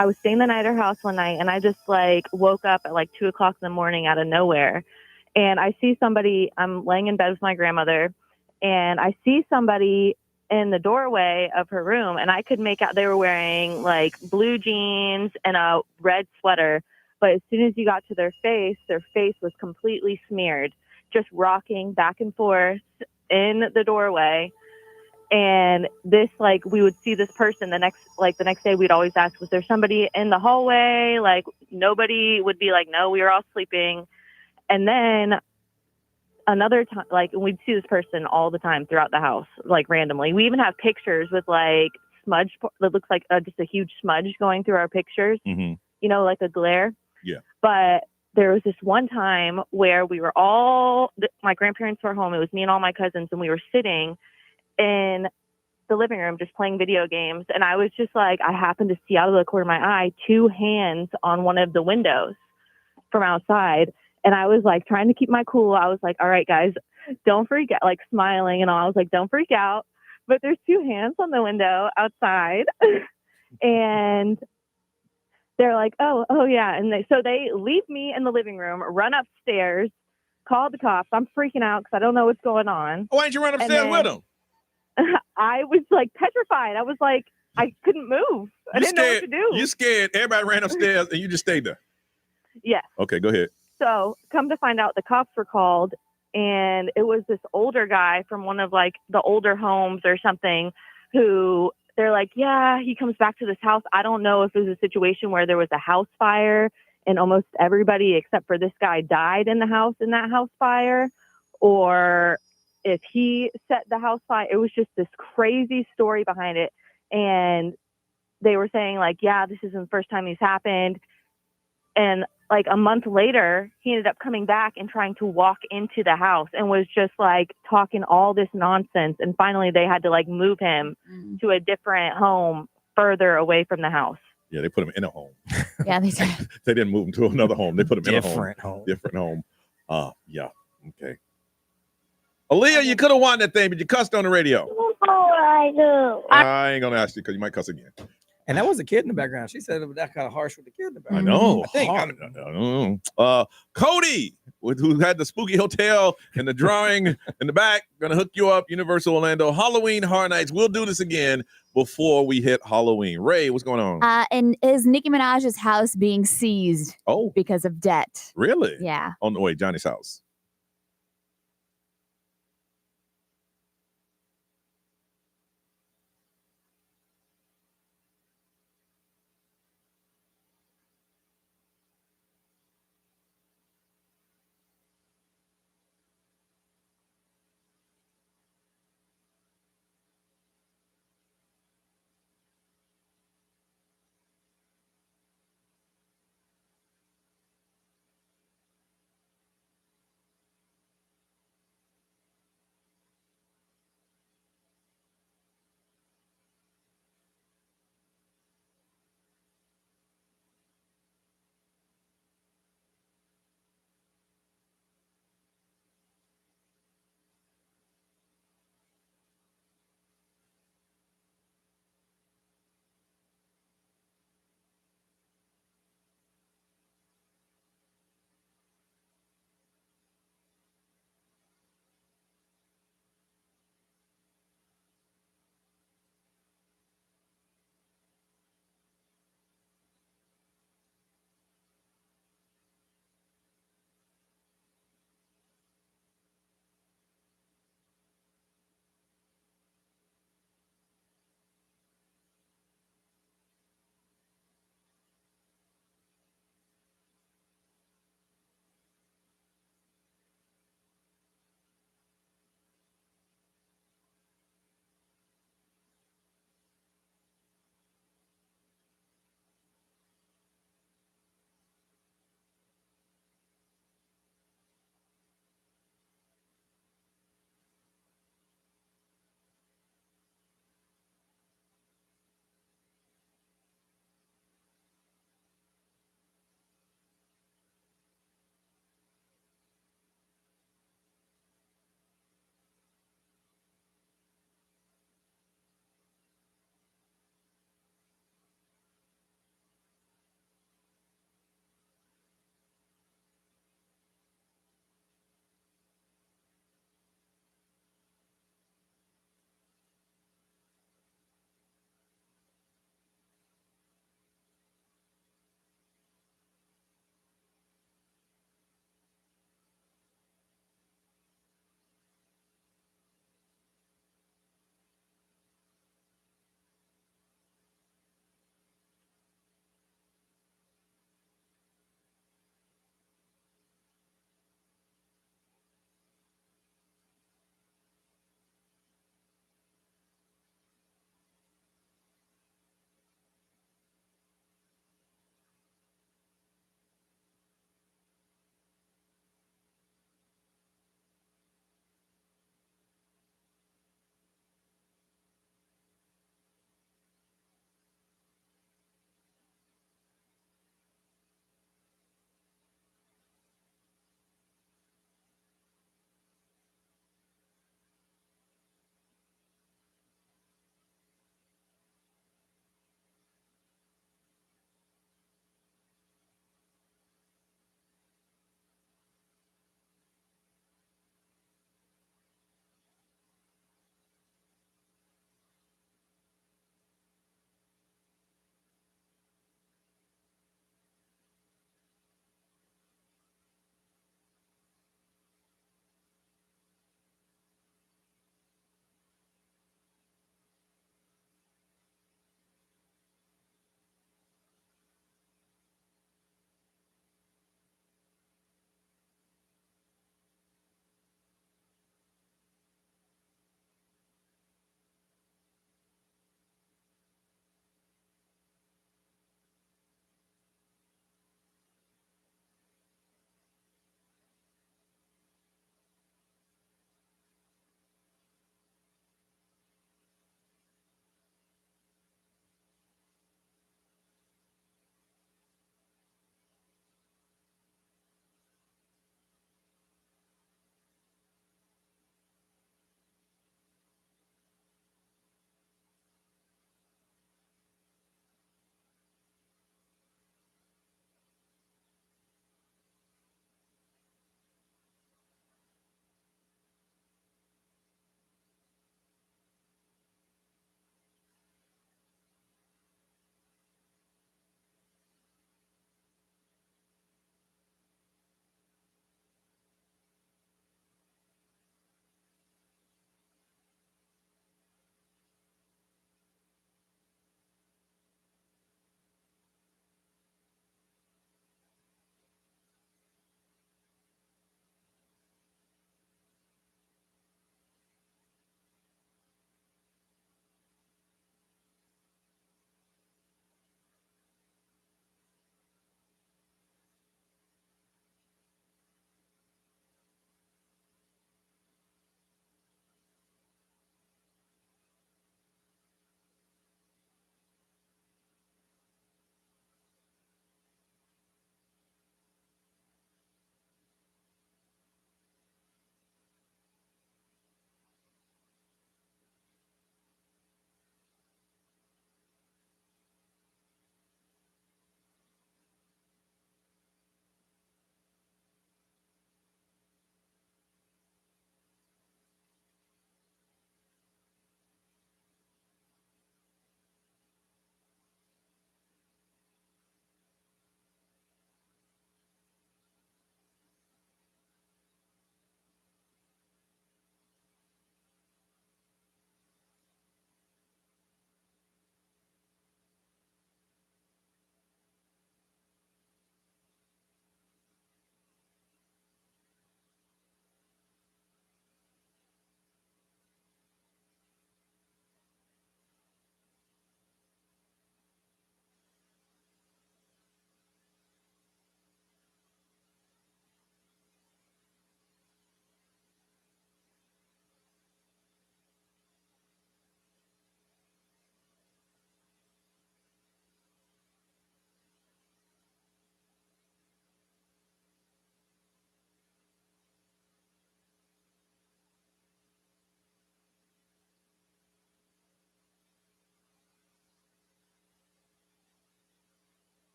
L: was staying the night at her house one night, and I just, woke up at, 2 o'clock in the morning out of nowhere. And I see somebody, I'm laying in bed with my grandmother, and I see somebody in the doorway of her room, and I could make out they were wearing blue jeans and a red sweater. But as soon as you got to their face was completely smeared, just rocking back and forth in the doorway. And this, we would see this person the next day. We'd always ask, was there somebody in the hallway? Nobody would be like, no, we were all sleeping. And then another time, we'd see this person all the time throughout the house, randomly. We even have pictures with smudge that looks like just a huge smudge going through our pictures, like a glare.
C: Yeah.
L: But there was this one time where we were my grandparents were home. It was me and all my cousins, and we were sitting in the living room just playing video games. And I was just I happened to see out of the corner of my eye 2 hands on one of the windows from outside. And I was trying to keep my cool. I was like, all right, guys, don't freak out, smiling and all. I was like, don't freak out. But there's 2 hands on the window outside. And they're like, oh yeah. And so they leave me in the living room, run upstairs, call the cops. I'm freaking out because I don't know what's going on.
C: Why didn't you run upstairs with them?
L: I was petrified. I was I couldn't move. I didn't know what to do.
C: You scared. Everybody ran upstairs and you just stayed there.
L: Yes.
C: Okay, go ahead.
L: So come to find out, the cops were called, and it was this older guy from one of like the older homes or something who they're like, yeah, he comes back to this house. I don't know if it was a situation where there was a house fire and almost everybody except for this guy died in the house in that house fire, or if he set the house fire. It was just this crazy story behind it. And they were saying like, yeah, this isn't the first time he's happened. And like a month later, he ended up coming back and trying to walk into the house and was just like talking all this nonsense. And finally they had to like move him to a different home further away from the house.
C: Yeah, they put him in a home.
D: Yeah, they did.
C: They didn't move him to another home. They put him in a
E: Different
C: home.
E: home.
C: Different home. Yeah. Okay. Aaliyah, you could have won that thing, but you cussed on the radio.
M: Oh, I do.
C: I ain't gonna ask you because you might cuss again.
E: And that was a kid in the background. She said it was that kind of harsh with the kid in the
C: I
E: background.
C: know.
E: I think.
C: Hard. I don't know. Cody, who had the spooky hotel and the drawing in the back, gonna hook you up. Universal Orlando Halloween Horror Nights. We'll do this again before we hit Halloween. Ray, what's going on?
D: And is Nicki Minaj's house being seized? Because of debt.
C: Really?
D: Yeah.
C: On the way, Johnny's house.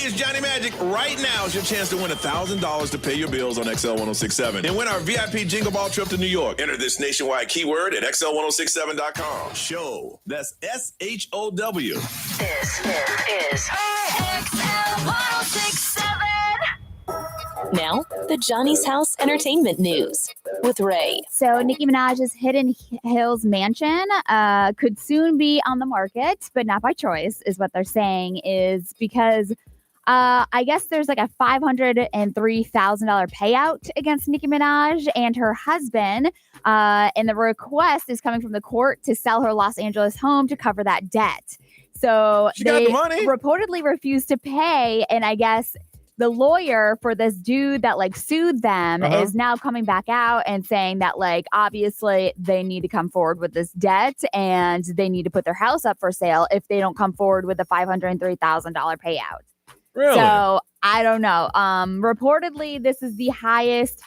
C: it's Johnny Magic. Right now is your chance to win $1,000 to pay your bills on XL 1067 and win our VIP Jingle Ball trip to New York. Enter this nationwide keyword at XL1067.com. Show. That's SHOW.
A: This is XL 1067. Now, the Johnny's House Entertainment News with Ray.
D: So Nicki Minaj's Hidden Hills mansion could soon be on the market, but not by choice, is what they're saying, is because I guess there's like a $503,000 payout against Nicki Minaj and her husband. And the request is coming from the court to sell her Los Angeles home to cover that debt. So they reportedly refused to pay, and I guess the lawyer for this dude that like sued them is now coming back out and saying that like obviously they need to come forward with this debt and they need to put their house up for sale if they don't come forward with a $503,000 payout.
C: Really?
D: So I don't know. Reportedly, this is the highest.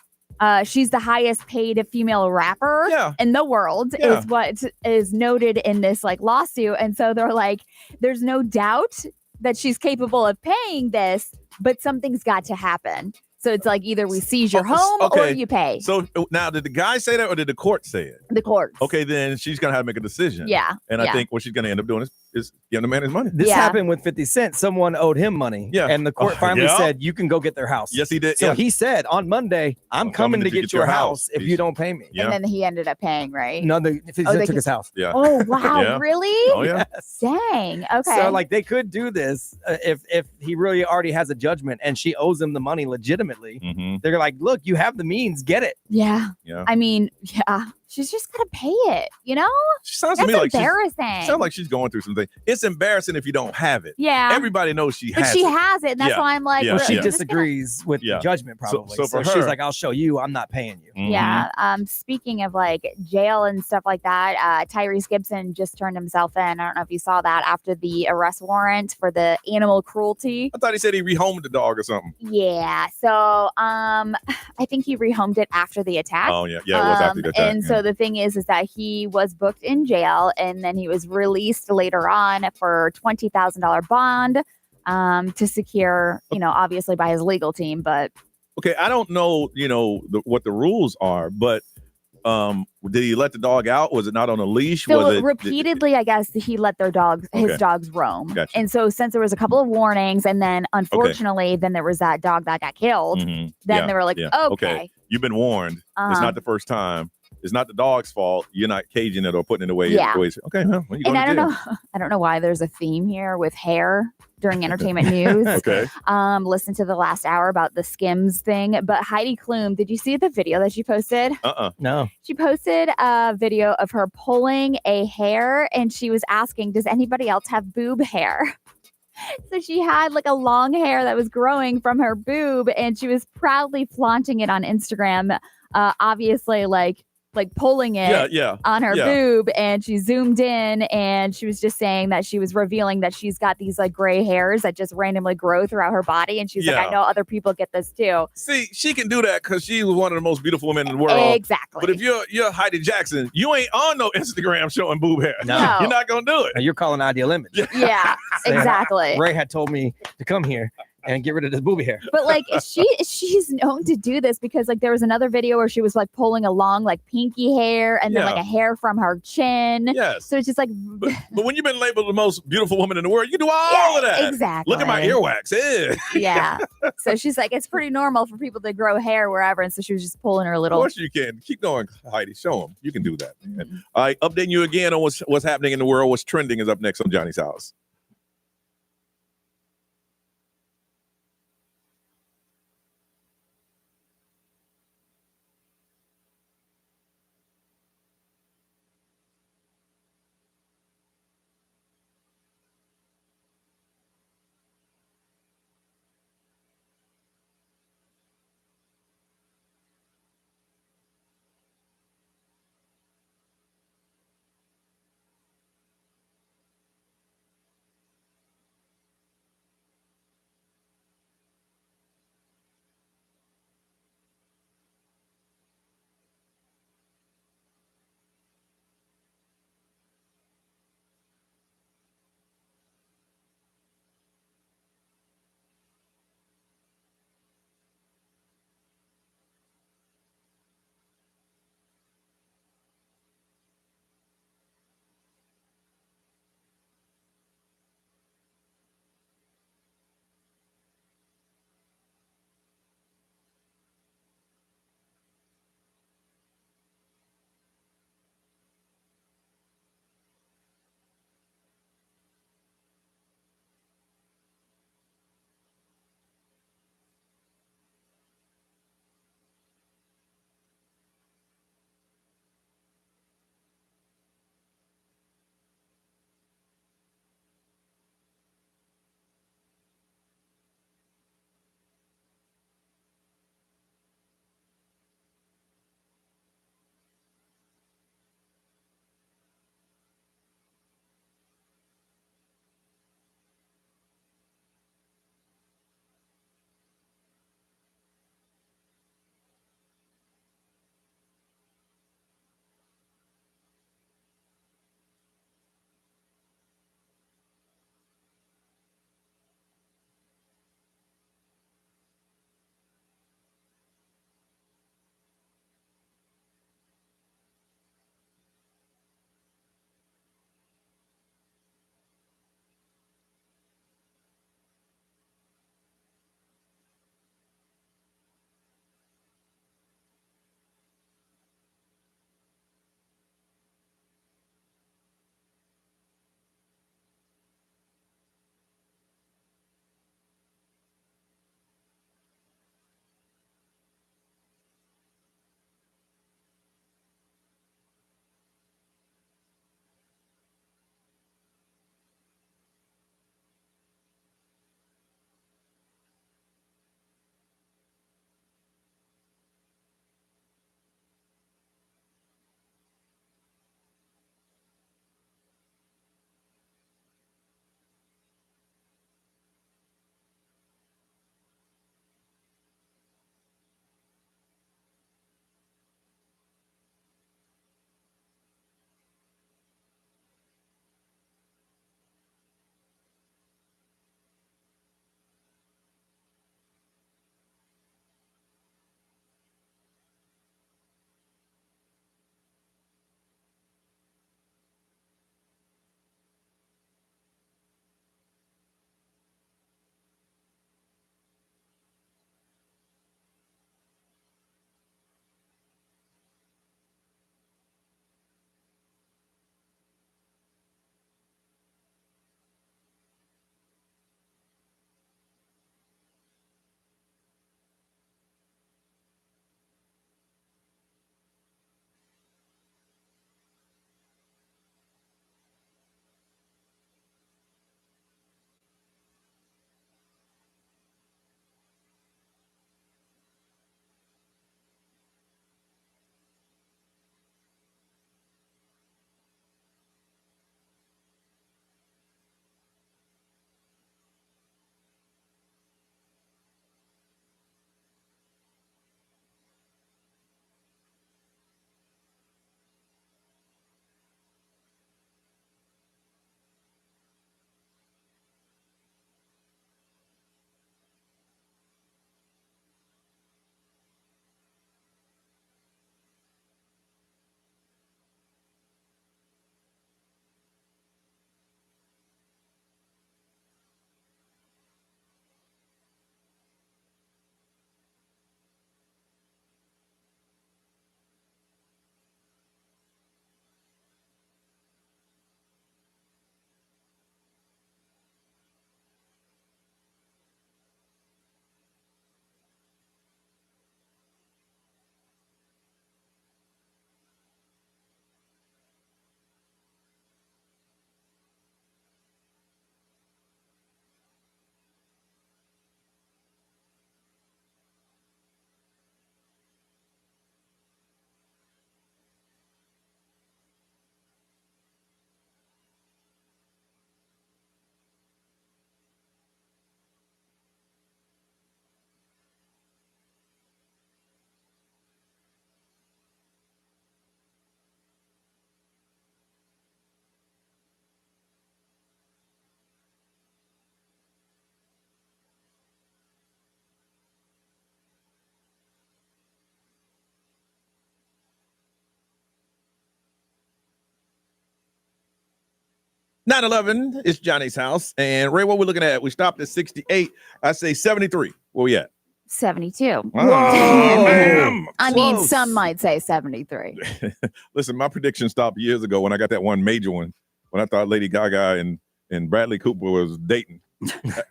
D: She's the highest paid female rapper in the world, is what is noted in this like lawsuit. And so they're like, there's no doubt that she's capable of paying this, but something's got to happen. So it's like either we seize your home or you pay.
C: So now, did the guy say that or did the court say it?
D: The court.
C: Okay, then she's going to have to make a decision.
D: Yeah.
C: And I think what she's going to end up doing is giving the man his money.
E: This happened with 50 Cent. Someone owed him money.
C: Yeah.
E: And the court finally said, you can go get their house.
C: Yes, he did.
E: So he said on Monday, I'm coming to get your house if you don't pay me.
D: And then he ended up paying, right?
E: No, 50 Cent took his house.
C: Yeah.
D: Oh, wow. Really?
C: Oh, yeah.
D: Dang. Okay.
E: So like they could do this if he really already has a judgment and she owes him the money legitimately. They're like, look, you have the means, get it.
D: Yeah.
C: Yeah.
D: I mean, she's just gonna pay it, you know?
C: She sounds
D: That's
C: to me like
D: embarrassing.
C: sounds like she's going through something. It's embarrassing if you don't have it.
D: Yeah.
C: Everybody knows she
D: But
C: has
D: she
C: it.
D: has it, and that's why I'm like,
E: Well, she
D: I'm just
E: disagrees with the judgment probably.
C: So for her,
E: she's like, I'll show you, I'm not paying you.
D: Yeah. Speaking of like jail and stuff like that, Tyrese Gibson just turned himself in. I don't know if you saw that after the arrest warrant for the animal cruelty.
C: I thought he said he rehomed the dog or something.
D: Yeah. So I think he rehomed it after the attack.
C: Oh, yeah. Yeah, it was after the attack.
D: And so the thing is that he was booked in jail and then he was released later on for $20,000 bond to secure, obviously by his legal team. But
C: okay, I don't know, what the rules are, but did he let the dog out? Was it not on a leash?
D: So repeatedly, I guess he let his dogs roam.
C: Gotcha.
D: And so since there was a couple of warnings and then unfortunately, then there was that dog that got killed. Then they were like, okay.
C: You've been warned. It's not the first time. It's not the dog's fault. You're not caging it or putting it away.
D: Yeah.
C: Okay, well, you
D: And
C: going
D: I
C: to
D: don't
C: jail.
D: know. I don't know why there's a theme here with hair during entertainment news.
C: Okay.
D: Listen to the last hour about the Skims thing. But Heidi Klum, did you see the video that she posted?
E: No.
D: She posted a video of her pulling a hair and she was asking, does anybody else have boob hair? So she had like a long hair that was growing from her boob and she was proudly flaunting it on Instagram. Obviously like pulling it on her boob, and she zoomed in and she was just saying that she was revealing that she's got these like gray hairs that just randomly grow throughout her body. And she's like, I know other people get this too.
C: See, she can do that because she was one of the most beautiful women in the world.
D: Exactly.
C: But if you're Heidi Jackson, you ain't on no Instagram showing boob hair.
E: No.
C: You're not going to do it.
E: And you're calling ideal image.
D: Yeah, exactly.
E: Ray had told me to come here and get rid of this booby hair.
D: But like she's known to do this because like there was another video where she was like pulling a long like pinky hair and then like a hair from her chin.
C: Yes.
D: So it's just like
C: but when you've been labeled the most beautiful woman in the world, you do all of that.
D: Exactly.
C: Look at my earwax.
D: Yeah. So she's like, it's pretty normal for people to grow hair wherever. And so she was just pulling her
C: Of
D: little.
C: course you can. Keep going, Heidi. Show them. You can do that. Man. All right, updating you again on what's happening in the world. What's trending is up next on Johnny's House. 911 is Johnny's house. And Ray, what we're looking at, we stopped at 68. I say 73. Where we at?
D: 72.
C: Whoa, ma'am.
D: I mean,
C: Close.
D: some might say 73.
C: Listen, my prediction stopped years ago when I got that one major one, when I thought Lady Gaga and Bradley Cooper was dating.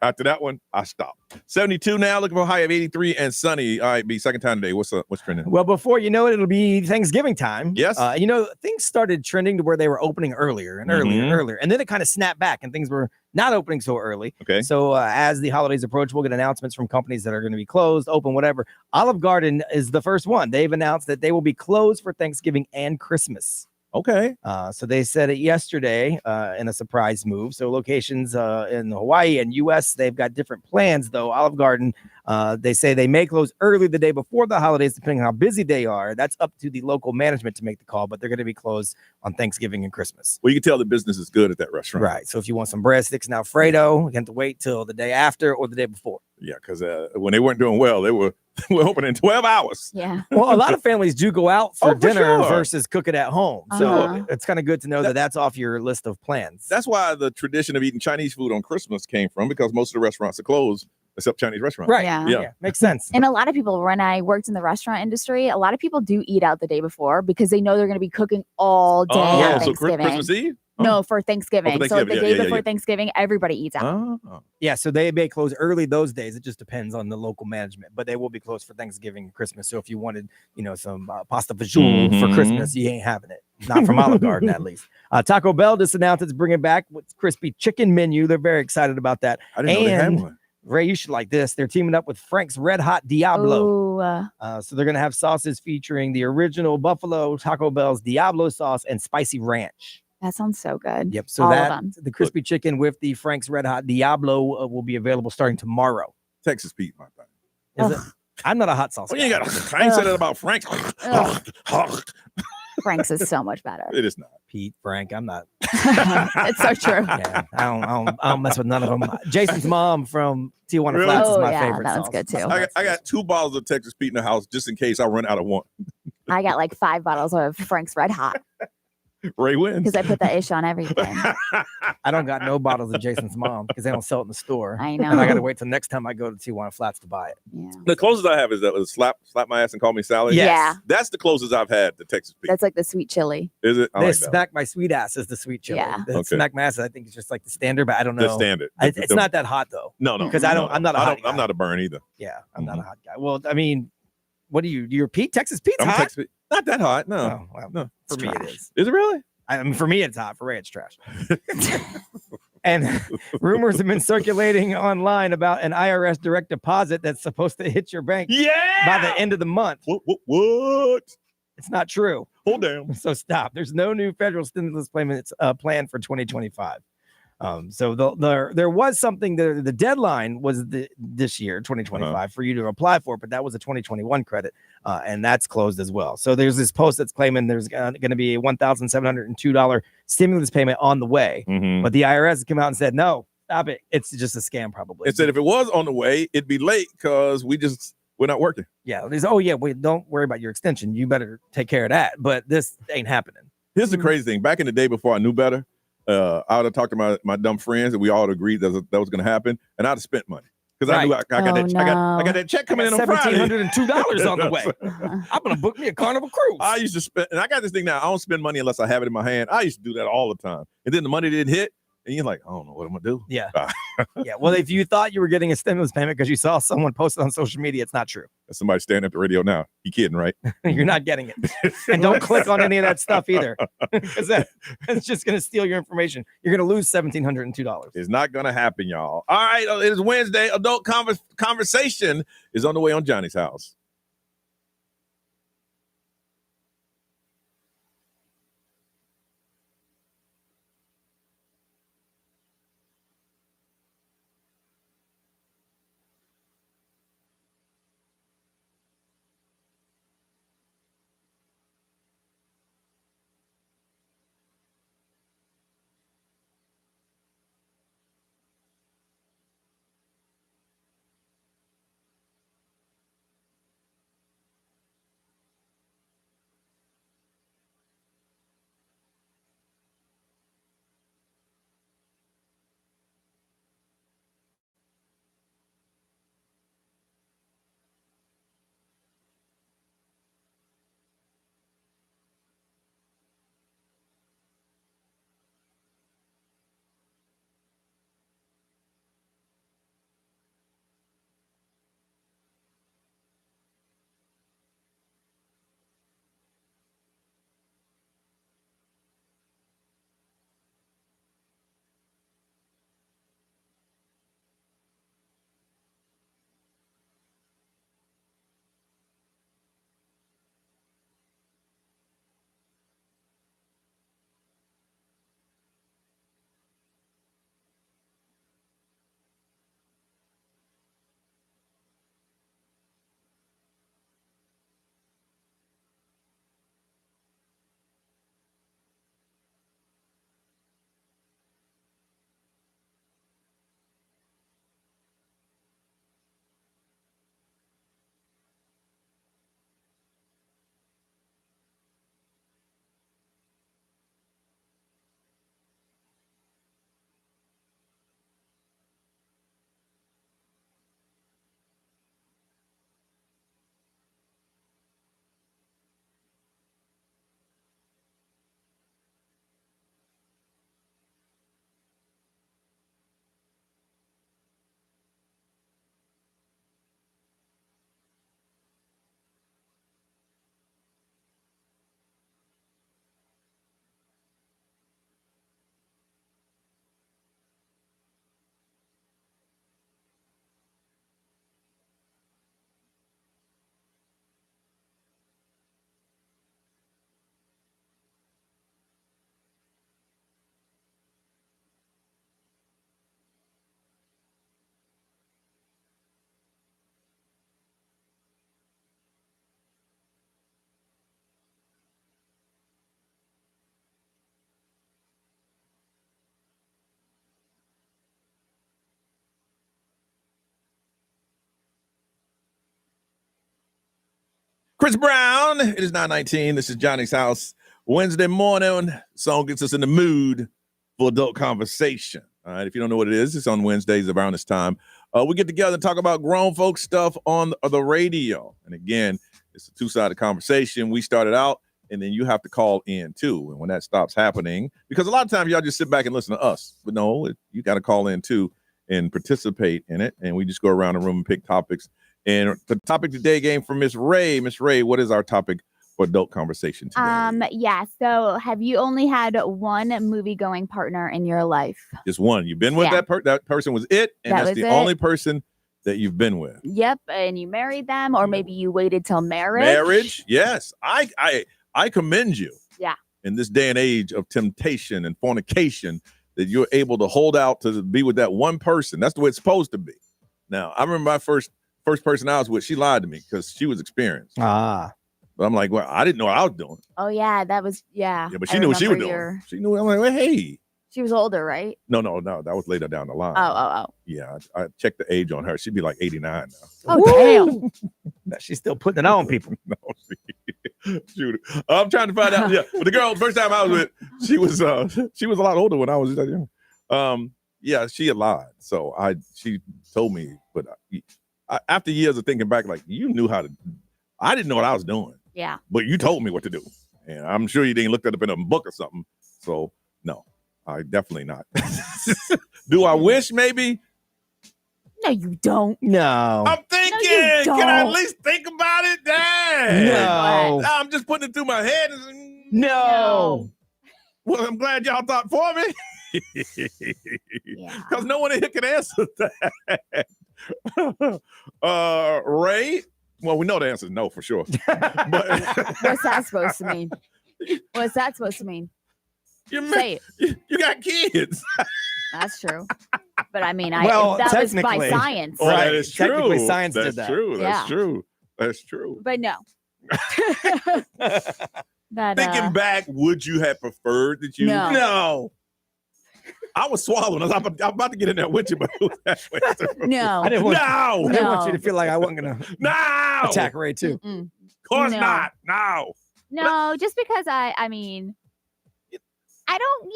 C: After that one, I stopped. 72 now, looking for a high of 83 and sunny. All right, B, second time today. What's up? What's trending?
E: Well, before you know it, it'll be Thanksgiving time.
C: Yes.
E: Things started trending to where they were opening earlier and earlier and earlier. And then it kind of snapped back and things were not opening so early.
C: Okay.
E: So as the holidays approach, we'll get announcements from companies that are going to be closed, open, whatever. Olive Garden is the first one. They've announced that they will be closed for Thanksgiving and Christmas.
C: Okay.
E: So they said it yesterday in a surprise move. So locations in Hawaii and U.S., they've got different plans, though. Olive Garden, they say they may close early the day before the holidays, depending on how busy they are. That's up to the local management to make the call, but they're going to be closed on Thanksgiving and Christmas.
C: Well, you can tell the business is good at that restaurant.
E: Right. So if you want some breadsticks and Alfredo, you have to wait till the day after or the day before.
C: Yeah, because when they weren't doing well, they were open in 12 hours.
D: Yeah.
E: Well, a lot of families do go out for dinner
C: sure.
E: versus cook it at home. So it's kind of good to know that that's off your list of plans.
C: That's why the tradition of eating Chinese food on Christmas came from, because most of the restaurants are closed except Chinese restaurants.
E: Right.
D: Yeah.
E: Makes sense.
D: And a lot of people, when I worked in the restaurant industry, a lot of people do eat out the day before because they know they're going to be cooking all day on
C: so
D: Thanksgiving.
C: Christmas Eve?
D: No, for Thanksgiving.
C: For
D: So the
C: Thanksgiving.
D: day
C: Yeah,
D: before
C: yeah.
D: Thanksgiving, everybody eats out.
C: Oh.
E: Yeah, so they may close early those days. It just depends on the local management, but they will be closed for Thanksgiving and Christmas. So if you wanted, some pasta fajoule for Christmas, you ain't having it. Not from Olive Garden, at least. Taco Bell just announced it's bringing back with crispy chicken menu. They're very excited about that.
C: I didn't know they had one.
E: Ray, you should like this. They're teaming up with Frank's Red Hot Diablo.
D: Ooh.
E: So they're going to have sauces featuring the original Buffalo Taco Bell's Diablo sauce and spicy ranch.
D: That sounds so good.
E: Yep. So
D: All of
E: that
D: them.
E: the crispy chicken with the Frank's Red Hot Diablo will be available starting tomorrow.
C: Texas Pete, my thing.
E: Is it? I'm not a hot sauce.
C: Well,
E: guy.
C: you ain't got. I ain't said that about Frank.
D: Frank's is so much better.
C: It is not.
E: Pete, Frank, I'm not.
D: It's so true.
E: Yeah, I don't mess with none of them. Jason's mom from Tijuana Flats is my favorite.
D: That one's
E: sauce.
D: good too.
C: I got 2 bottles of Texas Pete in the house just in case I run out of one.
D: I got like 5 bottles of Frank's Red Hot
C: Ray wins.
D: because I put the ish on everything.
E: I don't got no bottles of Jason's mom because they don't sell it in the store.
D: I know.
E: And I got to wait till next time I go to Tijuana Flats to buy it.
D: Yeah.
C: The closest I have is that slap my ass and call me Sally.
E: Yes.
D: Yeah.
C: That's the closest I've had to Texas Pete.
D: That's like the sweet chili.
C: Is it? I like
E: This
C: that one.
E: smack my sweet ass is the sweet chili.
D: Yeah.
E: The
C: Okay.
E: Smack my ass, I think it's just like the standard, but I don't know.
C: The standard.
E: It's not that hot though.
C: No.
E: Because I'm not a hot guy.
C: I'm not a burn either.
E: Yeah, I'm not a hot guy. Well, I mean, what do you're Pete? Texas Pete's
C: I'm
E: hot?
C: Texas Pete. Not that hot. No.
E: Oh, well,
C: No.
E: for
D: It's
E: me it
D: trash.
E: is.
C: Is it really?
E: I mean, for me it's hot. For Ray it's trash. And rumors have been circulating online about an IRS direct deposit that's supposed to hit your bank by the end of the month.
C: What?
E: It's not true.
C: Hold down.
E: So stop. There's no new federal stimulus payments planned for 2025. So there was something. The deadline was this year, 2025, for you to apply for, but that was a 2021 credit, and that's closed as well. So there's this post that's claiming there's going to be a $1,702 stimulus payment on the way, but the IRS has come out and said no, stop it. It's just a scam, probably.
C: It said if it was on the way, it'd be late because we're not working.
E: Yeah. Wait, don't worry about your extension. You better take care of that. But this ain't happening.
C: Here's the crazy thing. Back in the day before I knew better, I would have talked to my dumb friends and we all agreed that was going to happen. And I'd have spent money because I knew I got that check coming in on Friday.
E: $1,702 on the way. I'm going to book me a Carnival cruise.
C: I used to spend, and I got this thing now. I don't spend money unless I have it in my hand. I used to do that all the time. And then the money didn't hit. And you're like, I don't know what I'm going to do.
E: Yeah. Yeah. Well, if you thought you were getting a stimulus payment because you saw someone posted on social media, it's not true.
C: Somebody standing at the radio now. You kidding, right?
E: You're not getting it. And don't click on any of that stuff either, because that's just going to steal your information. You're going to lose $1,702.
C: It's not going to happen, y'all. All right. It is Wednesday. Adult conversation is on the way on Johnny's house. Chris Brown. It is 9:19. This is Johnny's House. Wednesday morning. Song gets us in the mood for adult conversation. All right. If you don't know what it is, it's on Wednesdays around this time. We get together and talk about grown folk stuff on the radio. And again, it's a two-sided conversation. We started out, and then you have to call in too. And when that stops happening, because a lot of times y'all just sit back and listen to us, but no, you got to call in too and participate in it. And we just go around the room and pick topics. And the topic today came from Miss Ray. Miss Ray, what is our topic for adult conversation today?
D: Yeah. So have you only had one movie-going partner in your life?
C: Just one. You've been with that person was it, and that's the only person that you've been with.
D: Yep. And you married them, or maybe you waited till marriage.
C: Marriage, yes. I commend you.
D: Yeah.
C: In this day and age of temptation and fornication, that you're able to hold out to be with that one person. That's the way it's supposed to be. Now, I remember my first person I was with, she lied to me because she was experienced. But I'm like, well, I didn't know what I was doing.
D: Oh, yeah. That was, yeah.
C: Yeah, but she knew what she was doing. She knew. I'm like, well, hey.
D: She was older, right?
C: No. That was later down the line.
D: Oh.
C: Yeah, I checked the age on her. She'd be like 89 now.
D: Oh,
E: damn. She's still putting it on people.
C: No, shoot. I'm trying to find out. Yeah, but the girl, first time I was with, she was a lot older when I was young. Yeah, she had lied. So she told me, but after years of thinking back, like, you knew how to. I didn't know what I was doing.
D: Yeah.
C: But you told me what to do, and I'm sure you didn't look that up in a book or something. So no, I definitely not. Do I wish maybe?
D: No, you don't.
E: No.
C: I'm thinking.
D: No,
C: can I at least think about it? Dang.
E: No.
C: I'm just putting it through my head.
E: No.
C: Well, I'm glad y'all thought for me. Because no one in here can answer that. Ray? Well, we know the answer is no for sure. But
D: what's that supposed to mean? What's that supposed to mean?
C: Say it. You got kids.
D: That's true. But I mean,
E: well,
D: that was by science.
C: Oh, that is true.
E: Technically, science
C: That's
E: did that.
C: true. That's true. That's true.
D: But no.
C: Thinking back, would you have preferred that you?
E: No.
C: I was swallowing. I'm about to get in there with you, but it was halfway through.
D: No.
E: I didn't want you to feel like I wasn't going to attack Ray, too.
C: Of course not. No.
D: No, just because I mean, I don't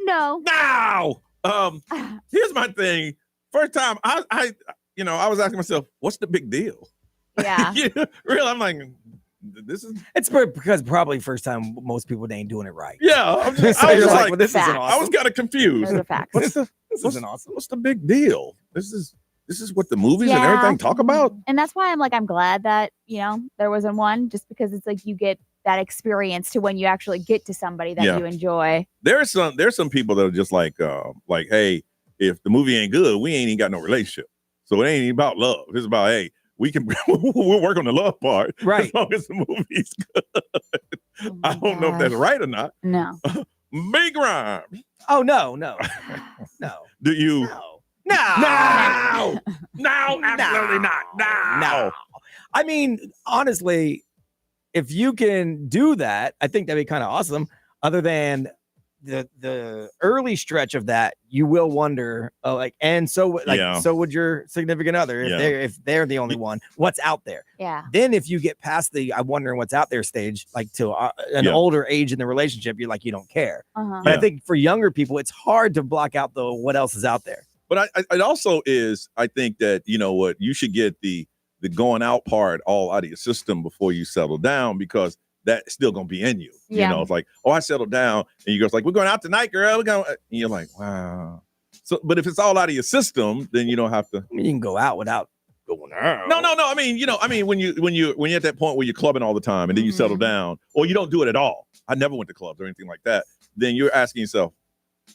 D: know.
C: No. Here's my thing. First time I was asking myself, what's the big deal?
D: Yeah.
C: Really, I'm like,
E: it's because probably first time most people ain't doing it right.
C: Yeah. I was just like,
E: well, this isn't awesome.
C: I was kind of confused.
D: Those are facts.
E: This isn't awesome.
C: What's the big deal? This is what the movies and everything talk about.
D: And that's why I'm glad that, there wasn't one, just because it's like you get that experience to when you actually get to somebody that you enjoy. There's
C: some people that are just like, hey, if the movie ain't good, we ain't even got no relationship. So it ain't about love. It's about, hey, we'll work on the love part,
E: right?
C: As long as the movie's good. I don't know if that's right or not.
D: No.
C: Big Rhyme.
E: Oh no.
C: Do you?
E: No,
C: absolutely not.
E: No. I mean, honestly, if you can do that, I think that'd be kind of awesome. Other than the early stretch of that, you will wonder, so would your significant other if they're the only one, what's out there?
D: Yeah.
E: Then if you get past the I'm wondering what's out there stage, like to an older age in the relationship, you're like, you don't care. But I think for younger people, it's hard to block out the what else is out there.
C: But it also is, I think that, you should get the going out part all out of your system before you settle down, because that's still going to be in you.
D: Yeah.
C: It's like, oh, I settled down. And you go, like, we're going out tonight, girl. We're going. And you're like, wow. So, but if it's all out of your system, then you don't have to.
E: I mean, you can go out without going out.
C: No. I mean, when you're at that point where you're clubbing all the time and then you settle down, or you don't do it at all. I never went to clubs or anything like that. Then you're asking yourself,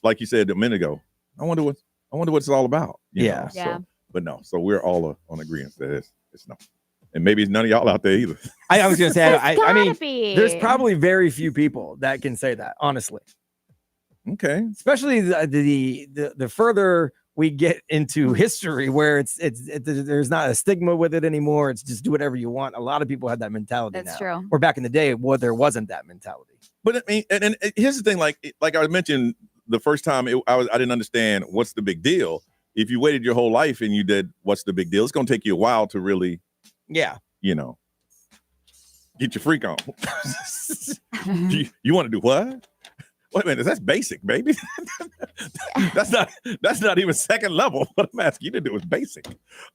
C: like you said a minute ago, I wonder what it's all about. You know?
D: Yeah.
C: But no. So we're all on agreement that it's no. And maybe it's none of y'all out there either.
E: I was going to say, I mean,
D: be.
E: There's probably very few people that can say that, honestly.
C: Okay.
E: Especially the further we get into history, where it's there's not a stigma with it anymore. It's just do whatever you want. A lot of people have that mentality.
D: That's
E: now.
D: true.
E: Or back in the day, there wasn't that mentality.
C: But I mean, and here's the thing, like I mentioned the first time, I didn't understand what's the big deal. If you waited your whole life and you did what's the big deal, it's going to take you a while to really.
E: Yeah.
C: Get your freak on. You want to do what? Wait a minute, that's basic, baby. that's not even second level. What I'm asking you to do is basic.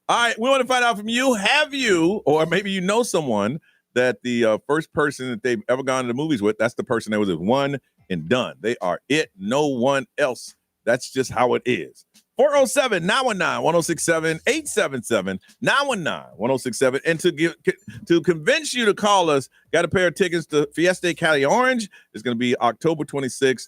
C: All right, we want to find out from you. Have you, or maybe you know someone that the first person that they've ever gone to the movies with, that's the person that was with one and done. They are it, no one else. That's just how it is. 407-919-1067, 877-919-1067. And to convince you to call us, got a pair of tickets to Fiesta Cali Orange. It's going to be October 26th.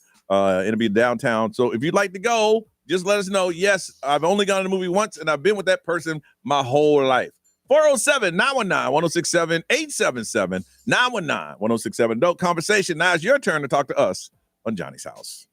C: It'll be downtown. So if you'd like to go, just let us know. Yes, I've only gone to the movie once, and I've been with that person my whole life. 407-919-1067, 877-919-1067. Dope conversation. Now it's your turn to talk to us on Johnny's House.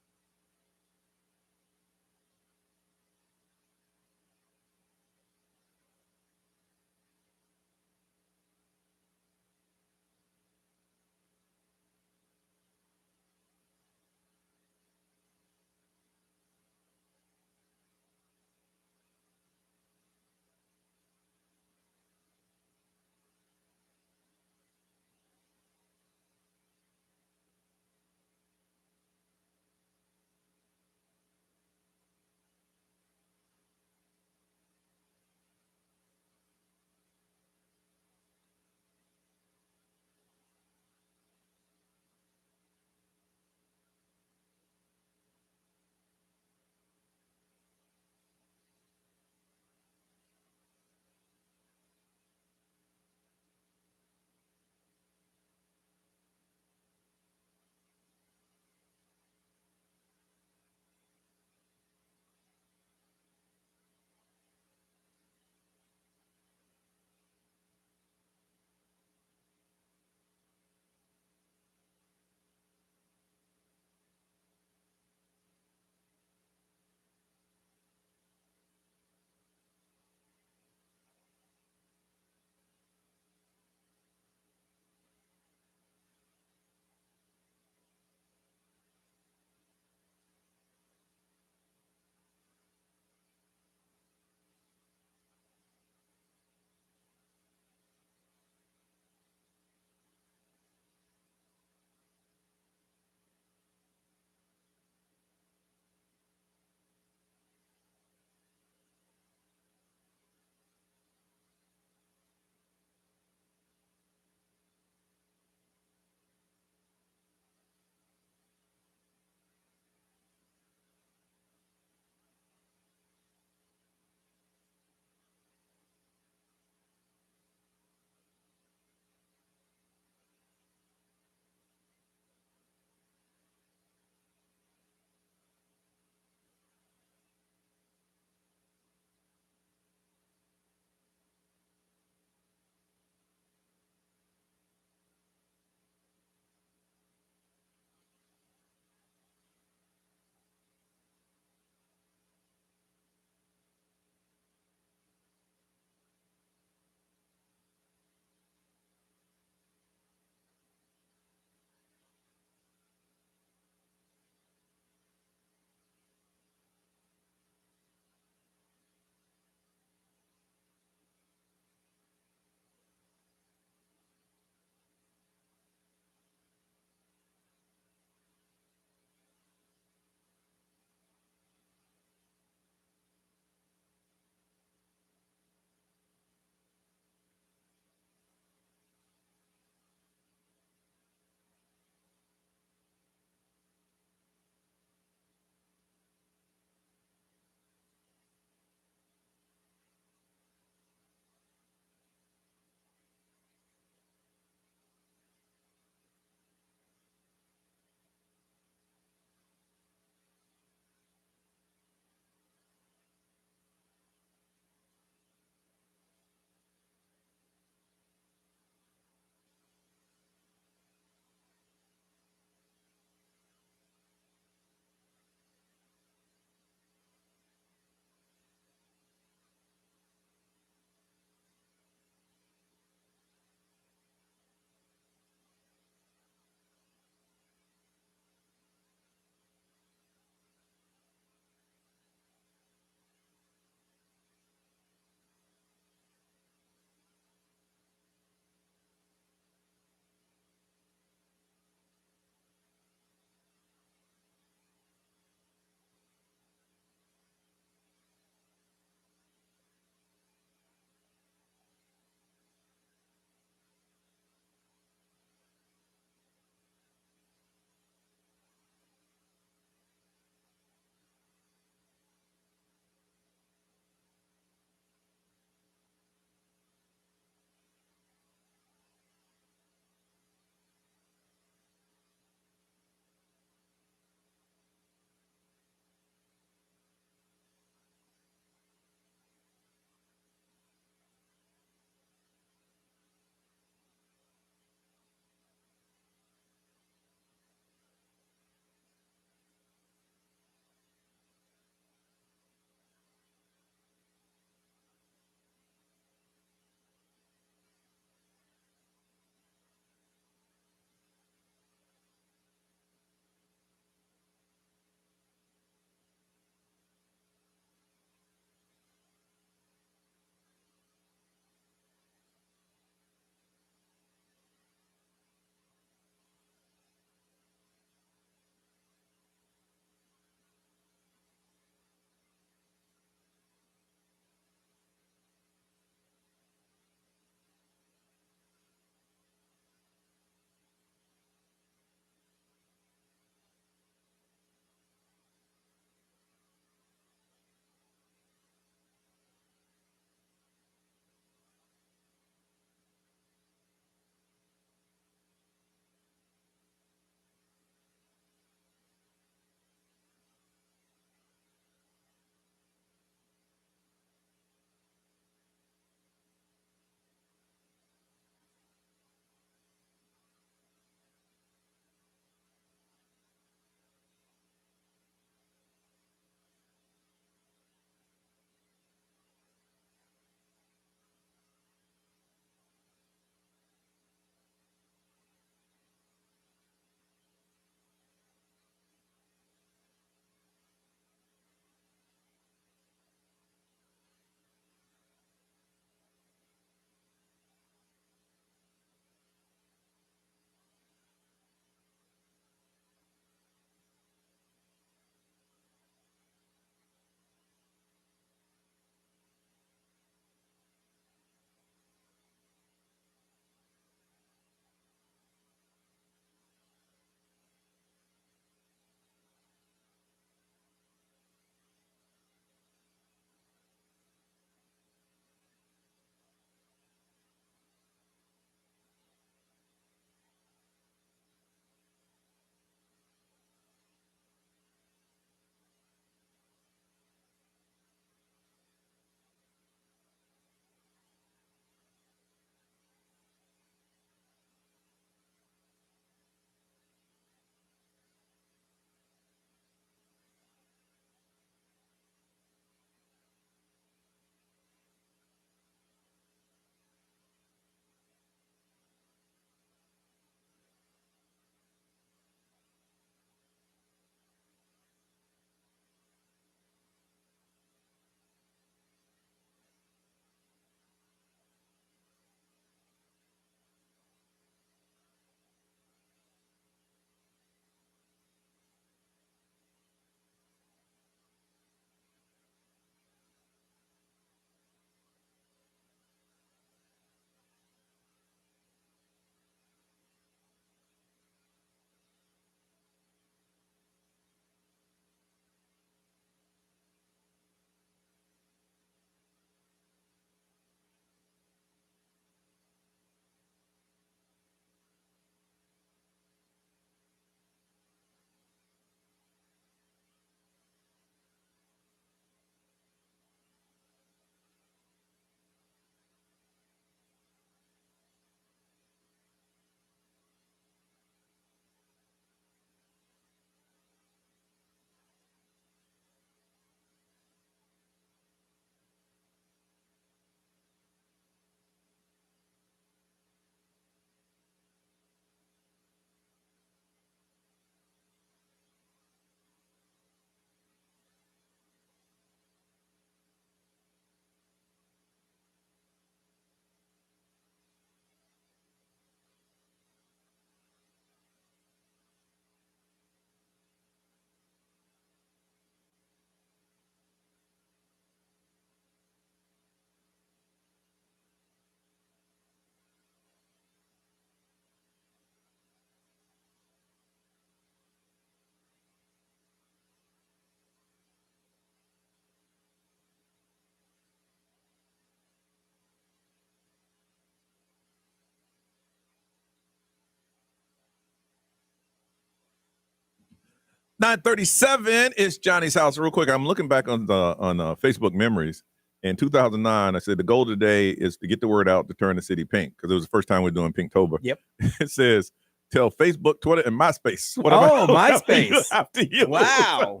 C: 9:37 is Johnny's house. Real quick, I'm looking back on Facebook memories. In 2009, I said the goal today is to get the word out to turn the city pink because it was the first time we were doing Pinktober.
E: Yep.
C: It says, tell Facebook, Twitter, and MySpace.
E: MySpace.
C: After you.
E: Wow.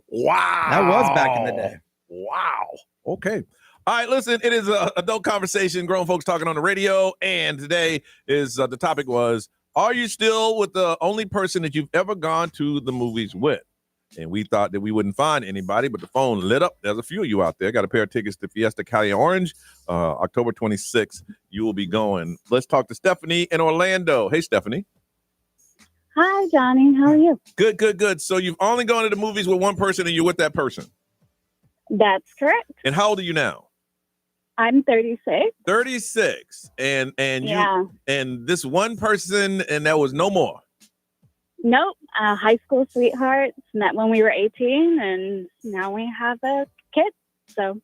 C: Wow.
E: That was back in the day.
C: Wow. Okay. All right, listen, it is an adult conversation, grown folks talking on the radio, and today is the topic was, are you still with the only person that you've ever gone to the movies with? And we thought that we wouldn't find anybody, but the phone lit up. There's a few of you out there. Got a pair of tickets to Fiesta Cali Orange, October 26th. You will be going. Let's talk to Stephanie in Orlando. Hey, Stephanie.
P: Hi, Johnny. How are you?
C: Good, good, good. So you've only gone to the movies with one person and you're with that person.
P: That's correct.
C: And how old are you now?
P: I'm 36.
C: 36. And
P: Yeah.
C: you and this one person, and there was no more.
P: Nope. High school sweethearts. Met when we were 18, and now we have a kid. So.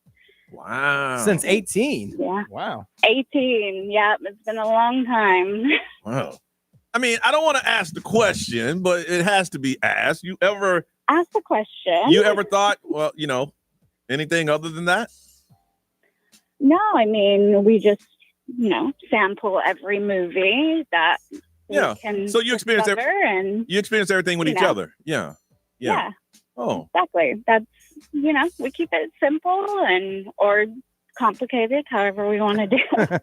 C: Wow.
E: Since 18.
P: Yeah.
E: Wow.
P: 18. Yep. It's been a long time.
C: Wow. I mean, I don't want to ask the question, but it has to be asked. You ever
P: ask the question?
C: You ever thought, well, anything other than that?
P: No, I mean, we just, sample every movie that we can
C: So you experience
P: discover and
C: you experience everything with each other. Yeah.
P: Yeah.
C: Oh.
P: Exactly. That's, we keep it simple or complicated, however we want to do it.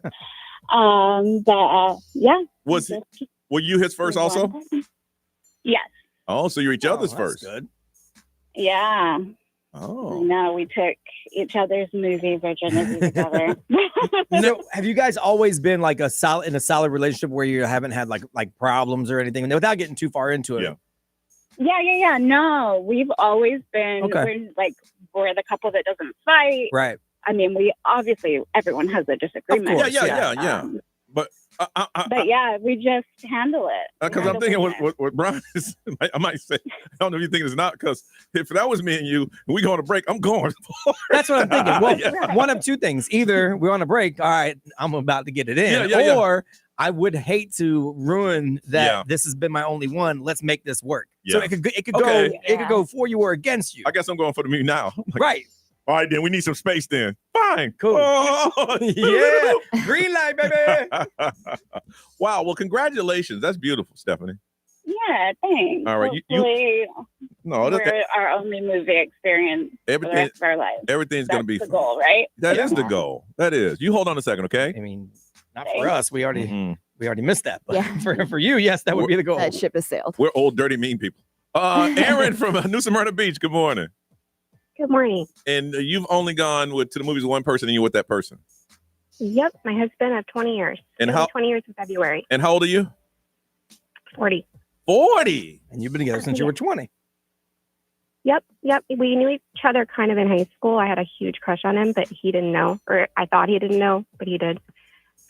P: Yeah.
C: Were you his first also?
P: Yes.
C: Oh, so you're each other's first.
E: Good.
P: Yeah.
C: Oh.
P: No, we took each other's movie virginity together.
E: So, have you guys always been like in a solid relationship where you haven't had like problems or anything, without getting too far into it?
P: Yeah. No, we've always been.
E: Okay.
P: We're the couple that doesn't fight.
E: Right.
P: I mean, everyone has a disagreement.
C: Of course, yeah. But
P: yeah, we just handle it.
C: Because I'm thinking what Brian is, I might say, I don't know if you think it's not, because if that was me and you, and we go on a break, I'm going.
E: That's what I'm thinking. Well, one of two things. Either we're on a break, all right, I'm about to get it in, or I would hate to ruin that this has been my only one. Let's make this work. So it could go for you or against you.
C: I guess I'm going for the me now.
E: Right.
C: All right, then we need some space then. Fine.
E: Cool.
C: Oh,
E: yeah. Green light, baby.
C: Wow. Well, congratulations. That's beautiful, Stephanie.
P: Yeah, thanks.
C: All right.
P: Hopefully, we're our only movie experience for the rest of our lives.
C: Everything's going to be
P: the goal, right?
C: That is the goal. That is. You hold on a second, okay?
E: I mean, not for us. We already missed that. But for you, yes, that would be the goal.
D: That ship has sailed.
C: We're old, dirty, mean people. Aaron from New Smyrna Beach. Good morning.
Q: Good morning.
C: And you've only gone to the movies with one person, and you're with that person.
Q: Yep, my husband of 20 years.
C: And
Q: It'll be 20 years in February.
C: And how old are you?
Q: 40.
C: 40.
E: And you've been together since you were 20.
Q: Yep. We knew each other kind of in high school. I had a huge crush on him, but he didn't know, or I thought he didn't know, but he did.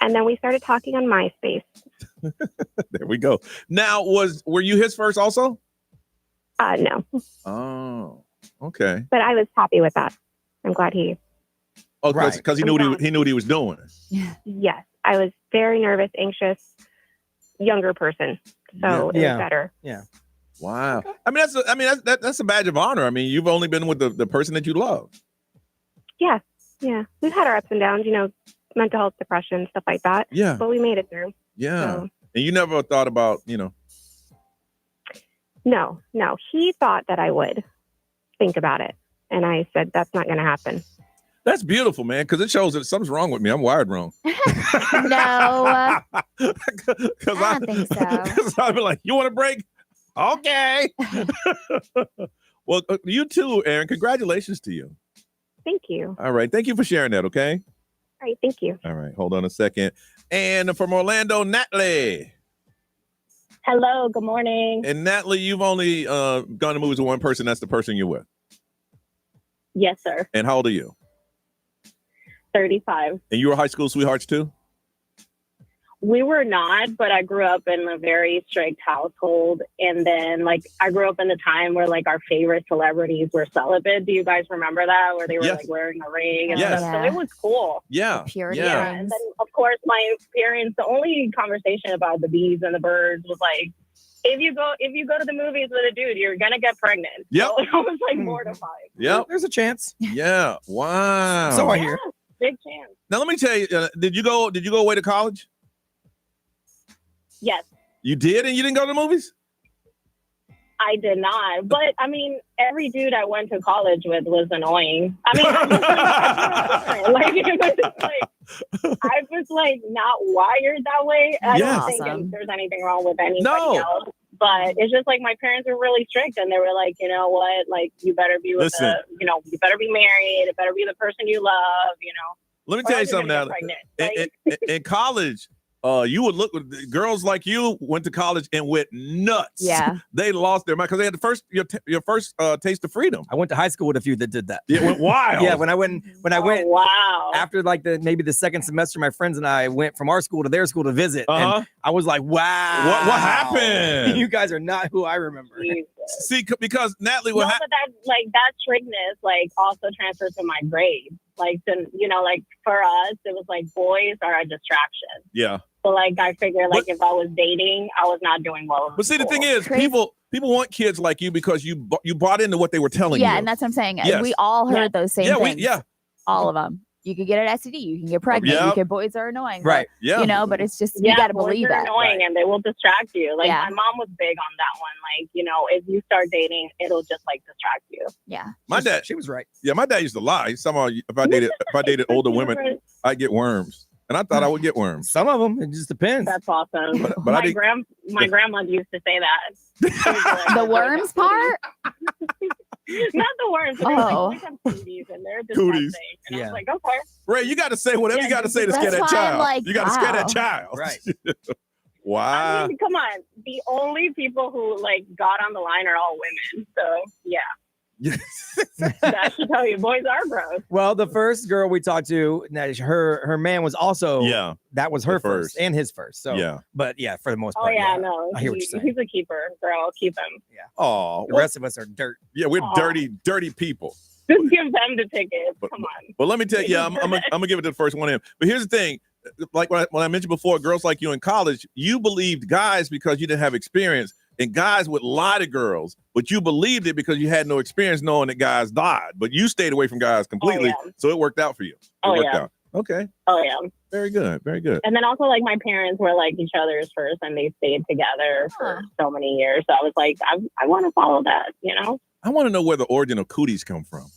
Q: And then we started talking on MySpace.
C: There we go. Now, were you his first also?
Q: No.
C: Oh. Okay.
Q: But I was happy with that. I'm glad he.
C: Oh, because he knew what he was doing.
Q: Yes, I was very nervous, anxious, younger person, so it was better.
E: Yeah.
C: Wow. I mean, that's a badge of honor. I mean, you've only been with the person that you love.
Q: Yeah. We've had our ups and downs, mental health, depression, stuff like that.
C: Yeah.
Q: But we made it through.
C: Yeah.
Q: So.
C: And you never thought about,
Q: No. He thought that I would think about it. And I said, that's not going to happen.
C: That's beautiful, man, because it shows that something's wrong with me. I'm wired wrong.
D: No.
C: I
D: don't think so.
C: Because I'd be like, you want a break? Okay. Well, you too, Aaron. Congratulations to you.
Q: Thank you.
C: All right. Thank you for sharing that, okay?
Q: All right. Thank you.
C: All right. Hold on a second. And from Orlando, Natalie.
R: Hello, good morning.
C: And Natalie, you've only gone to movies with one person. That's the person you're with.
R: Yes, sir.
C: And how old are you?
R: 35.
C: And you were high school sweethearts too?
R: We were not, but I grew up in a very strict household. And then I grew up in the time where our favorite celebrities were celibate. Do you guys remember that? Where they were wearing a ring and stuff. So it was cool.
C: Yeah.
R: And then of course my parents, the only conversation about the bees and the birds was if you go to the movies with a dude, you're gonna get pregnant.
C: Yep.
R: So I was like mortified.
C: Yep.
E: There's a chance.
C: Yeah. Wow.
E: So I hear.
R: Big chance.
C: Now let me tell you, did you go away to college?
R: Yes,
C: You did, and you didn't go to the movies?
R: I did not. But I mean, every dude I went to college with was annoying. I mean, I was like not wired that way. I don't think there's anything wrong with anybody else. But it's just like my parents were really strict, and they were like, you know what, like you better be with you better be married. It better be the person you love.
C: Let me tell you something now. In college, you would look with girls like you went to college and went nuts.
D: Yeah,
C: they lost their mind because they had your first taste of freedom.
E: I went to high school with a few that did that.
C: It went wild.
E: Yeah, when I went.
R: Wow.
E: After like maybe the second semester, my friends and I went from our school to their school to visit, and I was like, wow,
C: what happened?
E: You guys are not who I remember.
C: See, because Natalie,
R: but that strictness like also transferred to my grades. Like, like for us, it was like boys are a distraction.
C: Yeah.
R: So like I figured like if I was dating, I was not doing well.
C: But see, the thing is, people want kids like you because you bought into what they were telling you.
D: Yeah, and that's what I'm saying.
C: Yes.
D: We all heard those same things.
C: All
D: of them. You could get an STD. You can get pregnant. Boys are annoying.
C: Right.
D: But, but it's just you got to believe
R: that.
D: that.
R: Annoying and they will distract you. Like my mom was big on that one. Like if you start dating, it'll just like distract you.
D: Yeah.
C: My dad,
E: she was right.
C: Yeah, my dad used to lie. Somehow, if I dated older women, I'd get worms. And I thought I would get worms.
E: Some of them, it just depends.
R: That's awesome.
C: But
R: my grandma used to say that.
D: The worms part?
R: Not the worms.
D: Oh.
R: Cooties, and they're disgusting. And I was like, okay.
C: Ray, you got to say whatever you got to say to scare that child. You got to scare that child.
E: Right.
C: Wow.
R: I mean, come on. The only people who like got on the line are all women. So yeah. That should tell you boys are gross.
E: Well, the first girl we talked to, her man was also that was her first and his first. So but for the most part.
R: No.
E: I hear what you're saying.
R: He's a keeper, girl. Keep him.
E: Yeah.
C: Oh,
E: the rest of us are dirt.
C: Yeah, we're dirty people.
R: Just give them the tickets. Come on.
C: But let me tell you, I'm gonna give it to the first one in. But here's the thing. Like when I mentioned before, girls like you in college, you believed guys because you didn't have experience. And guys would lie to girls, but you believed it because you had no experience knowing that guys died. But you stayed away from guys completely, so it worked out for you. It worked out. Okay.
R: Oh yeah.
C: Very good. Very good.
R: And then also like my parents were like each other's first, and they stayed together for so many years. So I was like, I want to follow that.
C: I want to know where the origin of cooties come from,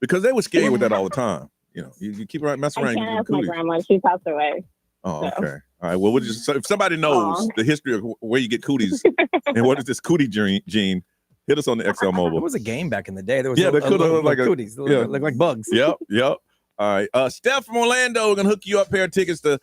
C: because they were scared with that all the time. You keep messing around.
R: I can't ask my grandma. She passed away.
C: Oh, okay. All right. Well, if somebody knows the history of where you get cooties and what is this cootie gene, hit us on the XL Mobile.
E: It was a game back in the day. There was
C: they could have looked like
E: cooties, look like bugs.
C: Yep. All right. Steph from Orlando, we're gonna hook you up pair of tickets to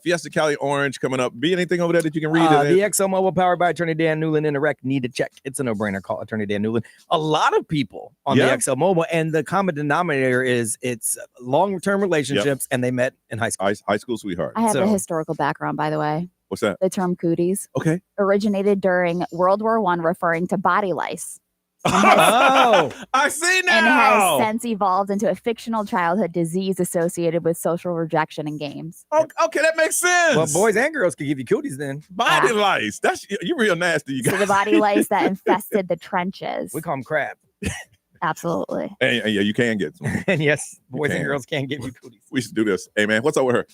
C: Fiesta Cali Orange coming up. Be anything over there that you can read?
E: The XL Mobile powered by Attorney Dan Newland in a wreck. Need to check. It's a no-brainer. Call Attorney Dan Newland. A lot of people on the XL Mobile, and the common denominator is it's long-term relationships, and they met in high school.
C: High school sweetheart.
D: I have a historical background, by the way.
C: What's that?
D: The term cooties.
C: Okay.
D: Originated during World War I, referring to body lice.
C: I see now.
D: And has since evolved into a fictional childhood disease associated with social rejection in games.
C: Okay, that makes sense.
E: Well, boys and girls can give you cooties then.
C: Body lice. You're real nasty, you guys.
D: So the body lice that infested the trenches.
E: We call them crab.
D: Absolutely.
C: And yeah, you can get some.
E: And yes, boys and girls can give you cooties.
C: We should do this. Hey man, what's up with her?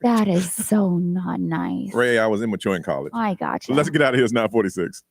D: That is so not nice.
C: Ray, I was immature in college.
D: I got you.
C: Let's get out of here. It's 9:46.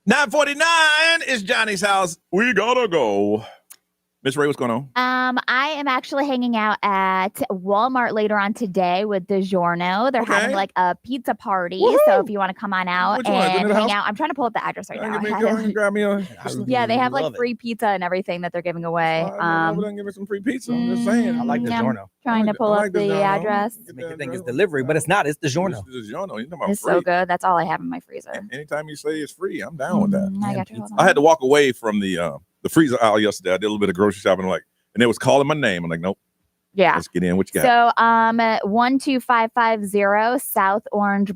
C: 9:49 is Johnny's house. We gotta go. Miss Ray, what's going on?
D: I am actually hanging out at Walmart later on today with DiGiorno. They're having like a pizza party. Woo-hoo! So if you want to come on out and hang out, I'm trying to pull up the address right now.
C: Grab me a.
D: Yeah, they have like free pizza and everything that they're giving away.
C: Give me some free pizza. I'm just saying.
E: I like DiGiorno.
D: Trying to pull up the address.
E: Make you think it's delivery, but it's not. It's DiGiorno.
D: It's so good. That's all I have in my freezer.
C: Anytime you say it's free, I'm down with that.
D: I got you.
C: I had to walk away from the freezer aisle yesterday. I did a little bit of grocery shopping, and it was calling my name. I'm like, nope.
D: Yeah.
C: Let's get in. What you got?
D: So 12550 South Orange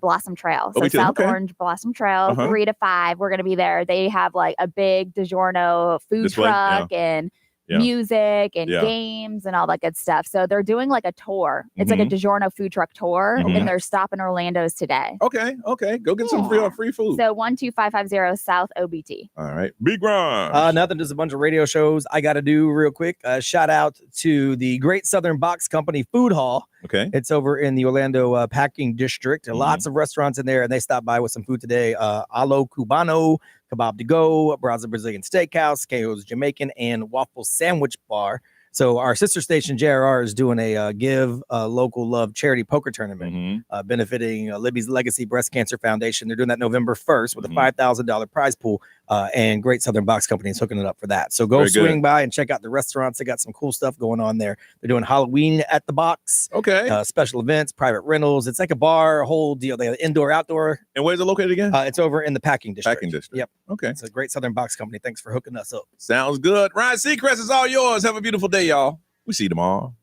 D: Blossom Trail. So South Orange Blossom Trail, 3 to 5. We're gonna be there. They have like a big DiGiorno food truck and music and games and all that good stuff. So they're doing like a tour. It's like a DiGiorno food truck tour, and they're stopping Orlando's today.
C: Okay. Go get some free food.
D: So 12550 South OBT.
C: All right. Big Ron.
E: Nothing. Just a bunch of radio shows I got to do real quick. Shout out to the Great Southern Box Company Food Hall.
C: Okay.
E: It's over in the Orlando Packing District. Lots of restaurants in there, and they stopped by with some food today. Alo Cubano, Kebab to Go, Braza Brazilian Steakhouse, Keo's Jamaican, and Waffle Sandwich Bar. So our sister station, JRR, is doing a Give Local Love charity poker tournament, benefiting Libby's Legacy Breast Cancer Foundation. They're doing that November 1st with a $5,000 prize pool, and Great Southern Box Company is hooking it up for that. So go swing by and check out the restaurants. They got some cool stuff going on there. They're doing Halloween at the box.
C: Okay.
E: Special events, private rentals. It's like a bar, a whole deal. They have indoor, outdoor.
C: And where's it located again?
E: It's over in the Packing District.
C: Packing District.
E: Yep.
C: Okay.
E: It's a Great Southern Box Company. Thanks for hooking us up.
C: Sounds good. Ryan Seacrest, is all yours. Have a beautiful day, y'all. We see you tomorrow.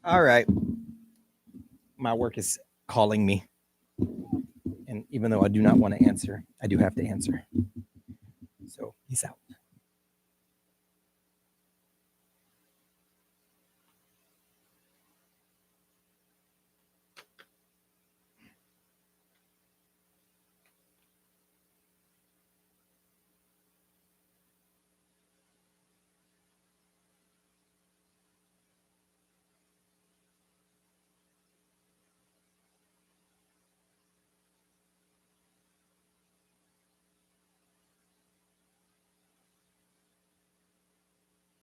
E: All right. My work is calling me. And even though I do not want to answer, I do have to answer. So peace out.